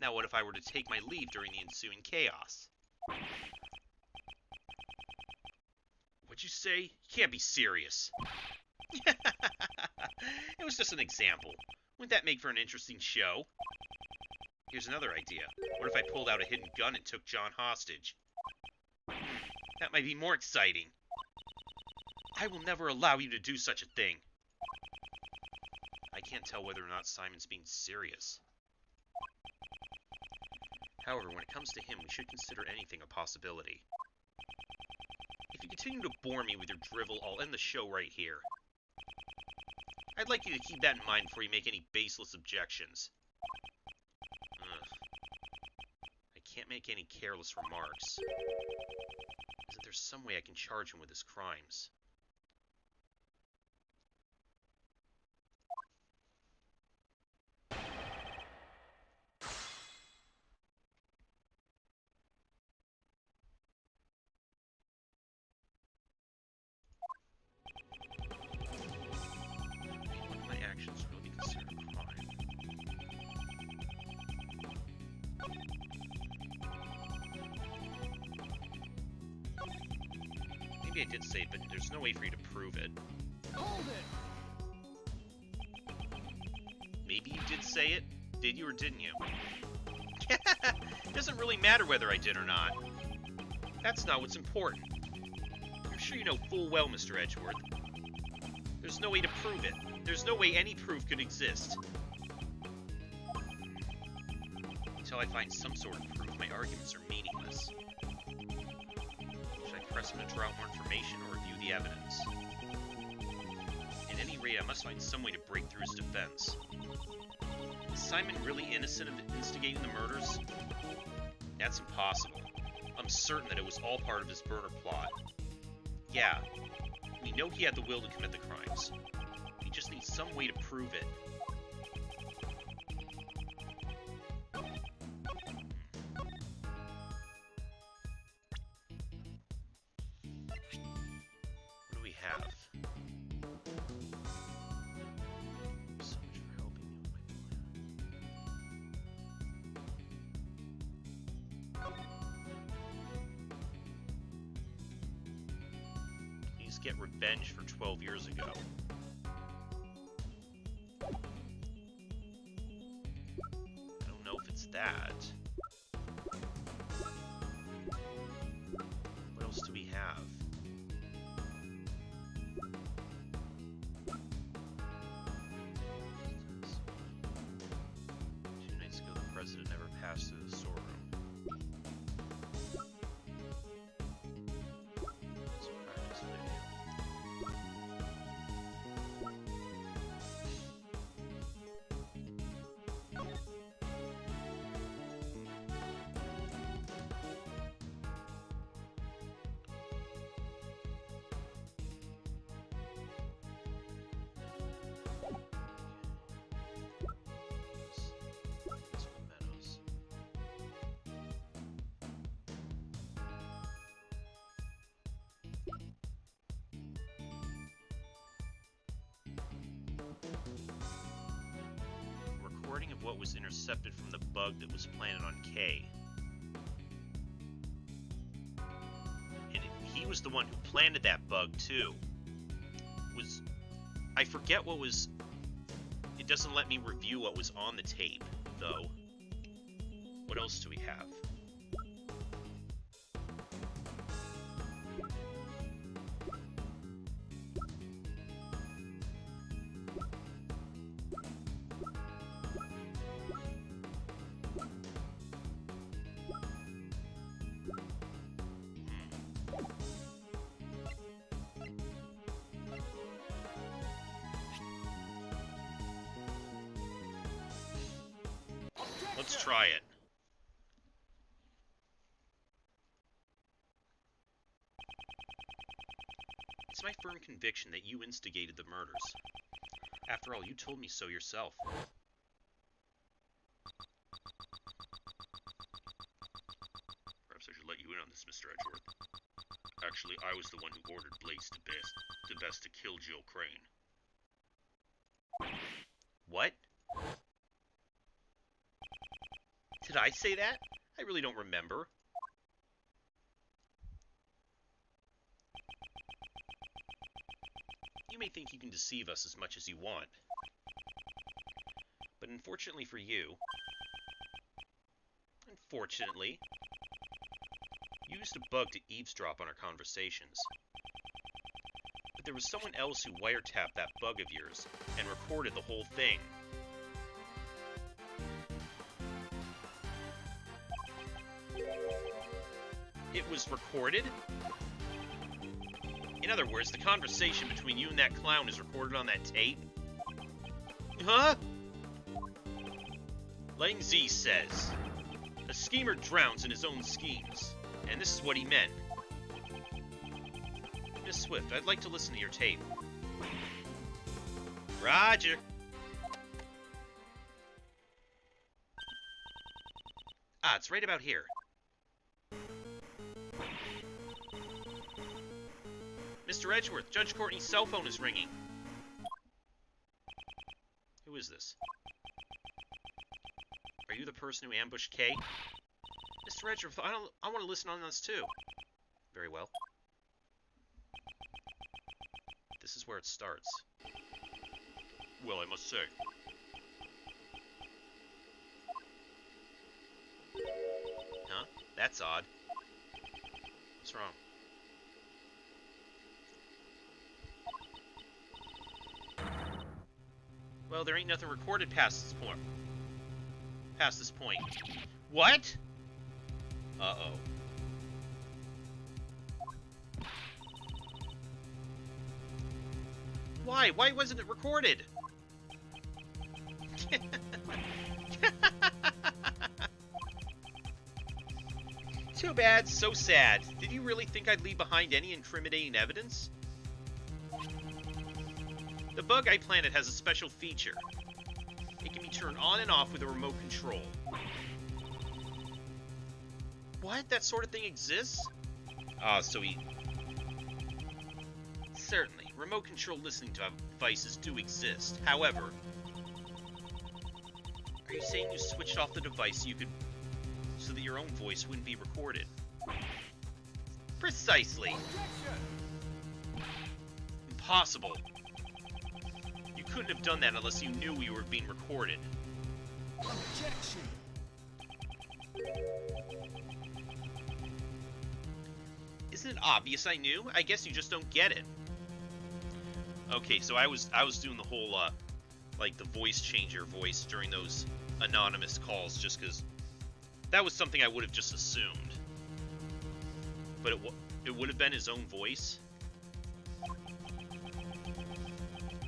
Now what if I were to take my leave during the ensuing chaos? What'd you say? You can't be serious. It was just an example. Wouldn't that make for an interesting show? Here's another idea. What if I pulled out a hidden gun and took John hostage? That might be more exciting. I will never allow you to do such a thing. I can't tell whether or not Simon's being serious. However, when it comes to him, we should consider anything a possibility. If you continue to bore me with your drivel, I'll end the show right here. I'd like you to keep that in mind before you make any baseless objections. Ugh. I can't make any careless remarks. Isn't there some way I can charge him with his crimes? My actions really be considered a crime. Maybe I did say it, but there's no way for you to prove it. Hold it. Maybe you did say it. Did you or didn't you? It doesn't really matter whether I did or not. That's not what's important. I'm sure you know full well, Mr. Edgeworth. There's no way to prove it. There's no way any proof could exist. Until I find some sort of proof, my arguments are meaningless. Should I press him to draw out more information or review the evidence? At any rate, I must find some way to break through his defense. Is Simon really innocent of instigating the murders? That's impossible. I'm certain that it was all part of his burner plot. Yeah, we know he had the will to commit the crimes. We just need some way to prove it. What do we have? So much for helping me with my plan. Please get revenge for 12 years ago. I don't know if it's that. What else do we have? Two nights ago, the president never passed through the storeroom. Let's practice video. That's what Meadows. recording of what was intercepted from the bug that was planted on K. And he was the one who planted that bug, too. I forget what was... It doesn't let me review what was on the tape, though. What else do we have? Let's try it. It's my firm conviction that you instigated the murders. After all, you told me so yourself. Perhaps I should let you in on this, Mr. Edgeworth. Actually, I was the one who ordered Blaze to best to kill Jill Crane. What? Did I say that? I really don't remember. You may think you can deceive us as much as you want. But unfortunately for you... you used a bug to eavesdrop on our conversations. But there was someone else who wiretapped that bug of yours and recorded the whole thing. It was recorded? In other words, the conversation between you and that clown is recorded on that tape? Huh? Lang Z says, a schemer drowns in his own schemes, and this is what he meant. Miss Swift, I'd like to listen to your tape. Roger. Ah, it's right about here. Mr. Edgeworth, Judge Courtney's cell phone is ringing. Who is this? Are you the person who ambushed Kay? Mr. Edgeworth, I want to listen on this too. Very well. This is where it starts. Well, I must say. Huh? That's odd. What's wrong? Well, there ain't nothing recorded past this point. What? Uh-oh. Why? Why wasn't it recorded? Too bad, so sad. Did you really think I'd leave behind any incriminating evidence? The bug I planted has a special feature. It can be turned on and off with a remote control. What? That sort of thing exists? Ah, so he... Certainly, remote control listening devices do exist. However... Are you saying you switched off the device so that your own voice wouldn't be recorded? Precisely. Impossible. You couldn't have done that unless you knew we were being recorded. Objection. Isn't it obvious I knew? I guess you just don't get it. Okay, so I was doing the whole like the voice changer voice during those anonymous calls just because that was something I would have just assumed. But it would have been his own voice.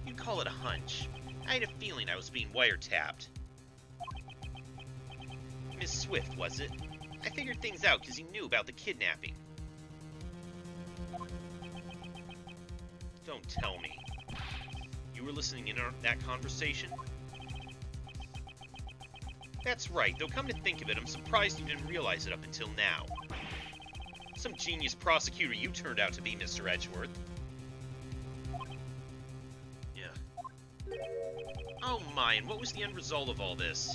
You'd call it a hunch. I had a feeling I was being wiretapped. Miss Swift, was it? I figured things out because you knew about the kidnapping. Don't tell me. You were listening in on that conversation? That's right, though come to think of it, I'm surprised you didn't realize it up until now. Some genius prosecutor you turned out to be, Mr. Edgeworth. Yeah. Oh my, and what was the end result of all this?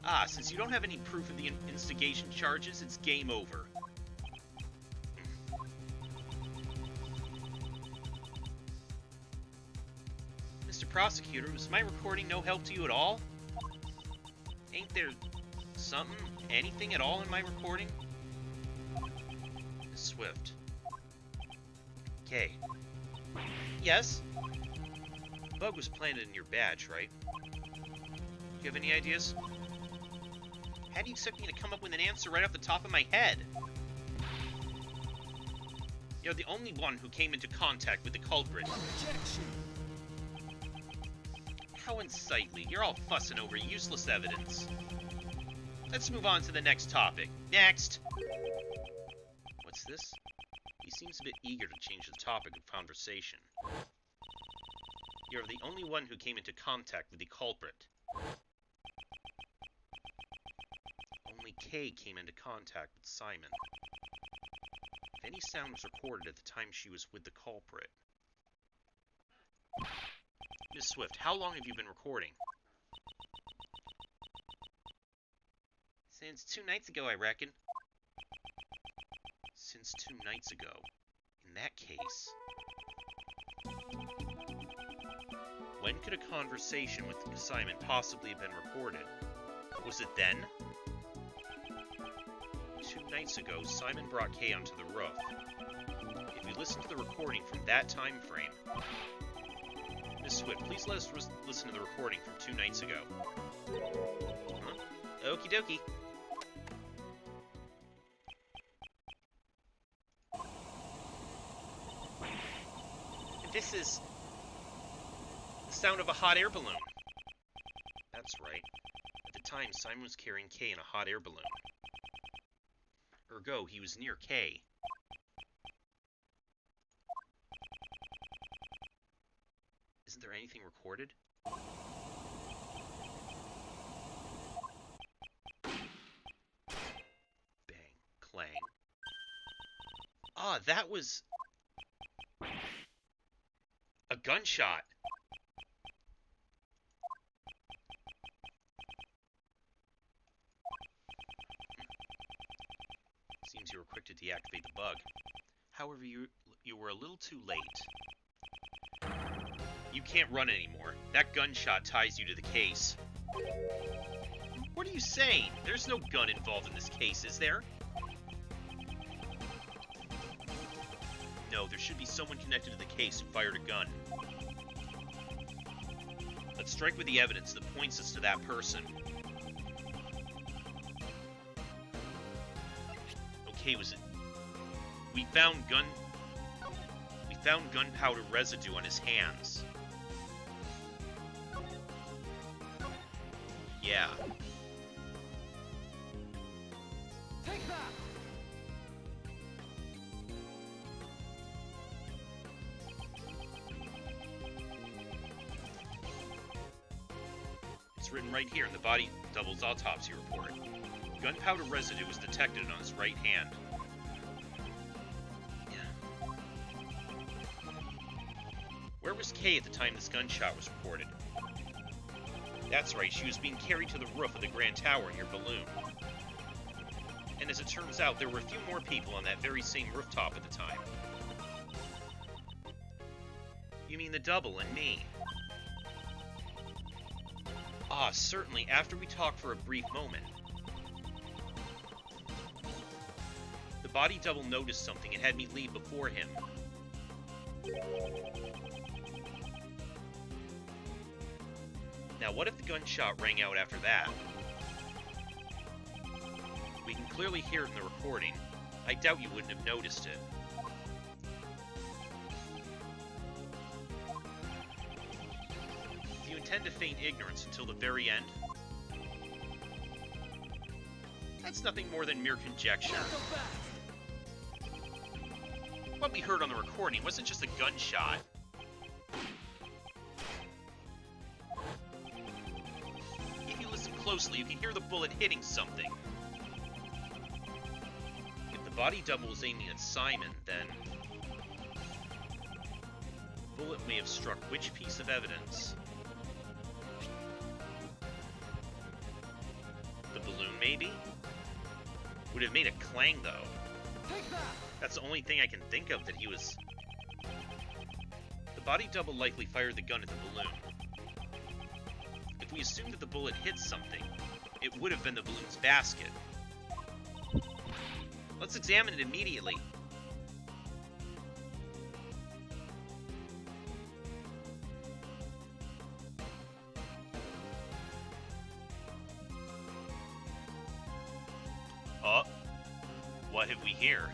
Ah, since you don't have any proof of the instigation charges, it's game over. Mr. Prosecutor, was my recording no help to you at all? Ain't there something, anything at all in my recording? Miss Swift. Okay. Yes? The bug was planted in your badge, right? Do you have any ideas? How do you expect me to come up with an answer right off the top of my head? You're the only one who came into contact with the culprit. Objection. How unsightly. You're all fussing over useless evidence. Let's move on to the next topic. Next! What's this? He seems a bit eager to change the topic of conversation. You're the only one who came into contact with the culprit. Only Kay came into contact with Simon. If any sound was recorded at the time she was with the culprit. Miss Swift, how long have you been recording? Since 2 nights ago, I reckon. Since 2 nights ago. In that case... When could a conversation with Simon possibly have been recorded? Was it then? 2 nights ago, Simon brought Kay onto the roof. If we listen to the recording from that time frame... Miss Swift, please let us listen to the recording from 2 nights ago. Huh? Okie dokie. This is the sound of a hot air balloon. That's right. At the time, Simon was carrying Kay in a hot air balloon. Ergo, he was near Kay. Isn't there anything recorded? Bang. Clang. Ah, that was... a gunshot! Seems you were quick to deactivate the bug. However, you were a little too late. You can't run anymore. That gunshot ties you to the case. What are you saying? There's no gun involved in this case, is there? No, there should be someone connected to the case who fired a gun. Let's strike with the evidence that points us to that person. Okay, was it... We found gunpowder residue on his hands. Yeah. Take that. It's written right here in the body double's autopsy report. Gunpowder residue was detected on his right hand. Yeah. Where was Kay at the time this gunshot was reported? That's right, she was being carried to the roof of the Grand Tower in your balloon. And as it turns out, there were a few more people on that very same rooftop at the time. You mean the double and me? Ah, certainly, after we talked for a brief moment. The body double noticed something and had me leave before him. Now, what if the gunshot rang out after that? We can clearly hear it in the recording. I doubt you wouldn't have noticed it. Do you intend to feign ignorance until the very end? That's nothing more than mere conjecture. What we heard on the recording wasn't just a gunshot. If you listen closely, you can hear the bullet hitting something. If the body double was aiming at Simon, then... bullet may have struck which piece of evidence? The balloon, maybe? Would have made a clang, though. Take that! That's the only thing I can think of that he was... The body double likely fired the gun at the balloon. If we assume that the bullet hit something, it would have been the balloon's basket. Let's examine it immediately. Oh, what have we here?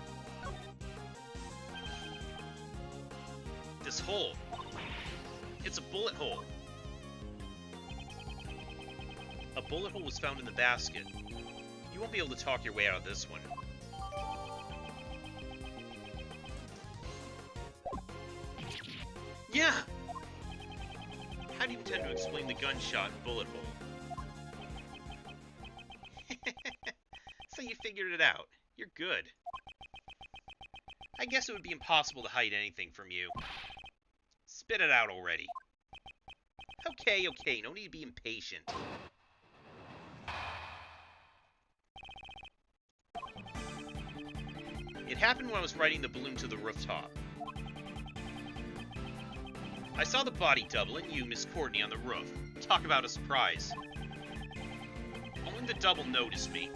This hole. It's a bullet hole. A bullet hole was found in the basket. You won't be able to talk your way out of this one. Yeah! How do you intend to explain the gunshot and bullet hole? So you figured it out. You're good. I guess it would be impossible to hide anything from you. Spit it out already. Okay, no need to be impatient. It happened when I was riding the balloon to the rooftop. I saw the body double and you, Miss Courtney, on the roof. Talk about a surprise. Only the double noticed me.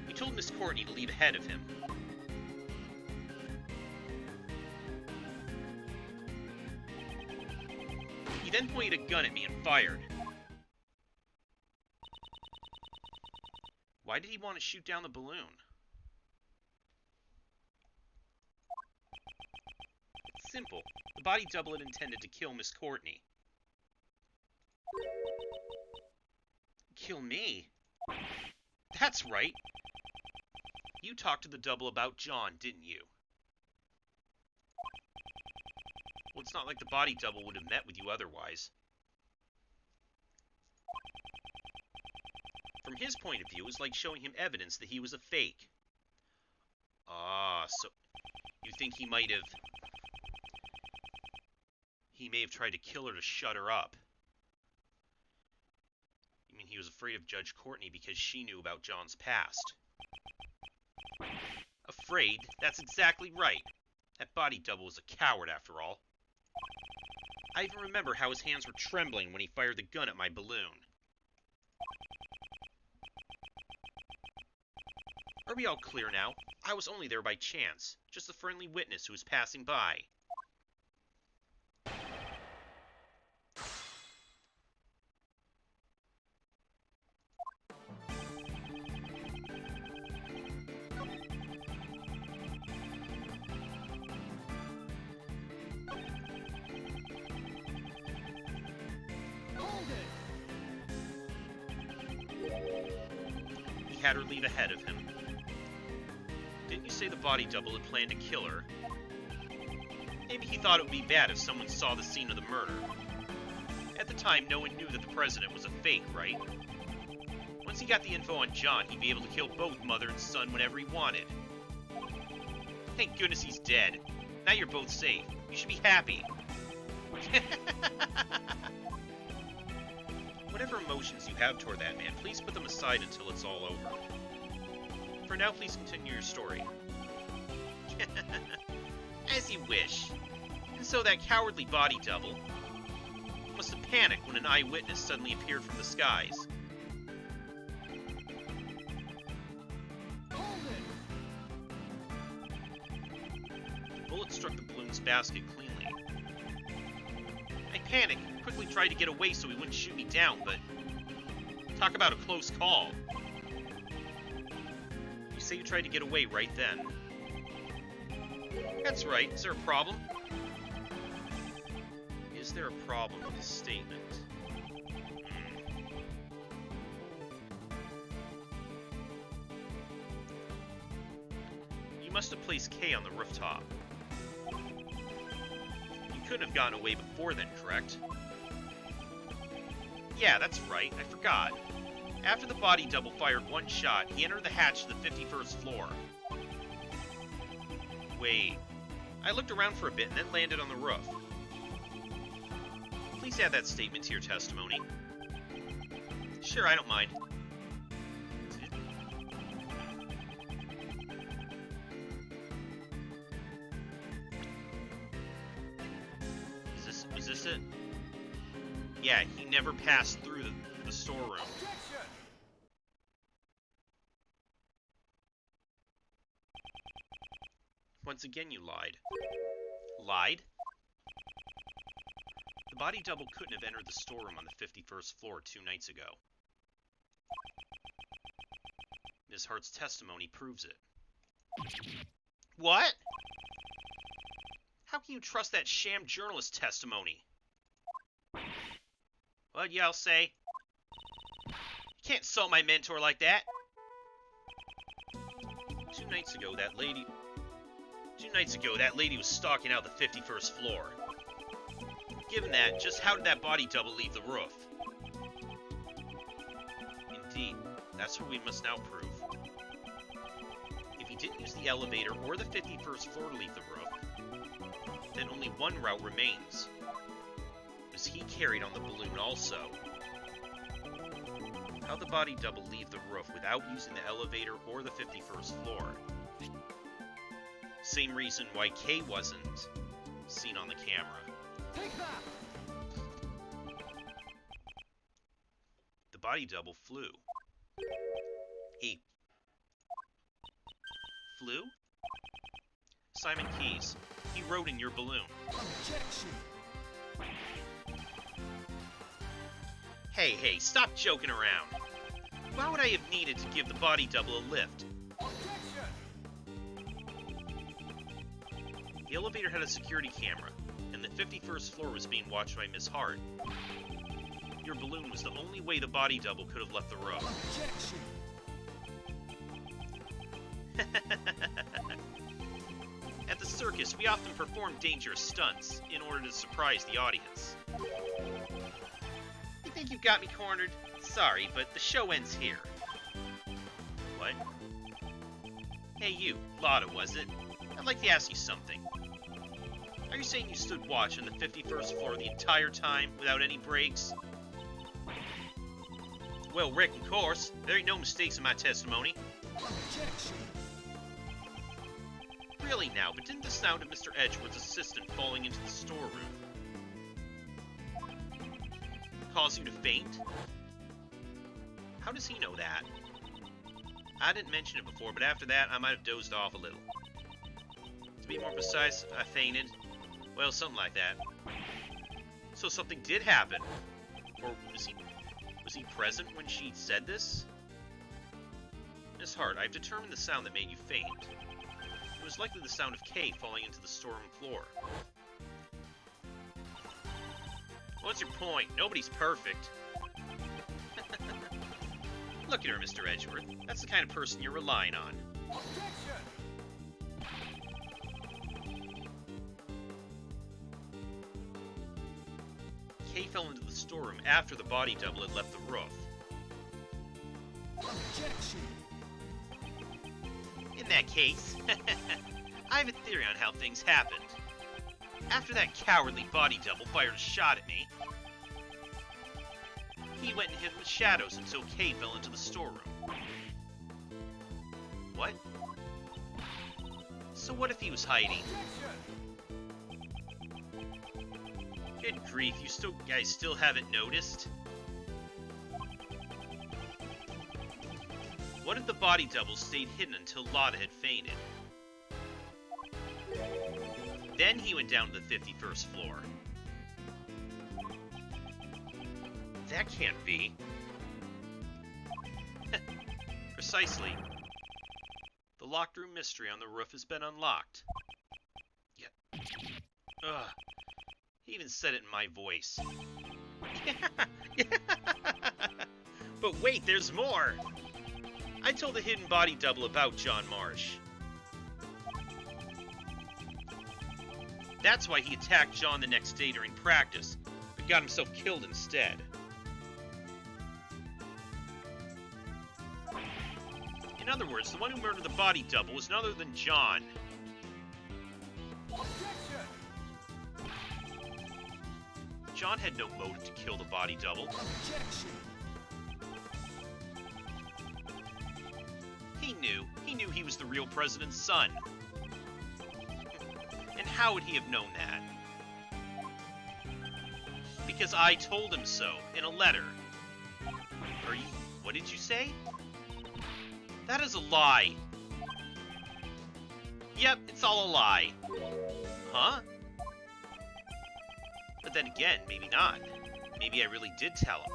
He told Miss Courtney to leave ahead of him. He then pointed a gun at me and fired. Why did he want to shoot down the balloon? It's simple. The body double had intended to kill Miss Courtney. Kill me? That's right. You talked to the double about John, didn't you? Well, it's not like the body double would have met with you otherwise. From his point of view, it was like showing him evidence that he was a fake. Ah, so you think he might have... He may have tried to kill her to shut her up. You mean he was afraid of Judge Courtney because she knew about John's past? Afraid? That's exactly right. That body double was a coward, after all. I even remember how his hands were trembling when he fired the gun at my balloon. Are we all clear now? I was only there by chance, just a friendly witness who was passing by. He had her leave ahead of him. Didn't you say the body double had planned to kill her? Maybe he thought it would be bad if someone saw the scene of the murder. At the time, no one knew that the president was a fake, right? Once he got the info on John, he'd be able to kill both mother and son whenever he wanted. Thank goodness he's dead. Now you're both safe. You should be happy. Whatever emotions you have toward that man, please put them aside until it's all over. For now, please continue your story. As you wish. And so that cowardly body double must have panicked when an eyewitness suddenly appeared from the skies. The bullet struck the balloon's basket cleanly. I panicked, quickly tried to get away so he wouldn't shoot me down, but... Talk about a close call. You say you tried to get away right then. That's right. Is there a problem? Is there a problem with his statement? You must have placed K on the rooftop. You couldn't have gotten away before then, correct? Yeah, that's right. I forgot. After the body double fired one shot, he entered the hatch to the 51st floor. Wait. I looked around for a bit and then landed on the roof. Please add that statement to your testimony. Sure, I don't mind. Was this it? Yeah, he never passed through the storeroom. Once again, you lied. Lied? The body double couldn't have entered the storeroom on the 51st floor 2 nights ago. Ms. Hart's testimony proves it. What? How can you trust that sham journalist testimony? What y'all say? You can't insult my mentor like that. 2 nights ago, that lady was stalking out the 51st floor. Given that, just how did that body double leave the roof? Indeed, that's what we must now prove. If he didn't use the elevator or the 51st floor to leave the roof, then only one route remains. Was he carried on the balloon also? How'd the body double leave the roof without using the elevator or the 51st floor? Same reason why Kay wasn't seen on the camera. Take that! The body double flew. He flew? Simon Keyes, he rode in your balloon. Objection! Hey, stop joking around. Why would I have needed to give the body double a lift? The elevator had a security camera, and the 51st floor was being watched by Miss Hart. Your balloon was the only way the body double could have left the roof. Objection! At the circus, we often perform dangerous stunts in order to surprise the audience. You think you've got me cornered? Sorry, but the show ends here. What? Hey you, Lotta, was it? I'd like to ask you something. Are you saying you stood watch on the 51st floor the entire time without any breaks? Well, Rick, of course. There ain't no mistakes in my testimony. Objection! Really now, but didn't the sound of Mr. Edgeworth's assistant falling into the storeroom cause you to faint? How does he know that? I didn't mention it before, but after that, I might have dozed off a little. To be more precise, I fainted. Well, something like that. So something did happen. Or was he present when she said this? Miss Hart, I've determined the sound that made you faint. It was likely the sound of Kay falling into the storeroom floor. What's your point? Nobody's perfect. Look at her, Mr. Edgeworth. That's the kind of person you're relying on. Objection! Kay fell into the storeroom after the body double had left the roof. Objection! In that case, I have a theory on how things happened. After that cowardly body double fired a shot at me, he went and hid in the shadows until Kay fell into the storeroom. What? So what if he was hiding? Good grief, you guys still haven't noticed? What if the body double stayed hidden until Lotta had fainted? Then he went down to the 51st floor. That can't be. Precisely. The locked room mystery on the roof has been unlocked. Yeah. Ugh. He even said it in my voice. But wait, there's more! I told the hidden body double about John Marsh. That's why he attacked John the next day during practice, but got himself killed instead. In other words, the one who murdered the body double was none other than John. John had no motive to kill the body double. Objection. He knew he was the real president's son. And how would he have known that? Because I told him so, in a letter. What did you say? That is a lie. Yep, it's all a lie. Huh? But then again, maybe not. Maybe I really did tell him.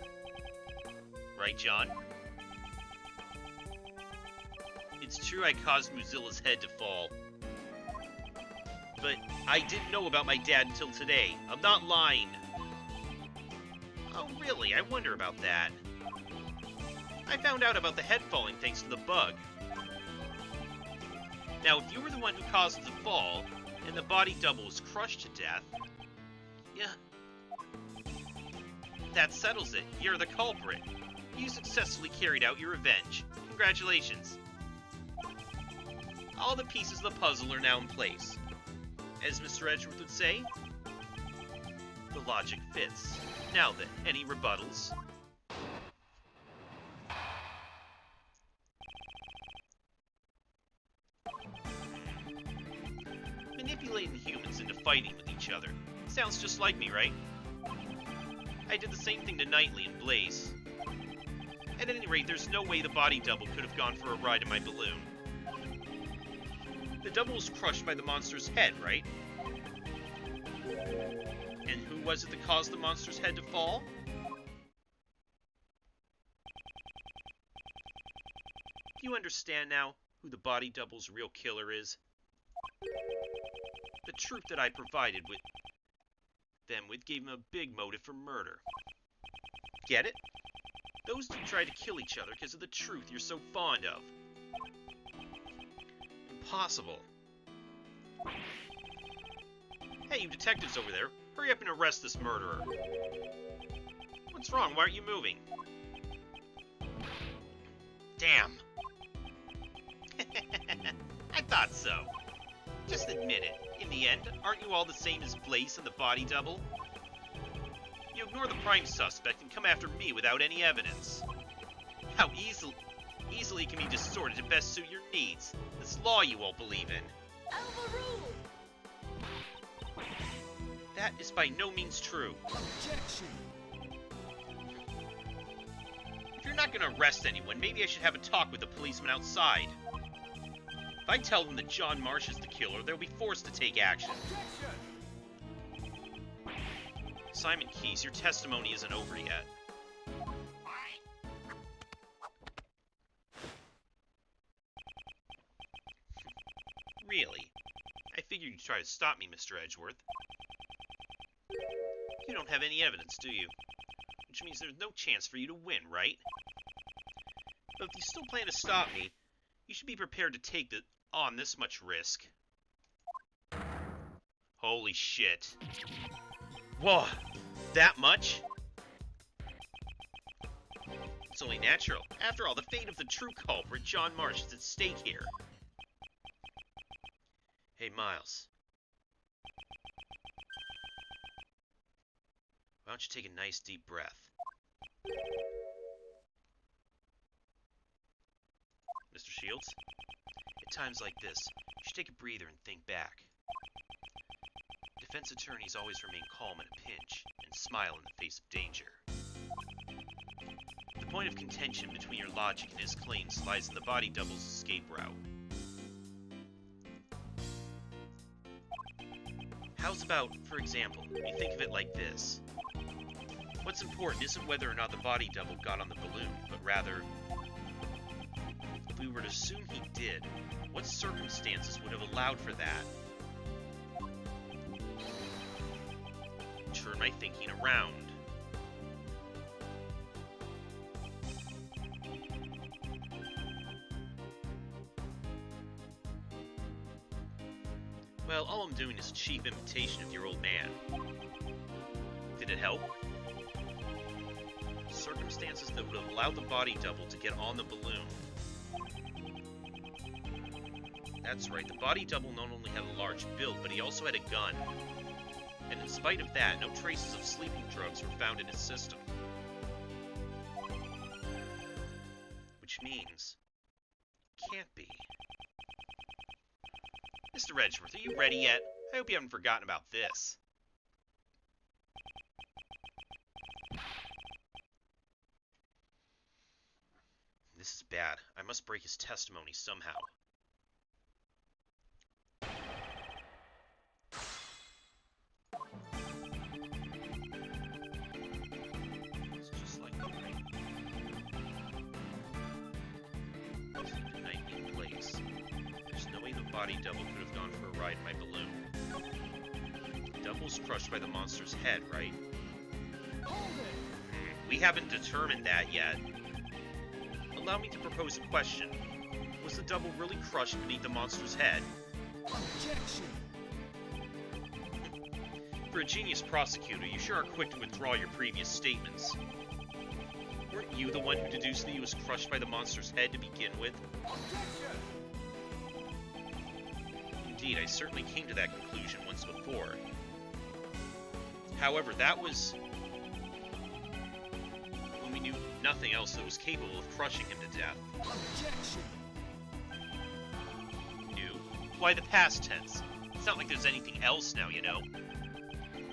Right, John? It's true I caused Mozilla's head to fall. But I didn't know about my dad until today. I'm not lying. Oh, really? I wonder about that. I found out about the head falling thanks to the bug. Now, if you were the one who caused the fall, and the body double was crushed to death, yeah, that settles it. You're the culprit. You successfully carried out your revenge. Congratulations. All the pieces of the puzzle are now in place. As Mr. Edgeworth would say, the logic fits. Now then, any rebuttals? Manipulating humans into fighting with each other. Sounds just like me, right? I did the same thing to Knightley and Blaze. At any rate, there's no way the body double could have gone for a ride in my balloon. The double was crushed by the monster's head, right? And who was it that caused the monster's head to fall? Do you understand now who the body double's real killer is? The truth that I provided them with gave them a big motive for murder. Get it? Those two tried to kill each other because of the truth you're so fond of. Impossible. Hey, you detectives over there, hurry up and arrest this murderer. What's wrong? Why aren't you moving? Damn. I thought so. Just admit it. In the end, aren't you all the same as Blaze and the body double? You ignore the prime suspect and come after me without any evidence. How easily it can be distorted to best suit your needs. This law you all believe in. Overruled! That is by no means true. Objection. If you're not going to arrest anyone, maybe I should have a talk with the policeman outside. If I tell them that John Marsh is the killer, they'll be forced to take action. Objection. Simon Keyes, your testimony isn't over yet. Really? I figured you'd try to stop me, Mr. Edgeworth. You don't have any evidence, do you? Which means there's no chance for you to win, right? But if you still plan to stop me, you should be prepared to take on this much risk. Holy shit. Whoa! That much? It's only natural. After all, the fate of the true culprit, John Marsh, is at stake here. Hey, Miles. Why don't you take a nice deep breath? Mr. Shields? At times like this, you should take a breather and think back. Defense attorneys always remain calm in a pinch and smile in the face of danger. The point of contention between your logic and his claims lies in the body double's escape route. How's about, for example, you think of it like this. What's important isn't whether or not the body double got on the balloon, but rather, if we were to assume he did, what circumstances would have allowed for that? Turn my thinking around. Well, all I'm doing is a cheap imitation of your old man. Did it help? Circumstances that would have allowed the body double to get on the balloon. That's right, the body double not only had a large build, but he also had a gun. And in spite of that, no traces of sleeping drugs were found in his system. Which means... can't be. Mr. Edgeworth, are you ready yet? I hope you haven't forgotten about this. This is bad. I must break his testimony somehow. It's just like the night. Keep the night in place. There's no way the body double could have gone for a ride in my balloon. The double's crushed by the monster's head, right? We haven't determined that yet. Allow me to propose a question. Was the double really crushed beneath the monster's head? Objection! For a genius prosecutor, you sure are quick to withdraw your previous statements. Weren't you the one who deduced that he was crushed by the monster's head to begin with? Objection! Indeed, I certainly came to that conclusion once before. However, that was when we knew nothing else that was capable of crushing him to death. Objection! New? Why the past tense? It's not like there's anything else now, you know.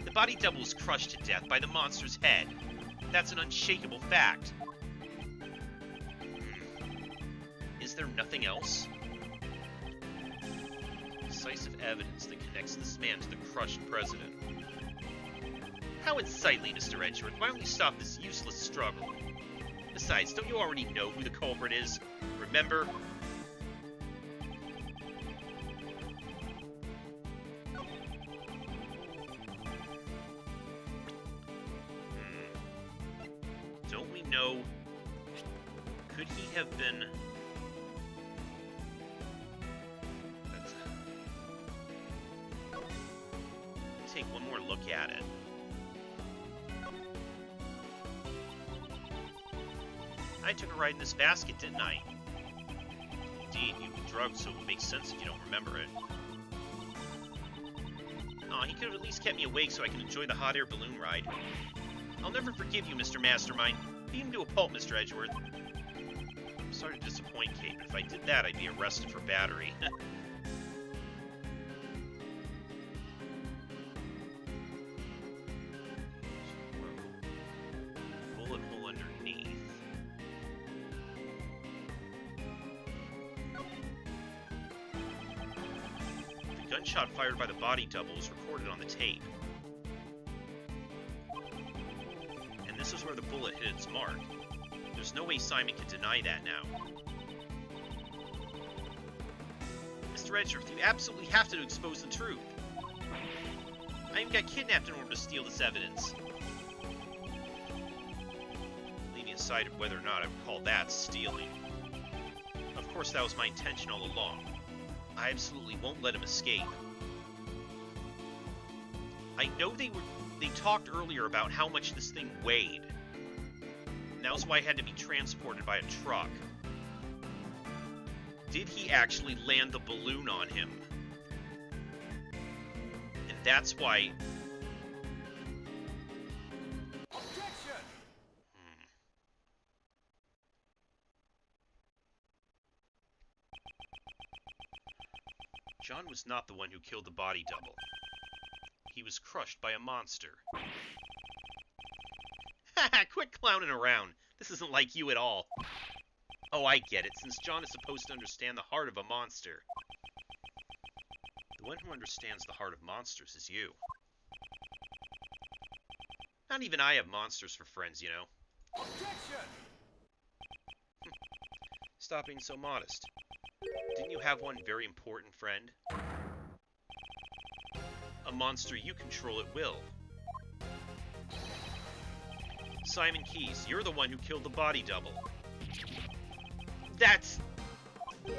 The body double was crushed to death by the monster's head. That's an unshakable fact. Is there nothing else? Decisive evidence that connects this man to the crushed president. How unsightly, Mr. Edgeworth. Why don't we stop this useless struggle? Besides, don't you already know who the culprit is? Remember? Don't we know? Could he have been... Take one more look at it. I took a ride in this basket, didn't I? Indeed, you've been drugged, so it would make sense if you don't remember it. Aw, he could have at least kept me awake so I can enjoy the hot air balloon ride. I'll never forgive you, Mr. Mastermind. Beat him to a pulp, Mr. Edgeworth. I'm sorry to disappoint, Kate, but if I did that, I'd be arrested for battery. Bullet hole underneath. The gunshot fired by the body double was recorded on the tape. And this is where the bullet hit its mark. There's no way Simon can deny that now. Mr. Edgeworth, you absolutely have to expose the truth. I even got kidnapped in order to steal this evidence. Leaving aside of whether or not I would call that stealing. Of course, that was my intention all along. I absolutely won't let him escape. I know they talked earlier about how much this thing weighed. And that was why it had to be transported by a truck. Did he actually land the balloon on him? And that's why... Objection! John was not the one who killed the body double. He was crushed by a monster. Haha, quit clowning around. This isn't like you at all. Oh, I get it, since John is supposed to understand the heart of a monster. The one who understands the heart of monsters is you. Not even I have monsters for friends, you know. Objection! Stop being so modest. Didn't you have one very important friend? A monster you control at will. Simon Keyes, you're the one who killed the body double. That's... a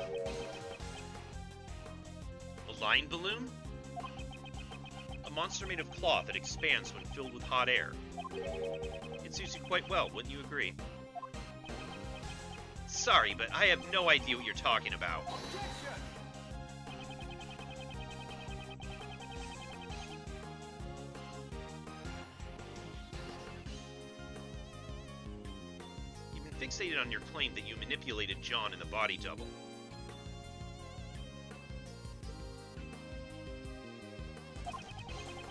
line balloon? A monster made of cloth that expands when filled with hot air. It suits you quite well, wouldn't you agree? Sorry, but I have no idea what you're talking about. fixated on your claim that you manipulated John in the body double.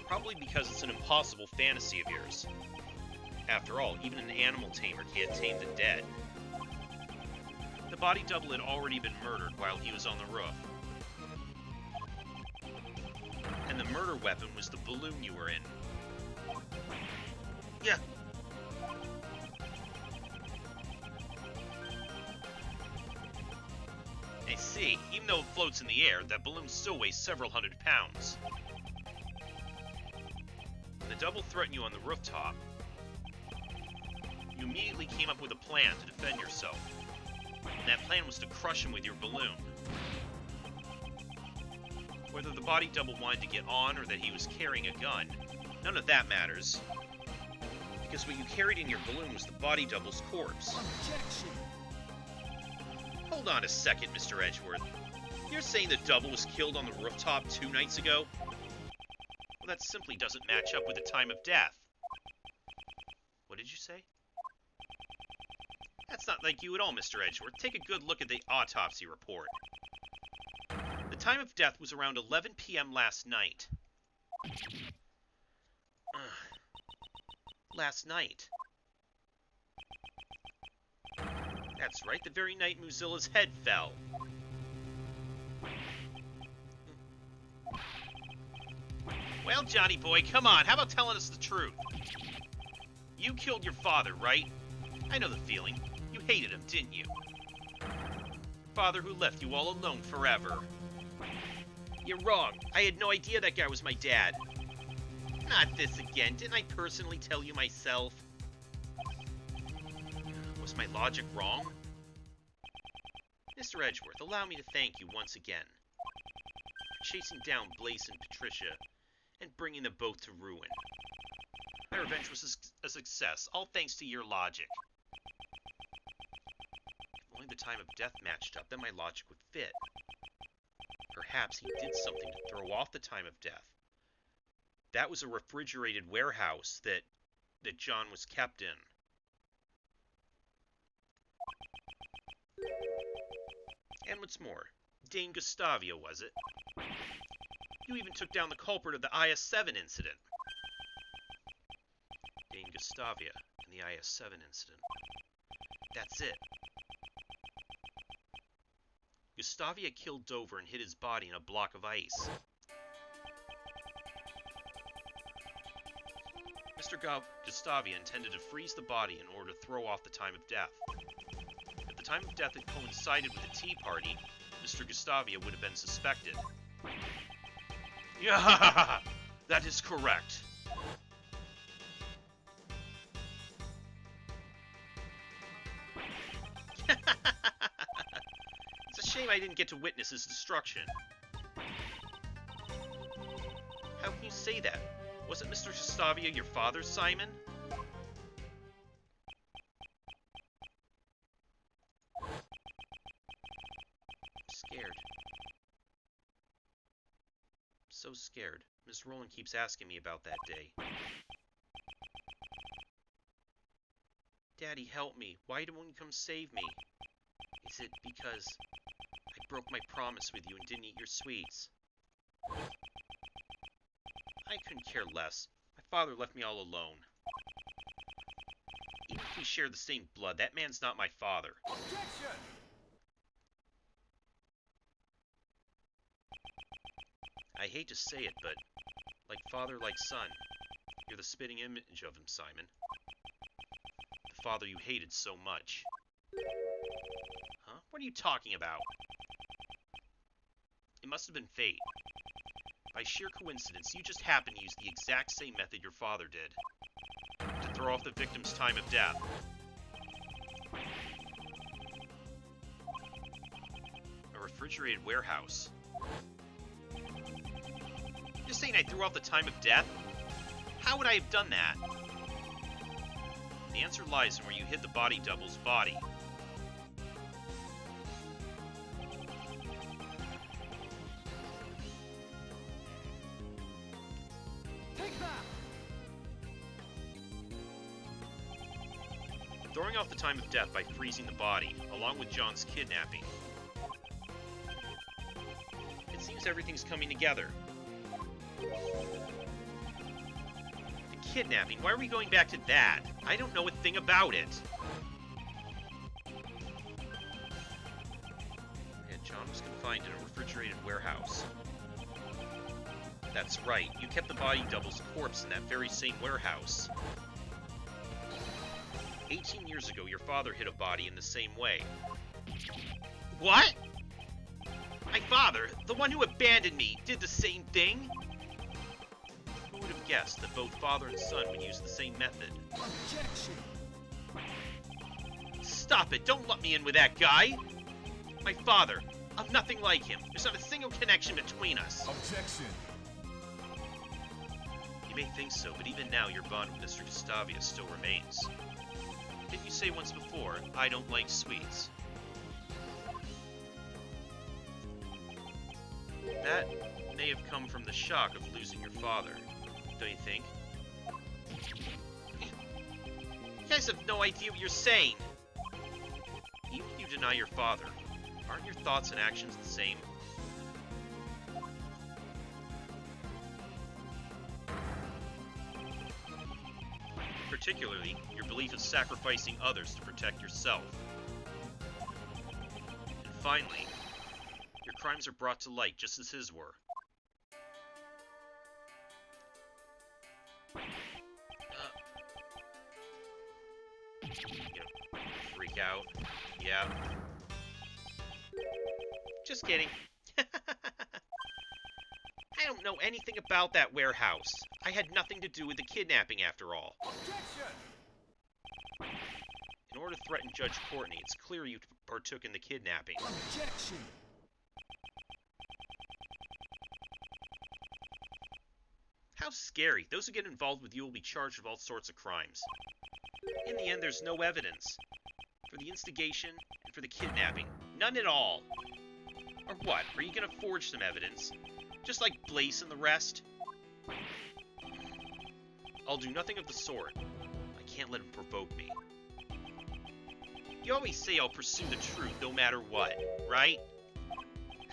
Probably because it's an impossible fantasy of yours. After all, even an animal tamer can't tame the dead. The body double had already been murdered while he was on the roof. And the murder weapon was the balloon you were in. Yeah. I see. Even though it floats in the air, that balloon still weighs several hundred pounds. When the double threatened you on the rooftop, you immediately came up with a plan to defend yourself. And that plan was to crush him with your balloon. Whether the body double wanted to get on or that he was carrying a gun, none of that matters. Because what you carried in your balloon was the body double's corpse. Objection! Hold on a second, Mr. Edgeworth. You're saying the double was killed on the rooftop 2 nights ago? Well, that simply doesn't match up with the time of death. What did you say? That's not like you at all, Mr. Edgeworth. Take a good look at the autopsy report. The time of death was around 11 p.m. last night. Last night. That's right, the very night Muzilla's head fell. Well, Johnny boy, come on, how about telling us the truth? You killed your father, right? I know the feeling. You hated him, didn't you? Father who left you all alone forever. You're wrong. I had no idea that guy was my dad. Not this again. Didn't I personally tell you myself? Was my logic wrong? Mr. Edgeworth, allow me to thank you once again for chasing down Blaze and Patricia and bringing them both to ruin. My revenge was a success, all thanks to your logic. If only the time of death matched up, then my logic would fit. Perhaps he did something to throw off the time of death. That was a refrigerated warehouse that John was kept in. And what's more, Dane Gustavia, was it? You even took down the culprit of the IS-7 incident. Dane Gustavia and the IS-7 incident. That's it. Gustavia killed Dover and hid his body in a block of ice. Mr. Gustavia intended to freeze the body in order to throw off the time of death. If the time of death had coincided with the tea party, Mr. Gustavia would have been suspected. Yeah, that is correct. It's a shame I didn't get to witness his destruction. How can you say that? Wasn't Mr. Gustavia your father, Simon? I'm scared. So scared. Miss Rowland keeps asking me about that day. Daddy, help me. Why don't you come save me? Is it because I broke my promise with you and didn't eat your sweets? I couldn't care less. My father left me all alone. Even if we share the same blood, that man's not my father. Objection! I hate to say it, but like father, like son, you're the spitting image of him, Simon. The father you hated so much. Huh? What are you talking about? It must have been fate. By sheer coincidence, you just happened to use the exact same method your father did to throw off the victim's time of death. A refrigerated warehouse. You're saying I threw off the time of death? How would I have done that? The answer lies in where you hid the body double's body. Take that! Throwing off the time of death by freezing the body, along with John's kidnapping. It seems everything's coming together. The kidnapping, why are we going back to that? I don't know a thing about it. Yeah, John was confined in a refrigerated warehouse. That's right, you kept the body double's corpse in that very same warehouse. 18 years ago, your father hid a body in the same way. What? My father, the one who abandoned me, did the same thing? Who would have guessed that both father and son would use the same method? Objection! Stop it, don't let me in with that guy! My father, I'm nothing like him. There's not a single connection between us. Objection! You may think so, but even now your bond with Mr. Gustavia still remains. Didn't you say once before, I don't like sweets? That may have come from the shock of losing your father, don't you think? You guys have no idea what you're saying! Even if you deny your father, aren't your thoughts and actions the same? Particularly, your belief of sacrificing others to protect yourself. And finally, your crimes are brought to light just as his were. Freak out. Yeah. Just kidding. I don't know anything about that warehouse. I had nothing to do with the kidnapping after all. Objection! In order to threaten Judge Courtney, it's clear you partook in the kidnapping. Objection! How scary. Those who get involved with you will be charged with all sorts of crimes. In the end, there's no evidence. For the instigation and for the kidnapping. None at all. Or what? Are you going to forge some evidence? Just like Blaze and the rest? I'll do nothing of the sort. I can't let him provoke me. You always say I'll pursue the truth no matter what, right?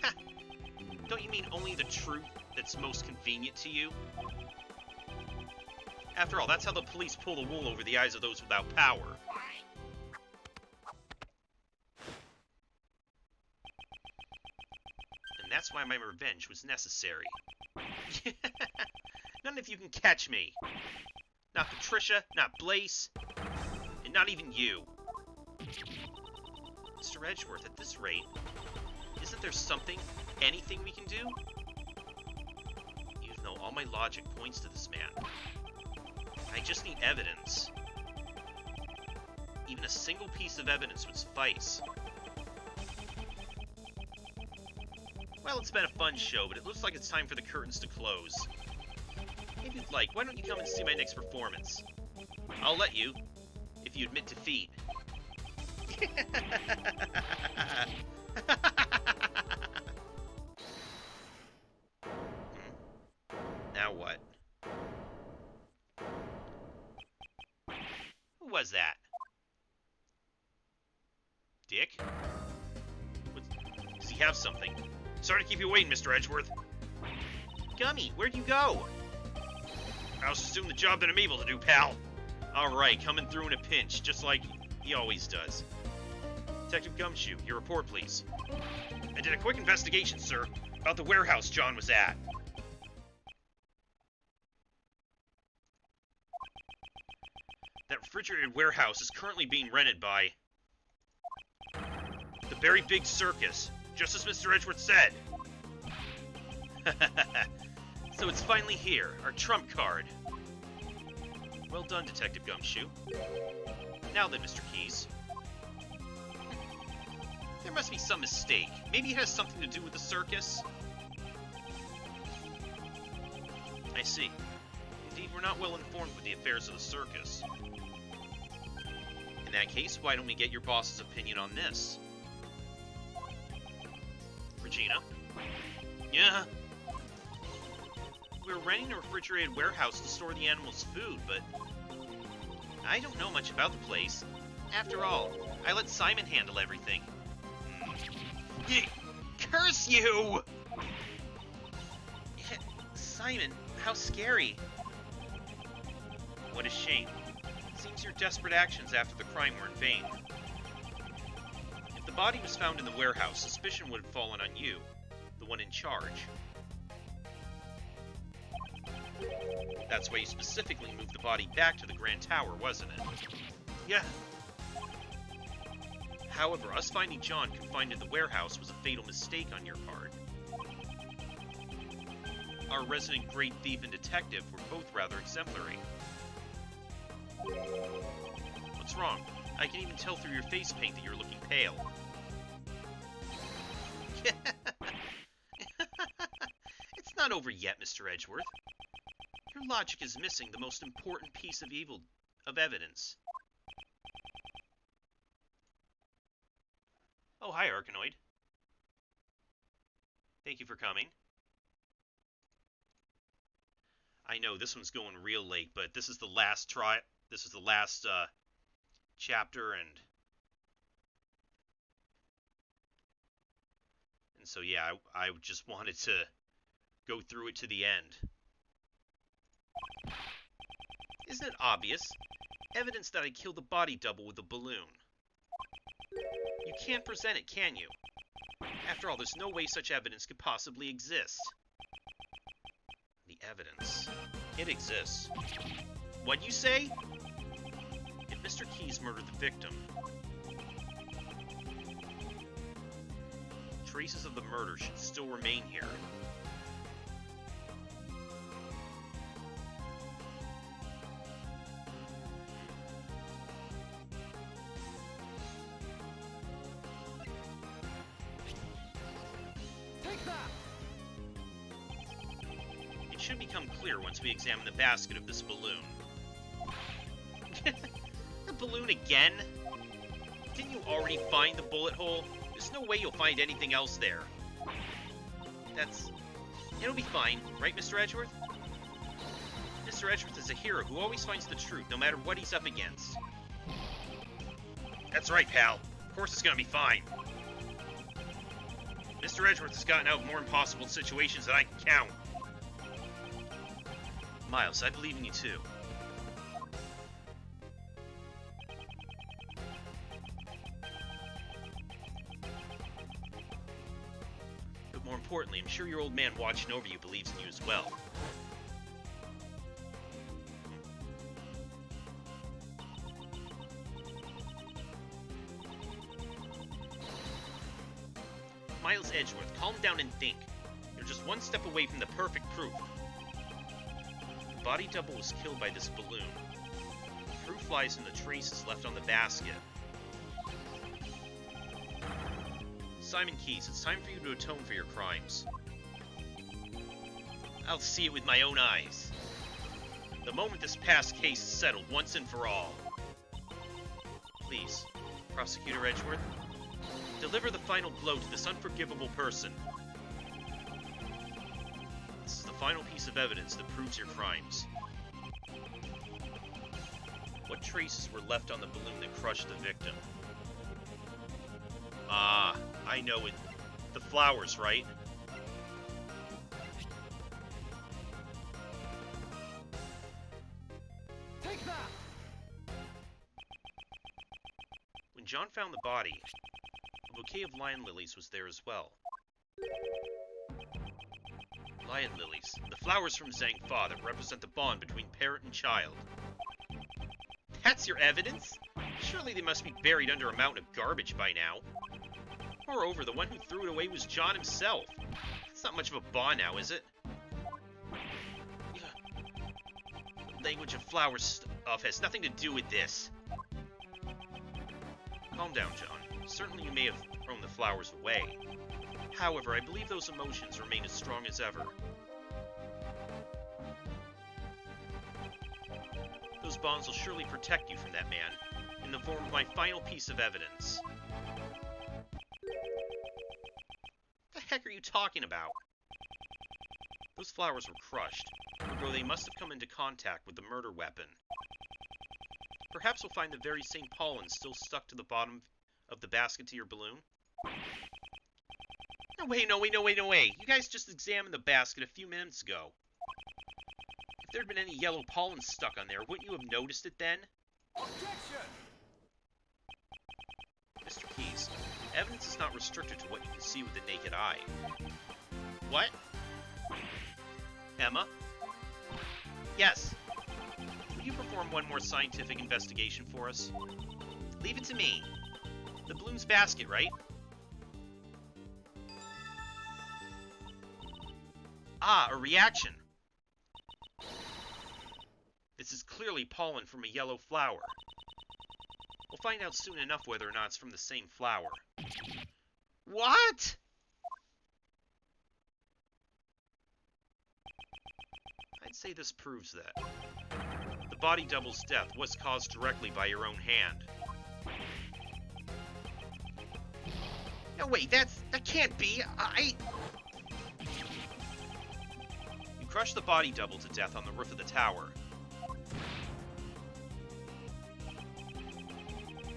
Ha! Don't you mean only the truth that's most convenient to you? After all, that's how the police pull the wool over the eyes of those without power. And that's why my revenge was necessary. None of you can catch me. Not Patricia, not Blaze, and not even you. Mr. Edgeworth, at this rate, isn't there something, anything we can do? Even though all my logic points to this man. I just need evidence. Even a single piece of evidence would suffice. Well, it's been a fun show, but it looks like it's time for the curtains to close. If you'd like, why don't you come and see my next performance? I'll let you, if you admit defeat. Now what? Who was that? Dick? Does he have something? Sorry to keep you waiting, Mr. Edgeworth. Gummy, where'd you go? I was just doing the job that I'm able to do, pal. Alright, coming through in a pinch, just like he always does. Detective Gumshoe, your report, please. I did a quick investigation, sir, about the warehouse John was at. That refrigerated warehouse is currently being rented by the Very Big Circus, just as Mr. Edgeworth said. So it's finally here, our trump card. Well done, Detective Gumshoe. Now then, Mr. Keys. There must be some mistake. Maybe it has something to do with the circus? I see. Indeed, we're not well informed with the affairs of the circus. In that case, why don't we get your boss's opinion on this? Regina? Yeah? We're renting a refrigerated warehouse to store the animals' food, but I don't know much about the place. After all, I let Simon handle everything. Curse you! Simon, how scary. What a shame. Seems your desperate actions after the crime were in vain. If the body was found in the warehouse, suspicion would have fallen on you, the one in charge. That's why you specifically moved the body back to the Grand Tower, wasn't it? Yeah. However, us finding John confined in the warehouse was a fatal mistake on your part. Our resident great thief and detective were both rather exemplary. What's wrong? I can even tell through your face paint that you're looking pale. It's not over yet, Mr. Edgeworth. Your logic is missing the most important piece of evidence. Oh, hi, Arkanoid. Thank you for coming. I know this one's going real late, but this is the last chapter, and so yeah, I just wanted to go through it to the end. Isn't it obvious? Evidence that I killed the body double with a balloon. You can't present it, can you? After all, there's no way such evidence could possibly exist. The evidence. It exists. What'd you say? If Mr. Keyes murdered the victim, traces of the murder should still remain here. It should become clear once we examine the basket of this balloon. The balloon again? Didn't you already find the bullet hole? There's no way you'll find anything else there. It'll be fine, right, Mr. Edgeworth? Mr. Edgeworth is a hero who always finds the truth, no matter what he's up against. That's right, pal. Of course it's gonna be fine. Mr. Edgeworth has gotten out of more impossible situations than I can count. Miles, I believe in you too. But more importantly, I'm sure your old man watching over you believes in you as well. Miles Edgeworth, calm down and think. You're just one step away from the perfect proof. The body double was killed by this balloon. The proof lies in the traces left on the basket. Simon Keyes, it's time for you to atone for your crimes. I'll see it with my own eyes. The moment this past case is settled once and for all. Please, Prosecutor Edgeworth, deliver the final blow to this unforgivable person. This is the final piece of evidence that proves your crimes. What traces were left on the balloon that crushed the victim? Ah, I know it. The flowers, right? Take that! When John found the body, a bouquet of lion lilies was there as well. Lion lilies, the flowers from Zhang-Fa that represent the bond between parent and child. That's your evidence? Surely they must be buried under a mountain of garbage by now. Moreover, the one who threw it away was John himself. It's not much of a bond now, is it? The language of flowers stuff has nothing to do with this. Calm down, John. Certainly you may have thrown the flowers away. However, I believe those emotions remain as strong as ever. Those bonds will surely protect you from that man, in the form of my final piece of evidence. What the heck are you talking about? Those flowers were crushed, although they must have come into contact with the murder weapon. Perhaps we'll find the very same pollen still stuck to the bottom of the basket to your balloon. No way, no way, no way, no way. You guys just examined the basket a few minutes ago. If there had been any yellow pollen stuck on there, wouldn't you have noticed it then? Objection! Mr. Keys, evidence is not restricted to what you can see with the naked eye. What? Emma? Yes. Would you perform one more scientific investigation for us? Leave it to me. The balloon's basket, right? Ah, a reaction. This is clearly pollen from a yellow flower. We'll find out soon enough whether or not it's from the same flower. What? I'd say this proves that. The body double's death was caused directly by your own hand. No, wait, that can't be. You crushed the body double to death on the roof of the tower.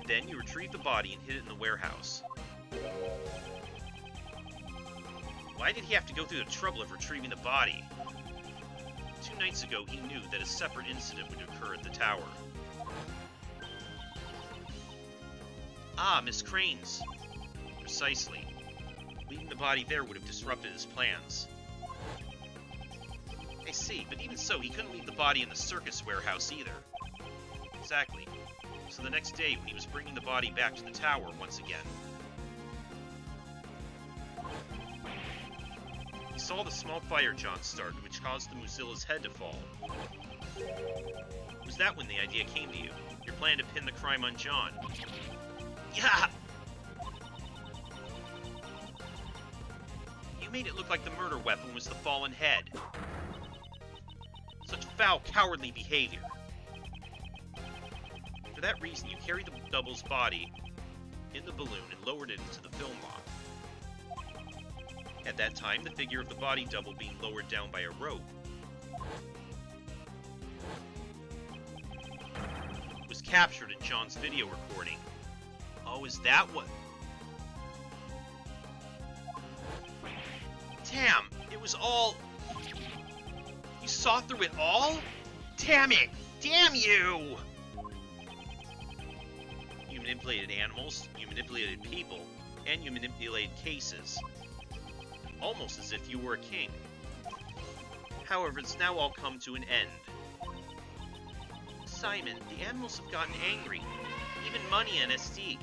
Then you retrieved the body and hid it in the warehouse. Why did he have to go through the trouble of retrieving the body? 2 nights ago, he knew that a separate incident would occur at the tower. Ah, Miss Crane's. Precisely. Leaving the body there would have disrupted his plans. I see, but even so, he couldn't leave the body in the circus warehouse either. Exactly. So the next day, when he was bringing the body back to the tower once again, he saw the small fire John started, which caused the Muzilla's head to fall. Was that when the idea came to you? Your plan to pin the crime on John? Yeah! You made it look like the murder weapon was the fallen head. Such foul, cowardly behavior. For that reason, you carried the double's body in the balloon and lowered it into the film lock. At that time, the figure of the body double being lowered down by a rope was captured in John's video recording. Oh, is that what? Damn, it was all... You saw through it all? Damn it! Damn you! You manipulated animals, you manipulated people, and you manipulated cases. Almost as if you were a king. However, it's now all come to an end. Simon, the animals have gotten angry. Even Money and Estique.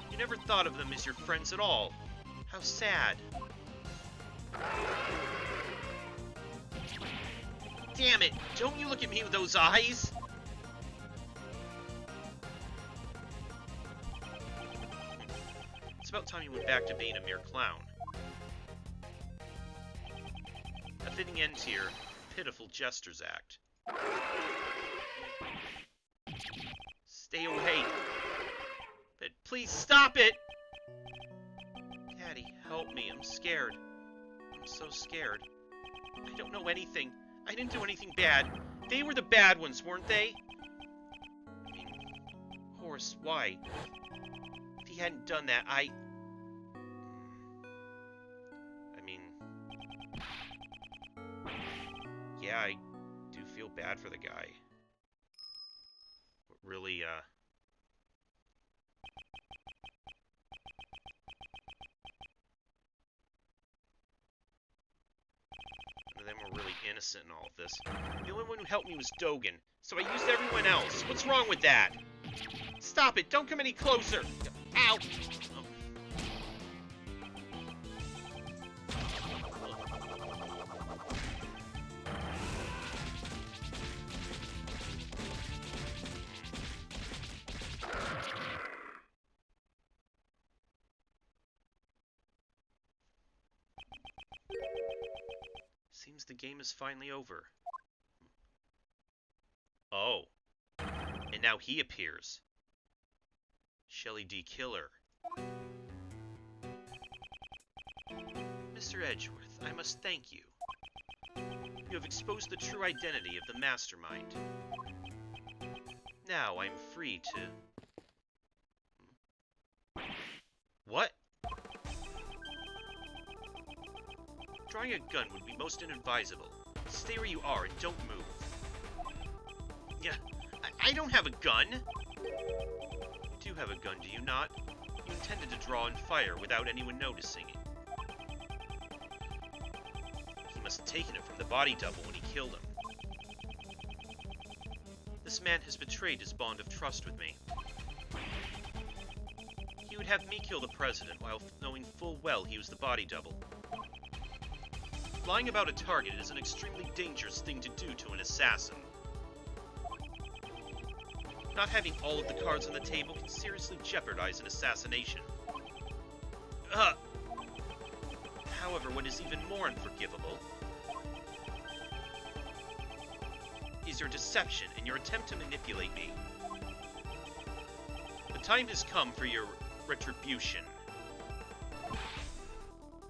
You never thought of them as your friends at all. How sad. Damn it! Don't you look at me with those eyes! It's about time you went back to being a mere clown. A fitting end to your pitiful Jester's act. Stay away! But please stop it! Daddy, help me. I'm scared. I'm so scared. I don't know anything. I didn't do anything bad. They were the bad ones, weren't they? I mean, Horace, why? If he hadn't done that, I mean... Yeah, I do feel bad for the guy. But really, None of them were really innocent in all of this. The only one who helped me was Dogen, so I used everyone else. What's wrong with that? Stop it! Don't come any closer! Ow! Oh. Seems the game is finally over. Oh. And now he appears. Shelley D. Killer. Mr. Edgeworth, I must thank you. You have exposed the true identity of the mastermind. Now I'm free to... What? Drawing a gun would be most inadvisable. Stay where you are and don't move. Yeah, I don't have a gun! You do have a gun, do you not? You intended to draw and fire without anyone noticing it. He must have taken it from the body double when he killed him. This man has betrayed his bond of trust with me. He would have me kill the president while knowing full well he was the body double. Lying about a target is an extremely dangerous thing to do to an assassin. Not having all of the cards on the table can seriously jeopardize an assassination. However, what is even more unforgivable is your deception and your attempt to manipulate me. The time has come for your retribution.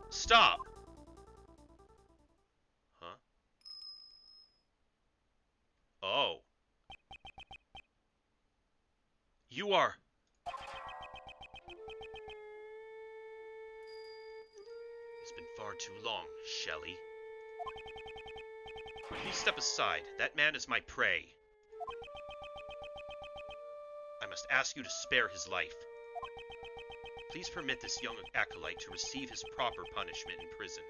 Stop! Huh? Oh. You are... It's been far too long, Shelley. Please step aside. That man is my prey. I must ask you to spare his life. Please permit this young acolyte to receive his proper punishment in prison.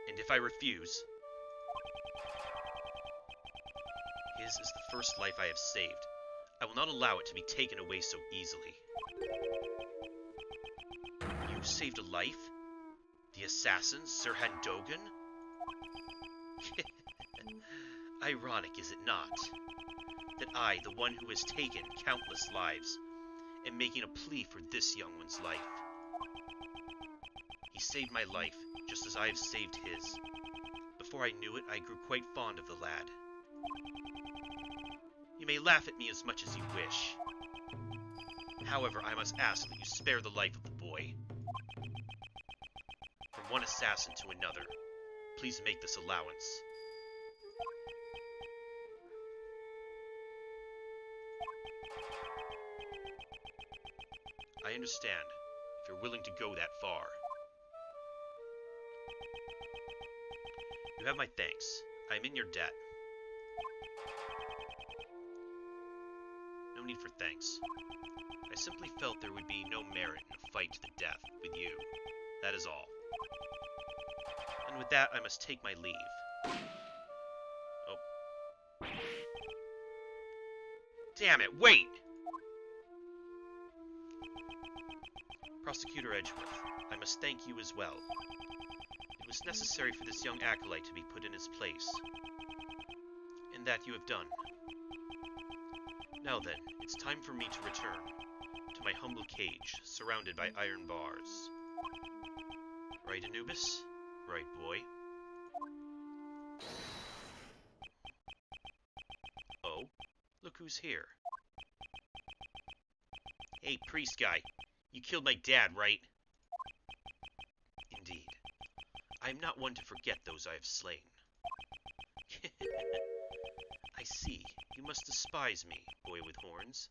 And if I refuse, his is the first life I have saved. I will not allow it to be taken away so easily. You saved a life? The assassin, Sirhan Dogan? Ironic, is it not? That I, the one who has taken countless lives, am making a plea for this young one's life. He saved my life, just as I have saved his. Before I knew it, I grew quite fond of the lad. You may laugh at me as much as you wish. However, I must ask that you spare the life of the boy. From one assassin to another, please make this allowance. I understand, if you're willing to go that far. You have my thanks. I am in your debt. No need for thanks. I simply felt there would be no merit in a fight to the death with you. That is all. And with that, I must take my leave. Oh. Damn it, wait! Prosecutor Edgeworth, I must thank you as well. It was necessary for this young acolyte to be put in his place. And that you have done. Now then, it's time for me to return to my humble cage, surrounded by iron bars. Right, Anubis? Right, boy. Oh, look who's here. Hey, priest guy. You killed my dad, right? Indeed. I am not one to forget those I have slain. I see. You must despise me, boy with horns.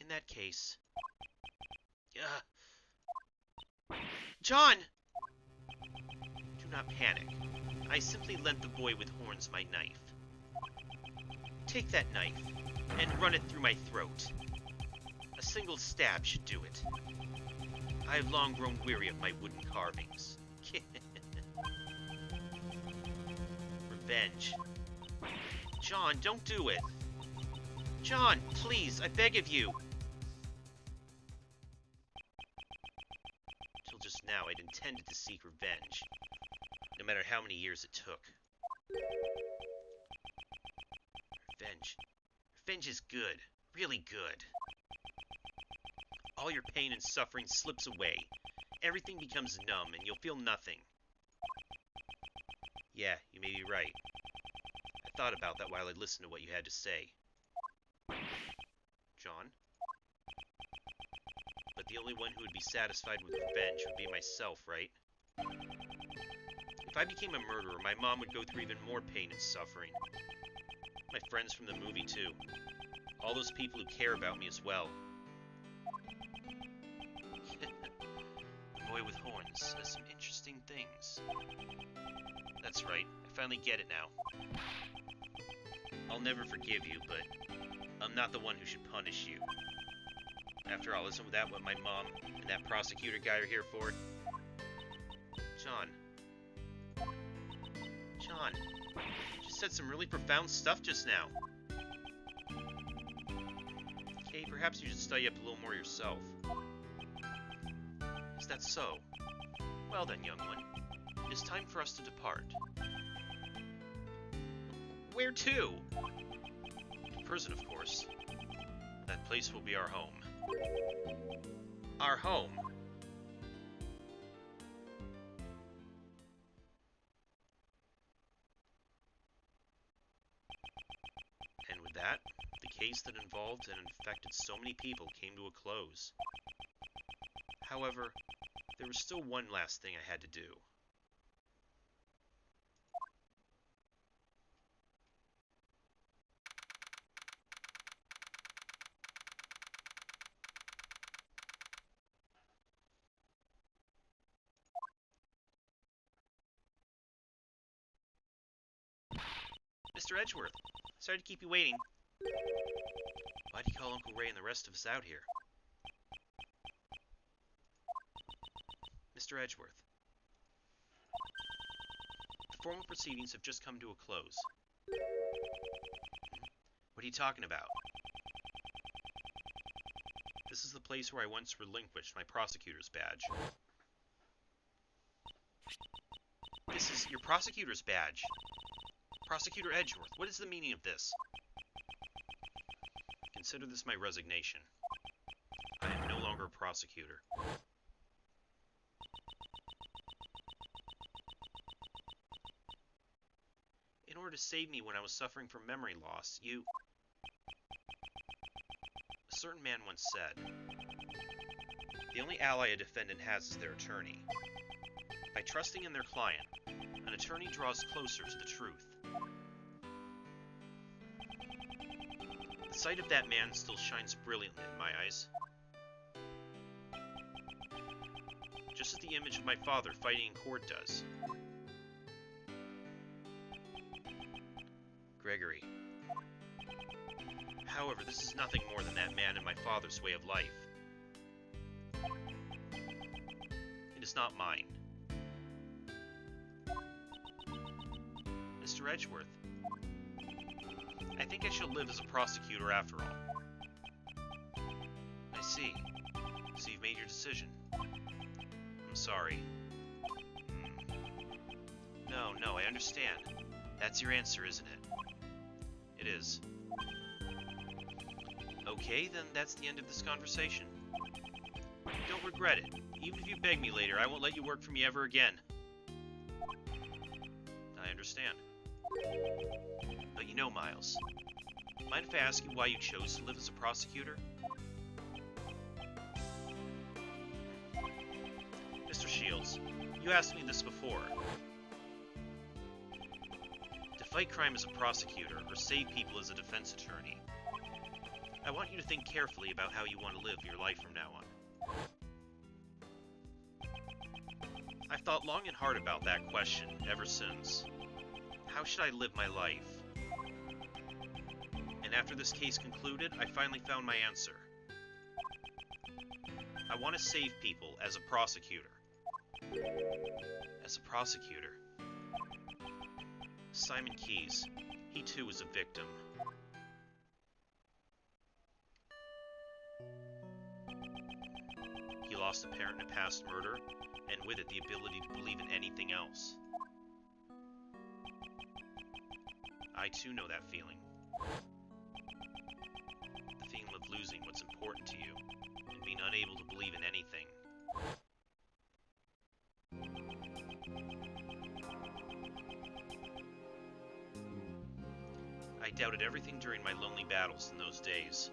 In that case... John! Do not panic. I simply lent the boy with horns my knife. Take that knife, and run it through my throat. A single stab should do it. I have long grown weary of my wooden carvings. Revenge. John, don't do it. John, please, I beg of you. Till just now, I'd intended to seek revenge, no matter how many years it took. Revenge. Revenge is good. Really good. All your pain and suffering slips away. Everything becomes numb, and you'll feel nothing. Yeah, you may be right. I thought about that while I listened to what you had to say. John? But the only one who would be satisfied with revenge would be myself, right? If I became a murderer, my mom would go through even more pain and suffering. My friends from the movie, too. All those people who care about me as well. The boy with horns says some interesting things. That's right, I finally get it now. I'll never forgive you, but I'm not the one who should punish you. After all, isn't that what my mom and that prosecutor guy are here for? John. John, you just said some really profound stuff just now. Okay, perhaps you should study up a little more yourself. Is that so? Well then, young one, it is time for us to depart. Where to? To prison, of course. That place will be our home. Our home? And with that, the case that involved and infected so many people came to a close. However, there was still one last thing I had to do. Mr. Edgeworth, sorry to keep you waiting. Why'd you call Uncle Ray and the rest of us out here? Mr. Edgeworth. The formal proceedings have just come to a close. What are you talking about? This is the place where I once relinquished my prosecutor's badge. This is your prosecutor's badge. Prosecutor Edgeworth, what is the meaning of this? Consider this my resignation. I am no longer a prosecutor. In order to save me when I was suffering from memory loss, you... A certain man once said, the only ally a defendant has is their attorney. By trusting in their client, an attorney draws closer to the truth. The sight of that man still shines brilliantly in my eyes. Just as the image of my father fighting in court does. Gregory. However, this is nothing more than that man and my father's way of life. It is not mine. Mr. Edgeworth, I think I shall live as a prosecutor after all. I see. So you've made your decision. I'm sorry. No, I understand. That's your answer, isn't it? It is. Okay, then that's the end of this conversation. Don't regret it. Even if you beg me later, I won't let you work for me ever again. I understand. But you know, Miles, mind if I ask you why you chose to live as a prosecutor? Mr. Shields, you asked me this before. To fight crime as a prosecutor, or save people as a defense attorney, I want you to think carefully about how you want to live your life from now on. I've thought long and hard about that question ever since. How should I live my life? And after this case concluded, I finally found my answer. I want to save people as a prosecutor. As a prosecutor. Simon Keyes, he too was a victim. He lost a parent in a past murder, and with it the ability to believe in anything else. I too know that feeling. The feeling of losing what's important to you, and being unable to believe in anything. I doubted everything during my lonely battles in those days.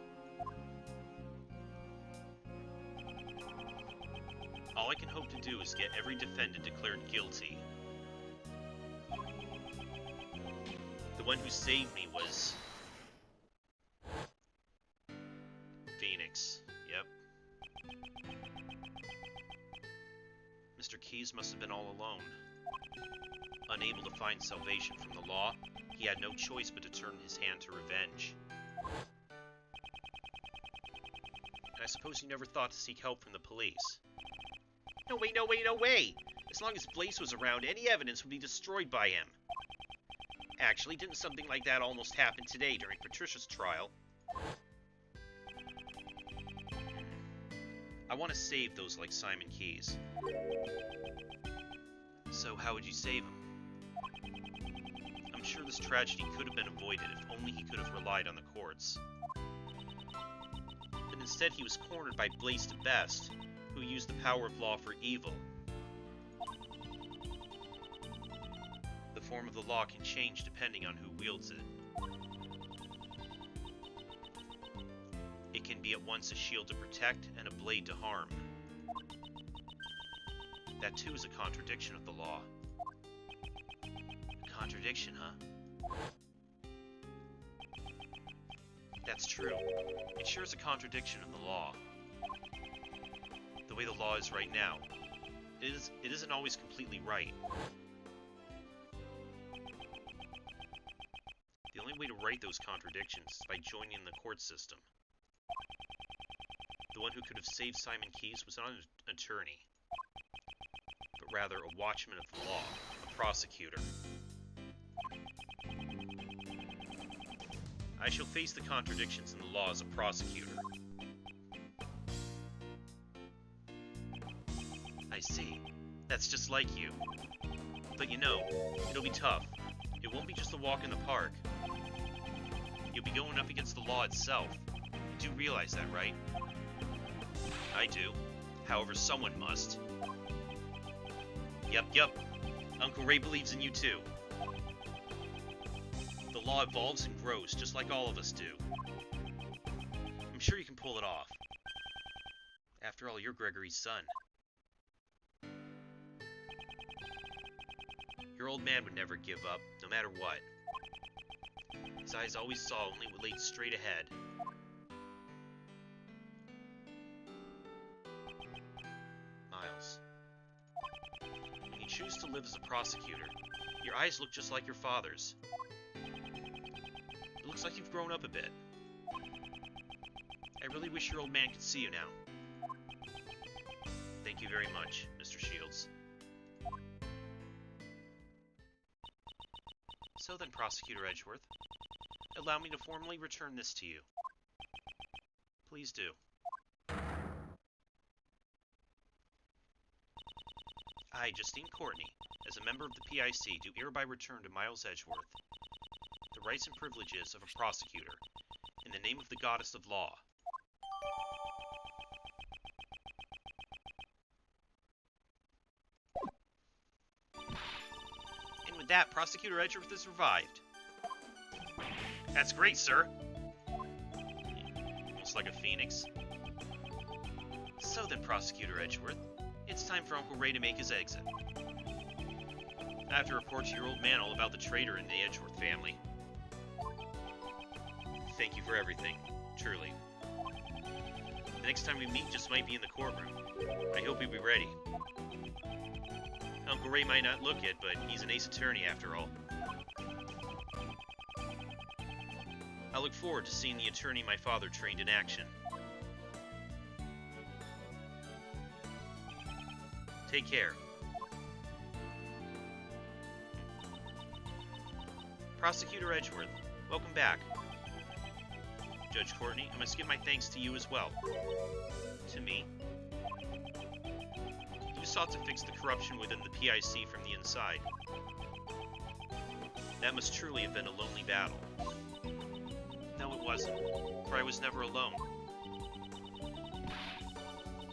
All I can hope to do is get every defendant declared guilty. one who saved me was... Phoenix. Yep. Mr. Keys must have been all alone. Unable to find salvation from the law, he had no choice but to turn his hand to revenge. And I suppose he never thought to seek help from the police. No way, no way, no way! As long as Blaze was around, any evidence would be destroyed by him. Actually, didn't something like that almost happen today during Patricia's trial? I want to save those like Simon Keys. So how would you save him? I'm sure this tragedy could have been avoided if only he could have relied on the courts. But instead he was cornered by Blaze the Best, who used the power of law for evil. The form of the law can change depending on who wields it. It can be at once a shield to protect and a blade to harm. That too is a contradiction of the law. A contradiction, huh? That's true. It sure is a contradiction of the law. The way the law is right now, it isn't always completely right. The only way to right those contradictions is by joining the court system. The one who could have saved Simon Keys was not an attorney, but rather a watchman of the law, a prosecutor. I shall face the contradictions in the law as a prosecutor. I see. That's just like you. But you know, it'll be tough. It won't be just a walk in the park. You'll be going up against the law itself. You do realize that, right? I do. However, someone must. Yep. Uncle Ray believes in you too. The law evolves and grows, just like all of us do. I'm sure you can pull it off. After all, you're Gregory's son. Your old man would never give up, no matter what. His eyes always saw only what laid straight ahead. Miles. When you choose to live as a prosecutor, your eyes look just like your father's. It looks like you've grown up a bit. I really wish your old man could see you now. Thank you very much, Mr. Shields. So then, Prosecutor Edgeworth, allow me to formally return this to you. Please do. I, Justine Courtney, as a member of the PIC, do hereby return to Miles Edgeworth the rights and privileges of a prosecutor, in the name of the Goddess of Law. And with that, Prosecutor Edgeworth is revived. That's great, sir. Almost like a phoenix. So then, Prosecutor Edgeworth, it's time for Uncle Ray to make his exit. I have to report to your old man all about the traitor in the Edgeworth family. Thank you for everything, truly. The next time we meet just might be in the courtroom. I hope you'll be ready. Uncle Ray might not look it, but he's an ace attorney after all. I look forward to seeing the attorney my father trained in action. Take care. Prosecutor Edgeworth, welcome back. Judge Courtney, I must give my thanks to you as well. To me? You sought to fix the corruption within the PIC from the inside. That must truly have been a lonely battle. No, it wasn't, for I was never alone.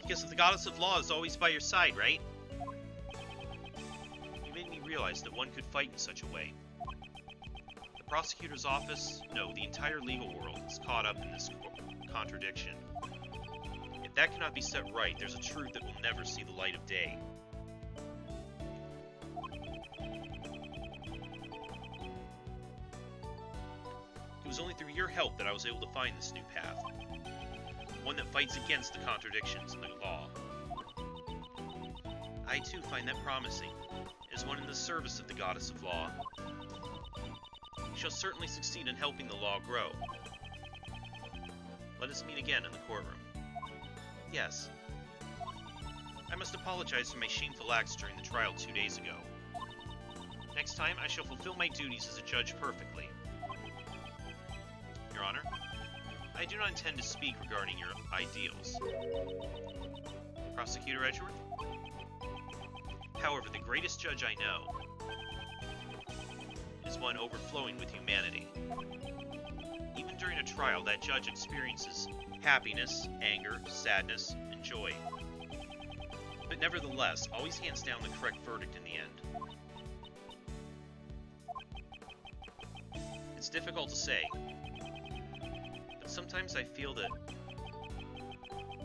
Because the Goddess of Law is always by your side, right? You made me realize that one could fight in such a way. The prosecutor's office, no, the entire legal world is caught up in this contradiction. If that cannot be set right, there's a truth that will never see the light of day. was only through your help that I was able to find this new path. One that fights against the contradictions in the law. I too find that promising, as one in the service of the Goddess of Law. You shall certainly succeed in helping the law grow. Let us meet again in the courtroom. Yes. I must apologize for my shameful acts during the trial 2 days ago. Next time, I shall fulfill my duties as a judge perfectly. Your Honor, I do not intend to speak regarding your ideals. Prosecutor Edgeworth? However, the greatest judge I know is one overflowing with humanity. Even during a trial, that judge experiences happiness, anger, sadness, and joy. But nevertheless, always hands down the correct verdict in the end. It's difficult to say, but sometimes I feel that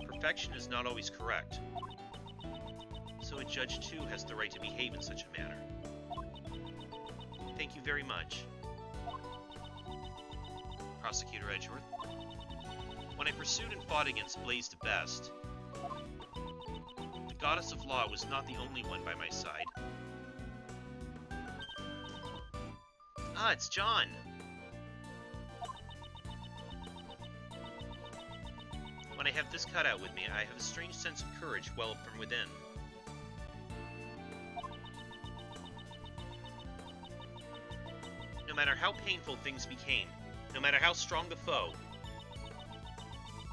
perfection is not always correct. So a judge too has the right to behave in such a manner. Thank you very much. Prosecutor Edgeworth. When I pursued and fought against Blaze the Best, the Goddess of Law was not the only one by my side. Ah, it's John! When I have this cut out with me, I have a strange sense of courage well up from within. No matter how painful things became, no matter how strong the foe,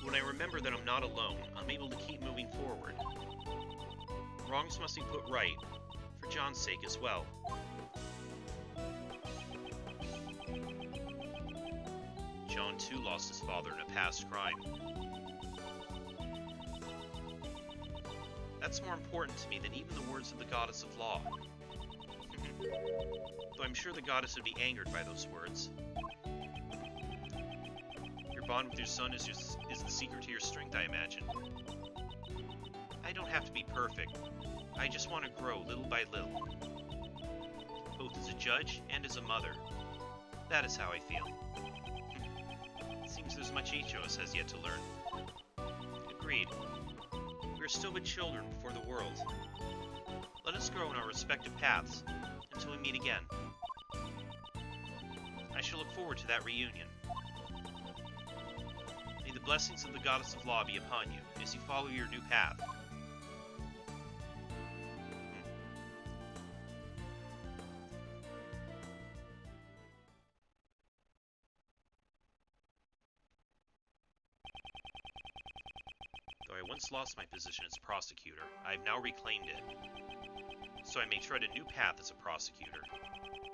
when I remember that I'm not alone, I'm able to keep moving forward. Wrongs must be put right, for John's sake as well. John too lost his father in a past crime. That's more important to me than even the words of the Goddess of Law. Though I'm sure the Goddess would be angered by those words. Your bond with your son is the secret to your strength, I imagine. I don't have to be perfect. I just want to grow little by little. Both as a judge and as a mother. That is how I feel. It seems there's much each of us has yet to learn. Agreed. We are still but children before the world. Let us grow in our respective paths until we meet again. I shall look forward to that reunion. May the blessings of the Goddess of Law be upon you as you follow your new path. Though I once lost my position as prosecutor, I have now reclaimed it. So I may tread a new path as a prosecutor.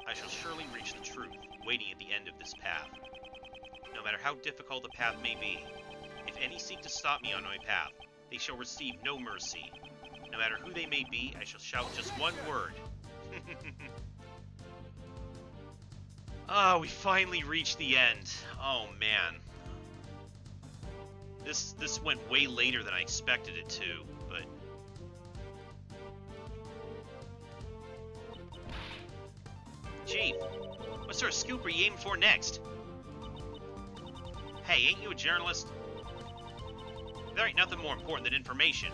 I shall surely reach the truth, waiting at the end of this path. No matter how difficult the path may be, if any seek to stop me on my path, they shall receive no mercy. No matter who they may be, I shall shout just one word. Ah, we finally reached the end. Oh man. This went way later than I expected it to, but... Chief, what sort of scoop are you aiming for next? Hey, ain't you a journalist? There ain't nothing more important than information.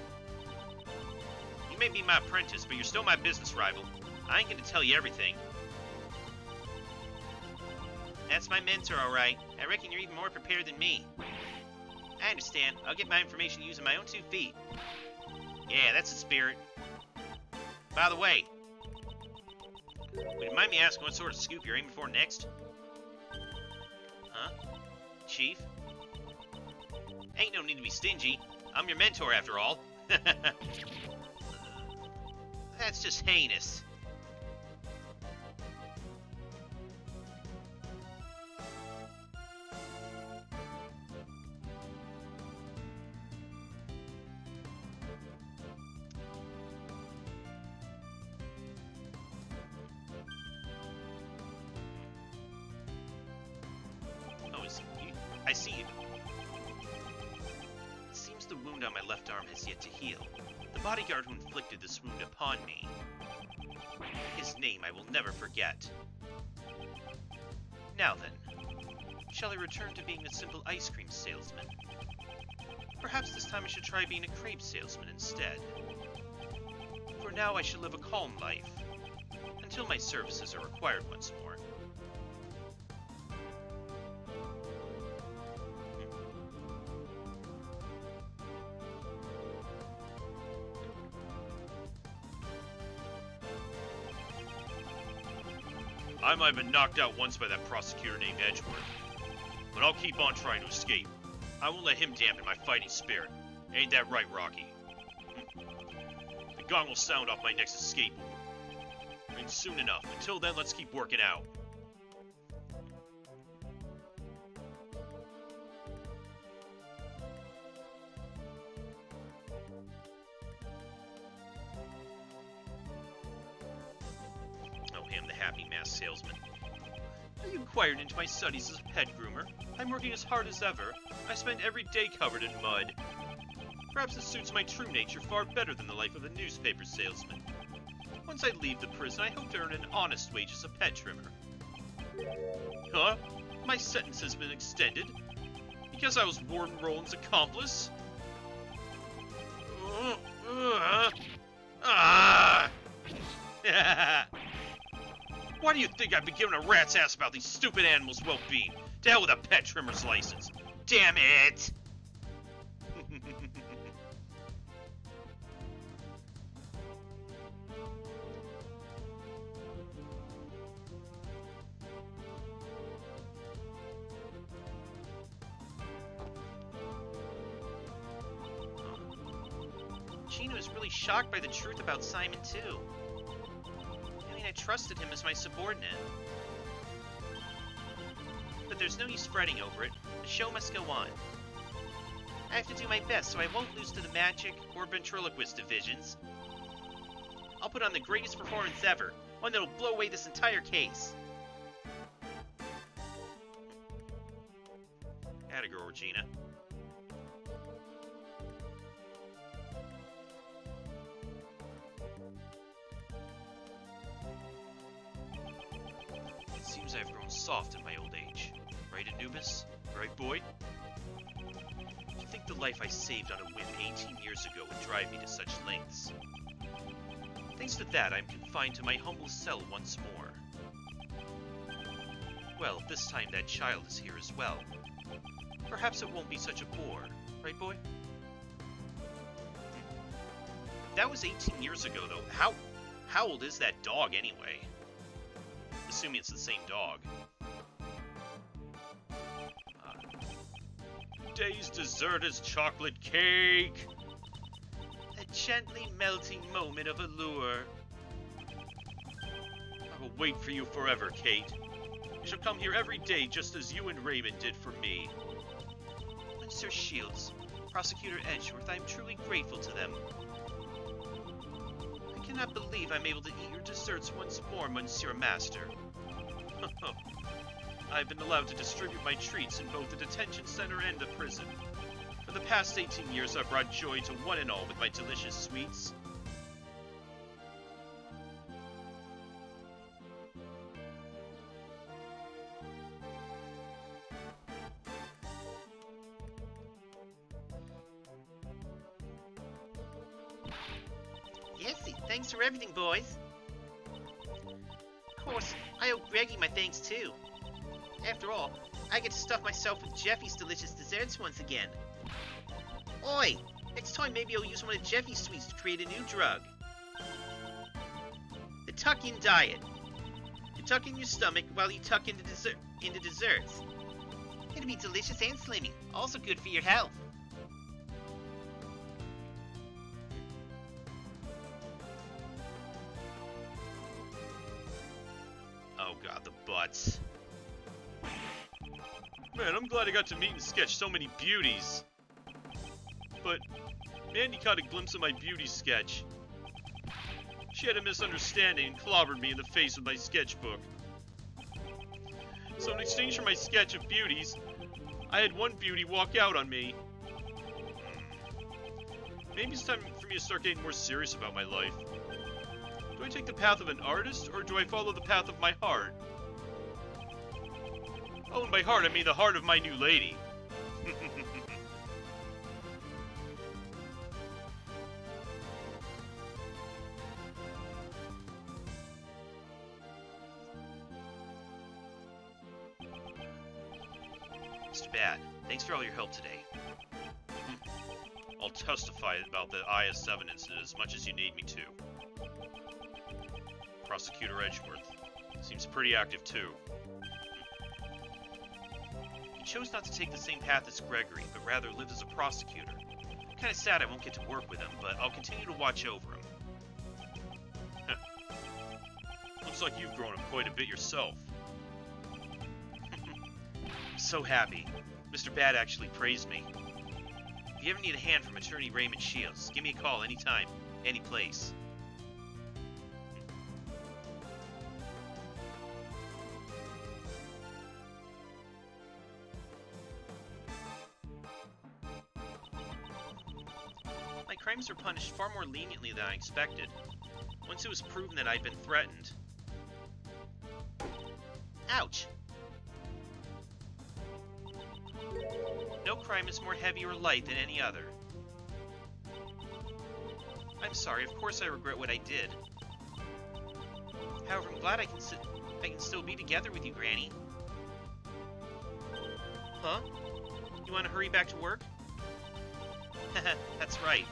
You may be my apprentice, but you're still my business rival. I ain't gonna tell you everything. That's my mentor, alright. I reckon you're even more prepared than me. I understand. I'll get my information using my own 2 feet. Yeah, that's the spirit. By the way, would you mind me asking what sort of scoop you're aiming for next? Huh? Chief? Ain't no need to be stingy. I'm your mentor, after all. That's just heinous. I see you. It seems the wound on my left arm has yet to heal. The bodyguard who inflicted this wound upon me. His name I will never forget. Now then, Shall I return to being a simple ice cream salesman? Perhaps this time I should try being a crepe salesman instead. For now I shall live a calm life, until my services are required once more. I might have been knocked out once by that prosecutor named Edgeworth, but I'll keep on trying to escape. I won't let him dampen my fighting spirit. Ain't that right, Rocky? The gong will sound off my next escape, and soon enough. Until then, let's keep working out. The happy masked salesman. I inquired into my studies as a pet groomer. I'm working as hard as ever. I spend every day covered in mud. Perhaps this suits my true nature far better than the life of a newspaper salesman. Once I leave the prison, I hope to earn an honest wage as a pet trimmer. Huh? My sentence has been extended? Because I was Warden Roland's accomplice? Why do you think I've been giving a rat's ass about these stupid animals' well-being? To hell with a pet trimmer's license. Damn it! Gina was really shocked by the truth about Simon, too. I trusted him as my subordinate. But there's no use fretting over it. The show must go on. I have to do my best so I won't lose to the magic or ventriloquist divisions. I'll put on the greatest performance ever, one that'll blow away this entire case. Atta girl, Regina. Seems I've grown soft in my old age. Right, Anubis? Right, boy? To think the life I saved on a whim 18 years ago would drive me to such lengths. Thanks to that, I'm confined to my humble cell once more. Well, this time that child is here as well. Perhaps it won't be such a bore. Right, boy? That was 18 years ago, though. How old is that dog, anyway? Assuming it's the same dog. Today's dessert is chocolate cake. A gently melting moment of allure. I will wait for you forever, Kate. You shall come here every day just as you and Raymond did for me. And Sir Shields, Prosecutor Edgeworth, I am truly grateful to them. I cannot believe I'm able to eat your desserts once more, Monsieur Master. I've been allowed to distribute my treats in both the detention center and the prison. For the past 18 years, I've brought joy to one and all with my delicious sweets. Yes, thanks for everything, boys. Of course, I owe Greggy my thanks too. After all, I get to stuff myself with Jeffy's delicious desserts once again. Oi! Next time maybe I'll use one of Jeffy's sweets to create a new drug. The tuck-in diet. You tuck in your stomach while you tuck into desserts. It'll be delicious and slimming, also good for your health. Oh god, the butts. Man, I'm glad I got to meet and sketch so many beauties. But Mandy caught a glimpse of my beauty sketch. She had a misunderstanding and clobbered me in the face with my sketchbook. So in exchange for my sketch of beauties, I had one beauty walk out on me. Maybe it's time for me to start getting more serious about my life. Do I take the path of an artist, or do I follow the path of my heart? Oh, and by heart, I mean the heart of my new lady. Mr. Bad, thanks for all your help today. I'll testify about the IS-7 incident as much as you need me to. Prosecutor Edgeworth seems pretty active too. He chose not to take the same path as Gregory, but rather lived as a prosecutor. Kinda sad I won't get to work with him, but I'll continue to watch over him. Looks like you've grown up quite a bit yourself. I'm so happy. Mr. Bad actually praised me. If you ever need a hand from Attorney Raymond Shields, give me a call anytime, any place. My crimes were punished far more leniently than I expected. Once it was proven that I'd been threatened... Ouch! No crime is more heavy or light than any other. I'm sorry, of course I regret what I did. However, I'm glad I can still be together with you, Granny. Huh? You want to hurry back to work? That's right.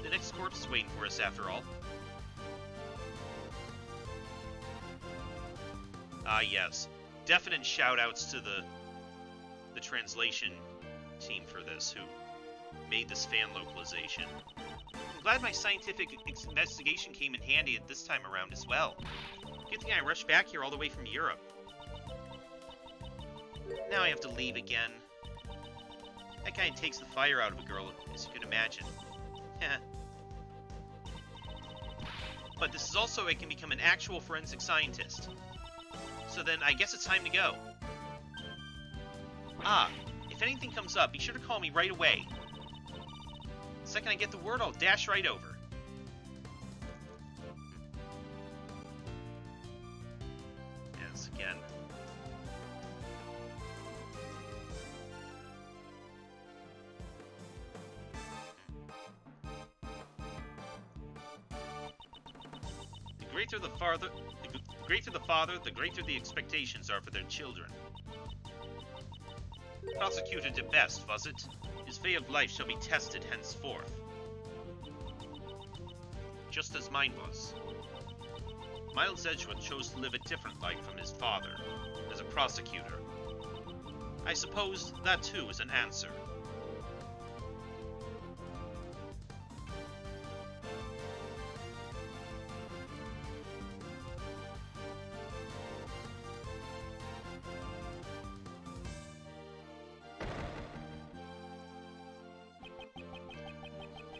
The next corpse is waiting for us after all. Ah, yes. Definite shout-outs to the translation team for this, who made this fan localization. I'm glad my scientific investigation came in handy at this time around as well. Good thing I rushed back here all the way from Europe. Now I have to leave again. That kind of takes the fire out of a girl, as you can imagine. But this is also I can become an actual forensic scientist. So then I guess it's time to go. Ah, if anything comes up, be sure to call me right away. The second I get the word, I'll dash right over. Yes, again. The greater the father, the greater the expectations are for their children. Prosecutor did best, was it? His way of life shall be tested henceforth. Just as mine was. Miles Edgeworth chose to live a different life from his father, as a prosecutor. I suppose that too is an answer.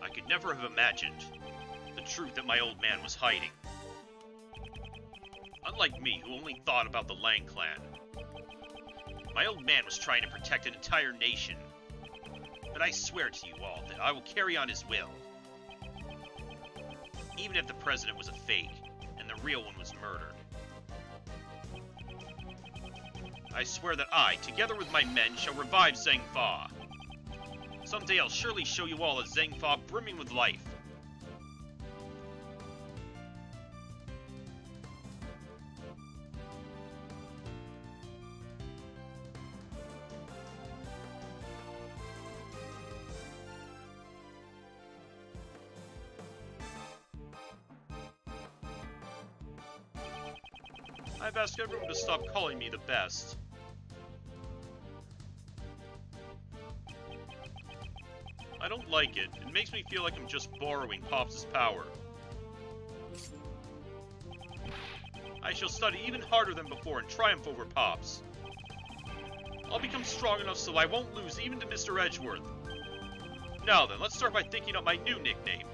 I could never have imagined the truth that my old man was hiding. Unlike me, who only thought about the Lang clan. My old man was trying to protect an entire nation. But I swear to you all that I will carry on his will. Even if the president was a fake, and the real one was murdered. I swear that I, together with my men, shall revive Zheng Fa. Someday I'll surely show you all a Zheng Fa brimming with life. I've asked everyone to stop calling me the best. I don't like it. It makes me feel like I'm just borrowing Pops' power. I shall study even harder than before and triumph over Pops. I'll become strong enough so I won't lose even to Mr. Edgeworth. Now then, let's start by thinking up my new nickname.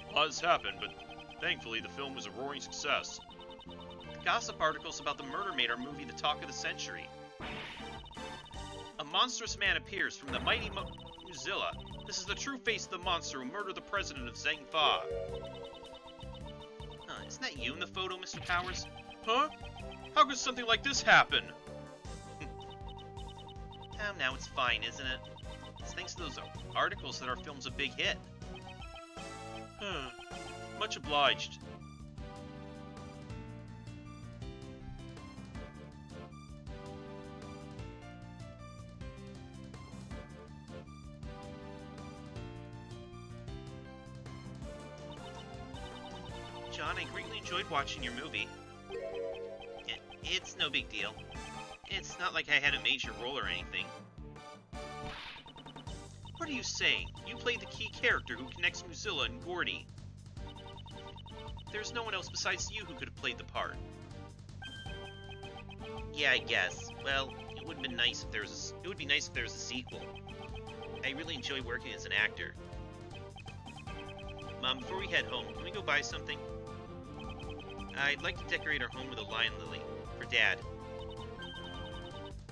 A lot has happened, but thankfully the film was a roaring success. The gossip articles about the murder made our movie the talk of the century. A monstrous man appears from the mighty Muzilla, this is the true face of the monster who murdered the president of Zhangfa. Isn't that you in the photo, Mr. Powers? Huh? How could something like this happen? Now it's fine, isn't it? It's thanks to those articles that our film's a big hit. Much obliged. John, I greatly enjoyed watching your movie. It's no big deal. It's not like I had a major role or anything. What are you saying? You played the key character who connects Muzilla and Gordy. There's no one else besides you who could have played the part. Yeah, I guess. Well, it would have been nice if there was it would be nice if there was a sequel. I really enjoy working as an actor. Mom, before we head home, can we go buy something? I'd like to decorate our home with a lion lily. For Dad.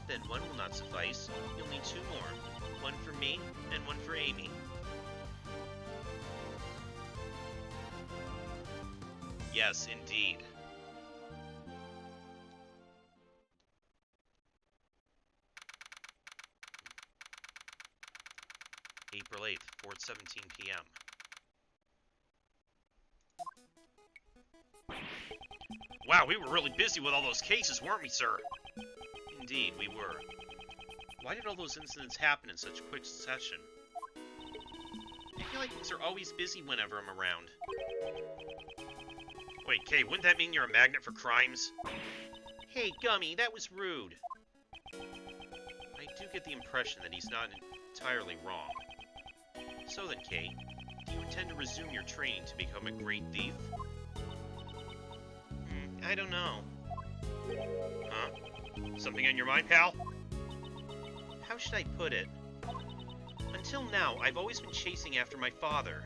Then one will not suffice. You'll need two more. One for me, and one for Amy. Yes, indeed. April 8th, 4:17 p.m. Wow, we were really busy with all those cases, weren't we, sir? Indeed, we were. Why did all those incidents happen in such quick succession? I feel like things are always busy whenever I'm around. Wait, Kay, wouldn't that mean you're a magnet for crimes? Hey, Gummy, that was rude. I do get the impression that he's not entirely wrong. So then, Kay, do you intend to resume your training to become a great thief? I don't know. Huh? Something on your mind, pal? How should I put it? Until now, I've always been chasing after my father.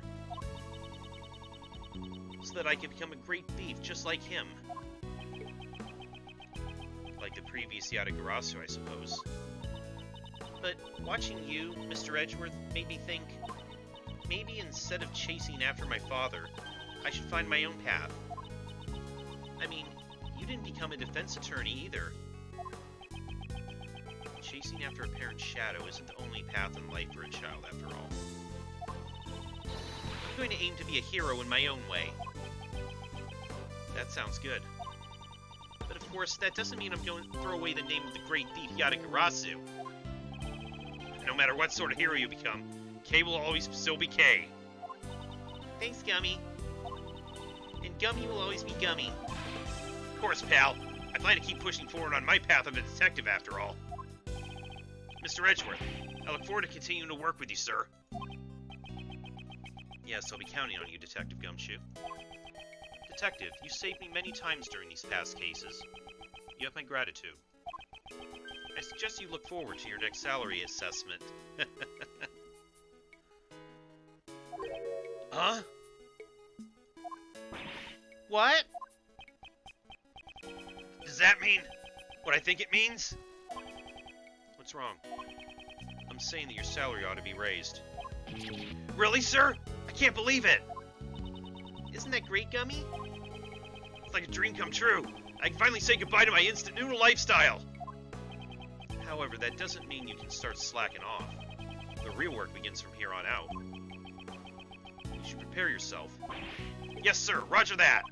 So that I could become a great thief just like him. Like the previous Yatagarasu, I suppose. But watching you, Mr. Edgeworth, made me think, maybe instead of chasing after my father, I should find my own path. I mean, you didn't become a defense attorney either. Chasing after a parent's shadow isn't the only path in life for a child, after all. I'm going to aim to be a hero in my own way. That sounds good. But of course, that doesn't mean I'm going to throw away the name of the great thief Yatagarasu. No matter what sort of hero you become, Kay will always still be Kay. Thanks, Gummy. And Gummy will always be Gummy. Of course, pal. I plan to keep pushing forward on my path of a detective, after all. Mr. Edgeworth, I look forward to continuing to work with you, sir. Yes, I'll be counting on you, Detective Gumshoe. Detective, you saved me many times during these past cases. You have my gratitude. I suggest you look forward to your next salary assessment. Huh? What? Does that mean what I think it means? What's wrong? I'm saying that your salary ought to be raised. Really, sir? I can't believe it! Isn't that great, Gummy? It's like a dream come true. I can finally say goodbye to my instant noodle lifestyle. However, that doesn't mean you can start slacking off. The real work begins from here on out. You should prepare yourself. Yes, sir. Roger that.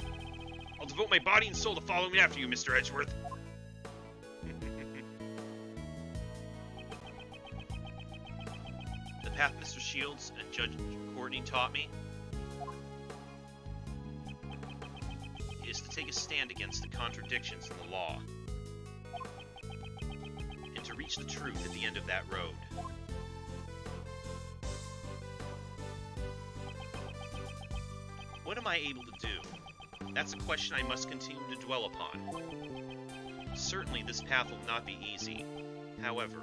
I'll devote my body and soul to following after you, Mr. Edgeworth. The path Mr. Shields and Judge Courtney taught me is to take a stand against the contradictions in the law and to reach the truth at the end of that road. What am I able to do? That's a question I must continue to dwell upon. Certainly this path will not be easy. However,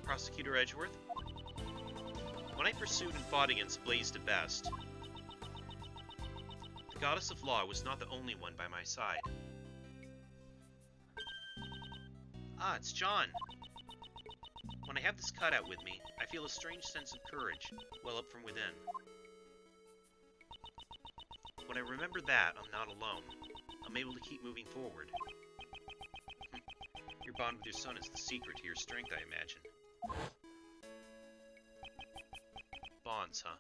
Prosecutor Edgeworth, when I pursued and fought against Blaze de Best, the Goddess of Law was not the only one by my side. Ah, it's John. When I have this cutout with me, I feel a strange sense of courage well up from within. When I remember that I'm not alone, I'm able to keep moving forward. Your bond with your son is the secret to your strength, I imagine. Bonds, huh?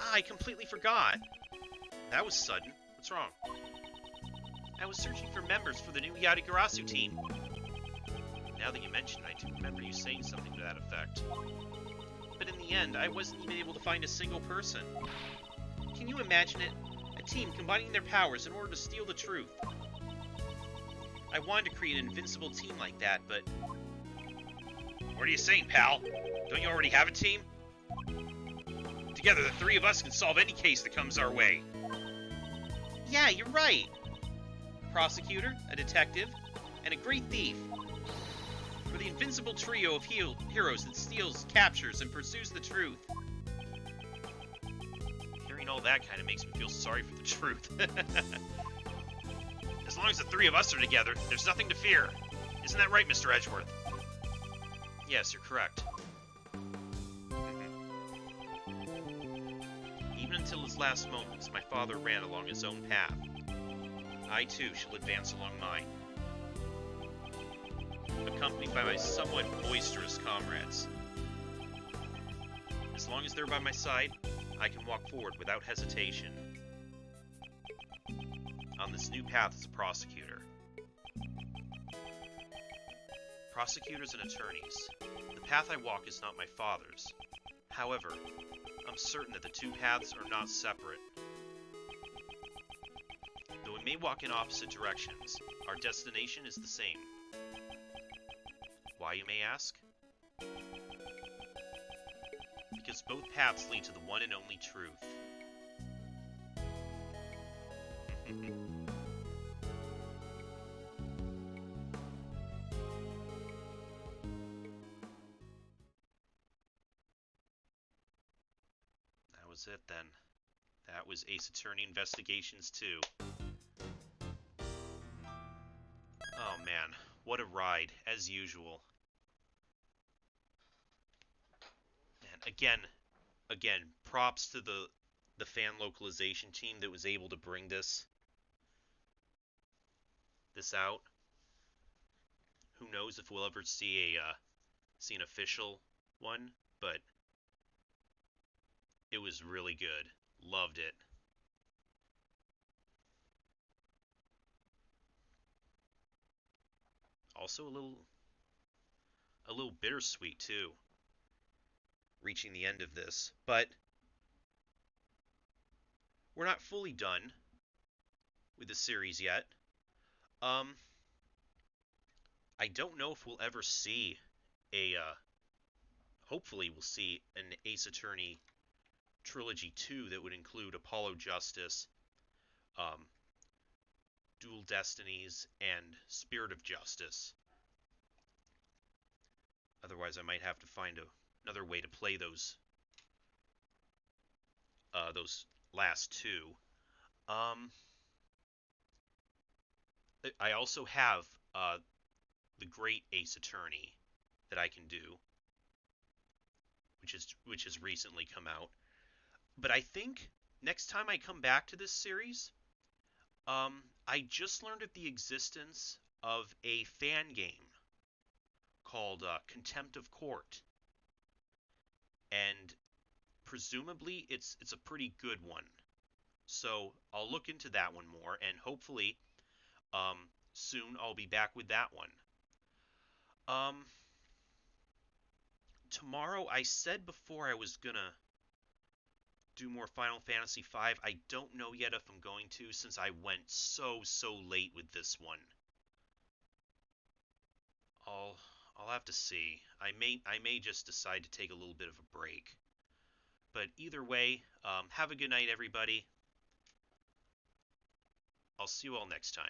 Ah, I completely forgot! That was sudden. What's wrong? I was searching for members for the new Yadigarasu team. Now that you mention it, I do remember you saying something to that effect. But in the end, I wasn't even able to find a single person. Can you imagine it? A team combining their powers in order to steal the truth. I wanted to create an invincible team like that, but... What are you saying, pal? Don't you already have a team? Together, the three of us can solve any case that comes our way. Yeah, you're right. A prosecutor, a detective, and a great thief. We're the invincible trio of heroes that steals, captures, and pursues the truth. Hearing all that kind of makes me feel sorry for the truth. As long as the three of us are together, there's nothing to fear. Isn't that right, Mr. Edgeworth? Yes, you're correct. Even until his last moments, my father ran along his own path. I, too, shall advance along mine. Accompanied by my somewhat boisterous comrades. As long as they're by my side, I can walk forward without hesitation. On this new path as a prosecutor. Prosecutors and attorneys. The path I walk is not my father's. However, I'm certain that the two paths are not separate. Though we may walk in opposite directions, our destination is the same. Why, you may ask? Because both paths lead to the one and only truth. That was it then. That was Ace Attorney Investigations 2. Oh man, what a ride, as usual. And again, props to the fan localization team that was able to bring this out. Who knows if we'll ever see an official one, but it was really good. Loved it. Also a little bittersweet too, reaching the end of this, but we're not fully done with the series yet. I don't know if we'll ever see hopefully we'll see an Ace Attorney Trilogy 2 that would include Apollo Justice, Dual Destinies, and Spirit of Justice. Otherwise, I might have to find another way to play those last two. I also have the Great Ace Attorney that I can do, which has recently come out. But I think next time I come back to this series, I just learned of the existence of a fan game called Contempt of Court, and presumably it's a pretty good one. So I'll look into that one more, and hopefully soon I'll be back with that one. Tomorrow, I said before I was gonna do more Final Fantasy V. I don't know yet if I'm going to, since I went so late with this one. I'll have to see. I may just decide to take a little bit of a break. But either way, have a good night, everybody. I'll see you all next time.